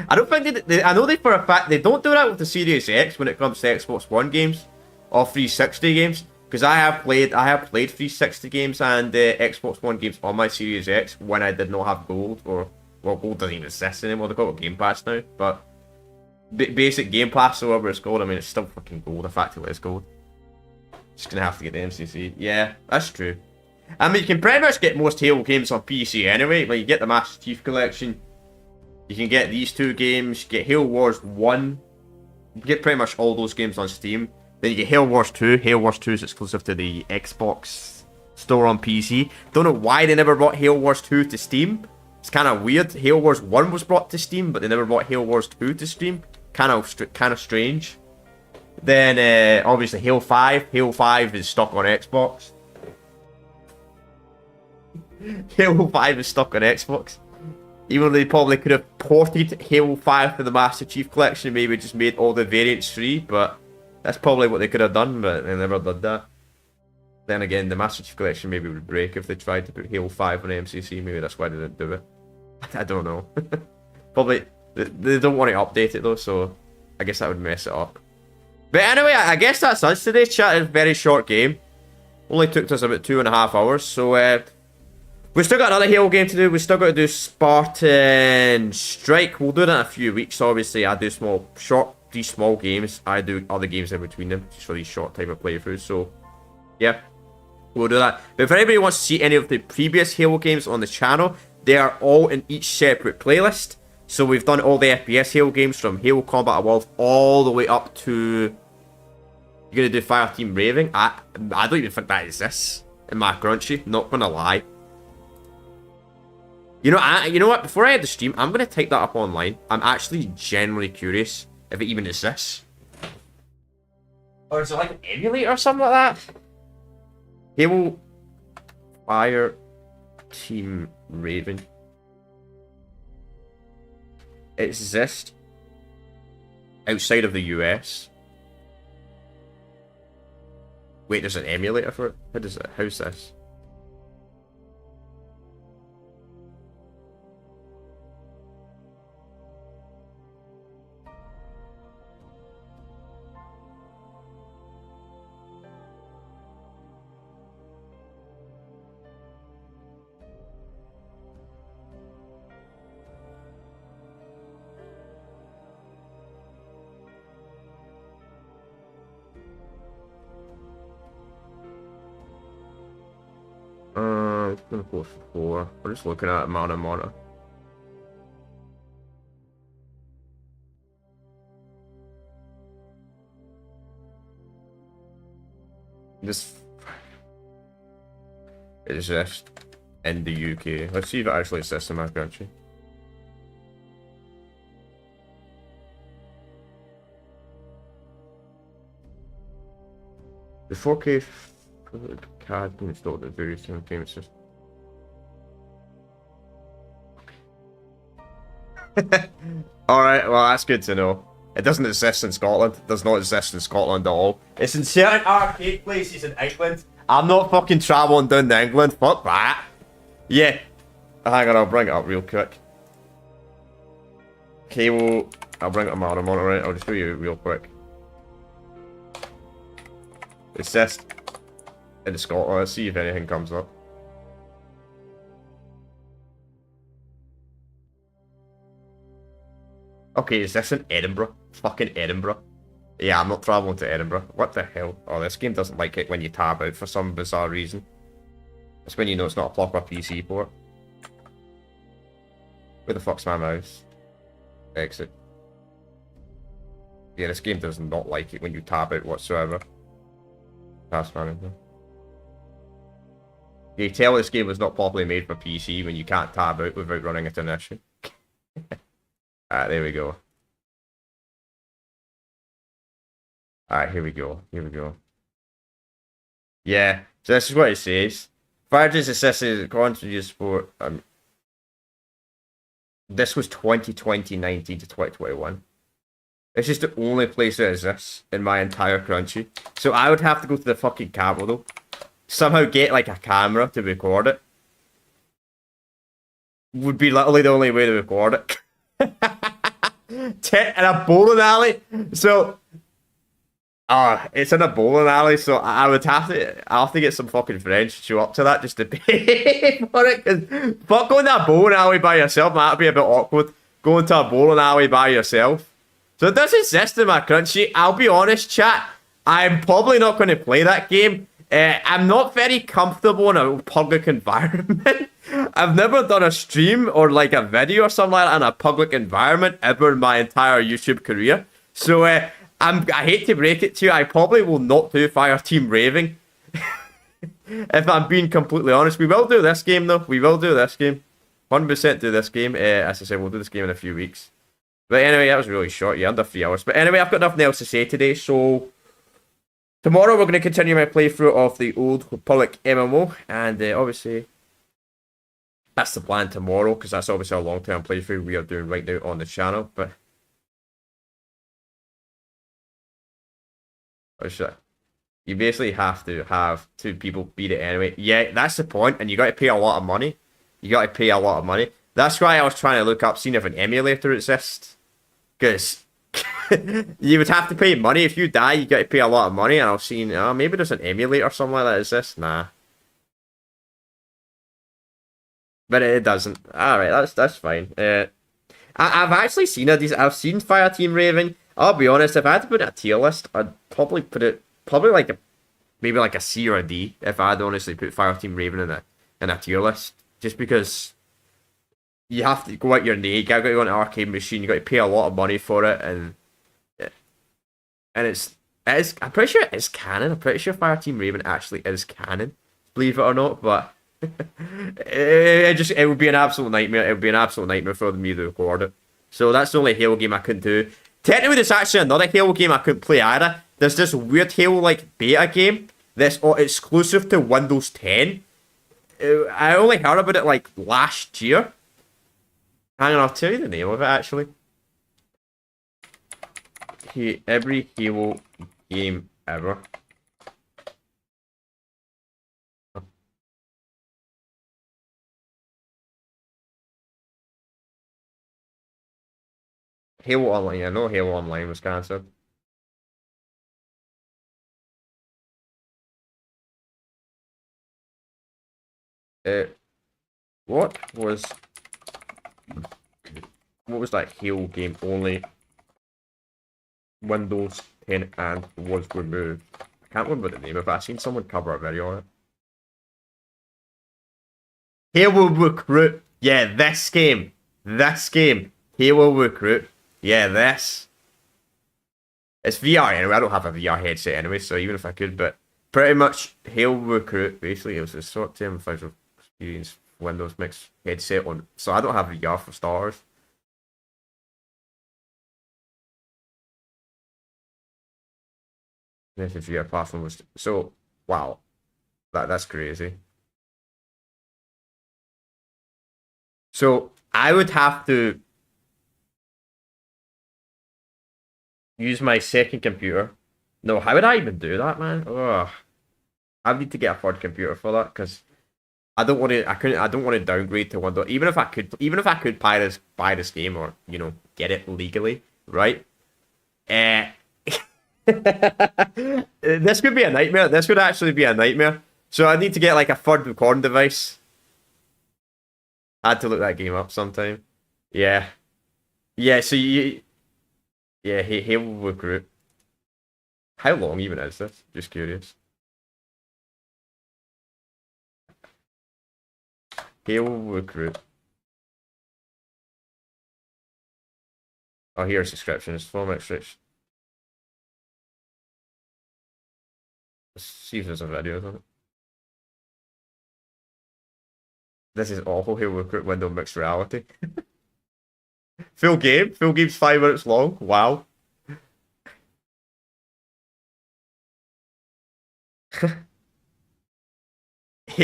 I don't think I know they for a fact they don't do that with the Series X when it comes to Xbox One games or 360 games. Because I have played 360 games and Xbox One games on my Series X when I did not have gold, or well, gold doesn't even exist anymore. They call it Game Pass now, but basic Game Pass, or whatever it's called. I mean, it's still fucking gold. The fact it's gold. Just gonna have to get the MCC. Yeah, that's true. I mean, you can pretty much get most Halo games on PC anyway. Like, you get the Master Chief Collection. You can get these two games. You get Halo Wars 1. You get pretty much all those games on Steam. Then you get Halo Wars 2. Halo Wars 2 is exclusive to the Xbox store on PC. Don't know why they never brought Halo Wars 2 to Steam. It's kind of weird. Halo Wars 1 was brought to Steam, but they never brought Halo Wars 2 to Steam. Kind of strange. Then, obviously, Halo 5. Halo 5 is stuck on Xbox. Halo 5 is stuck on Xbox. Even though they probably could have ported Halo 5 to the Master Chief Collection, maybe just made all the variants free, but that's probably what they could have done, but they never did that. Then again, the Master Chief Collection maybe would break if they tried to put Halo 5 on MCC, maybe that's why they didn't do it. I don't know. Probably, they don't want to update it though, so I guess that would mess it up. But anyway, I guess that's us today, chat. It's a very short game. Only took us about 2.5 hours, so we've still got another Halo game to do. We've still got to do Spartan Strike. We'll do that in a few weeks. Obviously, I do these small games. I do other games in between them, just for these short type of playthroughs. So, yeah, we'll do that. But if anybody wants to see any of the previous Halo games on the channel, they are all in each separate playlist. So we've done all the FPS Halo games from Halo Combat Evolved all the way up to... You're going to do Fireteam Raving? I don't even think that exists in my crunchy. Not going to lie. You know what? Before I end the stream, I'm going to type that up online. I'm actually genuinely curious if it even exists. Or is it like an emulator or something like that? Halo Fire Team Raven. It exists outside of the US. Wait, there's an emulator for it? How's this? I'm gonna go for 4. We're just looking at mana. This it exists in the UK. Let's see if it actually exists in my country. The 4K card can install the various payment systems. Alright, well that's good to know. It doesn't exist in Scotland. It does not exist in Scotland at all. It's in certain arcade places in England. I'm not fucking travelling down to England. Fuck that. Yeah. Hang on, I'll bring it up real quick. Okay, well, I'll bring it up on right. I'll just show you real quick. It's just in Scotland. Let's see if anything comes up. Okay, is this in Edinburgh? Fucking Edinburgh. Yeah, I'm not travelling to Edinburgh. What the hell? Oh, this game doesn't like it when you tab out for some bizarre reason. That's when you know it's not a proper PC port. Where the fuck's my mouse? Exit. Yeah, this game does not like it when you tab out whatsoever. Task manager. You tell this game was not properly made for PC when you can't tab out without running into an issue. Alright, there we go. Alright, here we go. Here we go. Yeah, so this is what it says. Fireteam's assisted continuous support. This was 2019 to 2021. It's just the only place that exists in my entire country. So I would have to go to the fucking capital. Somehow get like a camera to record it. Would be literally the only way to record it. In a bowling alley. So it's in a bowling alley, so I'll have to get some fucking friends to show up to that just to pay for it. Cause fuck going to a bowling alley by yourself, might be a bit awkward. Going to a bowling alley by yourself. So it does exist in my country. I'll be honest, chat. I'm probably not going to play that game. I'm not very comfortable in a public environment. I've never done a stream or like a video or something like that in a public environment ever in my entire YouTube career. So I hate to break it to you, I probably will not do Fireteam Raving. If I'm being completely honest, we will do this game though. We will do this game. 100% do this game. As I said, we'll do this game in a few weeks. But anyway, that was really short. Yeah, under 3 hours. But anyway, I've got nothing else to say today. So tomorrow we're going to continue my playthrough of the Old Republic MMO. And obviously, that's the plan tomorrow. Because that's obviously a long-term playthrough we are doing right now on the channel. But you basically have to have 2 people beat it anyway. Yeah, that's the point. And you got to pay a lot of money. You got to pay a lot of money. That's why I was trying to look up, seeing if an emulator exists. Because you would have to pay money. If you die, you got to pay a lot of money. And I was seeing, maybe there's an emulator or something like that exists. Nah. But it doesn't. Alright, that's fine. I've actually seen I've seen Fireteam Raven. I'll be honest, if I had to put it in a tier list, I'd probably put it like maybe like a C or a D if I'd honestly put Fireteam Raven in a tier list. Just because you have to go out your name, you gotta go on an arcade machine, you got to pay a lot of money for it, and it's I'm pretty sure it is canon. I'm pretty sure Fireteam Raven actually is canon, believe it or not. But it would be an absolute nightmare. It would be an absolute nightmare for me to record it. So that's the only Halo game I couldn't do. Technically, there's actually another Halo game I couldn't play either. There's this weird Halo like beta game that's exclusive to Windows 10. I only heard about it like last year. Hang on, I'll tell you the name of it actually. Every Halo game ever. Halo Online. I know Halo Online was cancelled. What was that Halo game only Windows 10 and was removed? I can't remember the name of it. I've seen someone cover a video on it. Halo Recruit. Yeah, this game. Halo Recruit. Yeah, this. It's VR anyway. I don't have a VR headset anyway, so even if I could, but pretty much Halo Recruit, basically, it was a short-term visual experience Windows Mix headset on. So I don't have VR for starters. This VR platform was so wow. That's crazy. So I would have to use my second computer. No, how would I even do that, man? Ugh. I need to get a third computer for that because I don't want to. I don't want to downgrade to Windows. Even if I could buy this game or get it legally, right? This could be a nightmare. This could actually be a nightmare. So I need to get like a third recording device. I had to look that game up sometime. Yeah. So Halo Recruit. How long even is this? Just curious. Halo Recruit. Oh, here's subscriptions. 4 minute stretch. Let's see if there's a video on it. This is awful. Halo Recruit window mixed reality. Full game's 5 minutes long. Wow.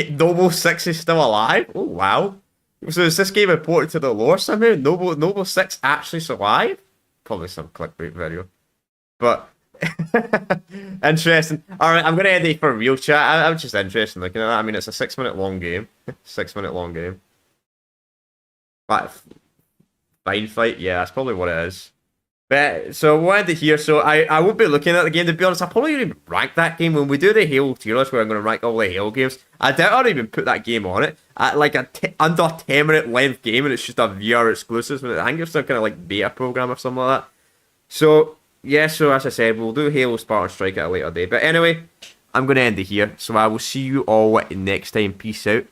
Noble 6 is still alive? Oh, wow. So is this game important to the lore somehow? Noble 6 actually survived? Probably some clickbait video. But, interesting. Alright, I'm going to end it for real chat. I'm just interested in looking at that. I mean, it's a 6 minute long game. 6 minute long game. But, fine fight? Yeah, that's probably what it is. But, so we'll end it here. So I won't be looking at the game, to be honest. I'll probably even rank that game when we do the Halo tier list where I'm going to rank all the Halo games. I doubt I'll even put that game on it. At like under 10-minute length game and it's just a VR exclusive. I think it's some kind of like beta program or something like that. So, yeah, so as I said, we'll do Halo Spartan Strike at a later date. But anyway, I'm going to end it here. So I will see you all next time. Peace out.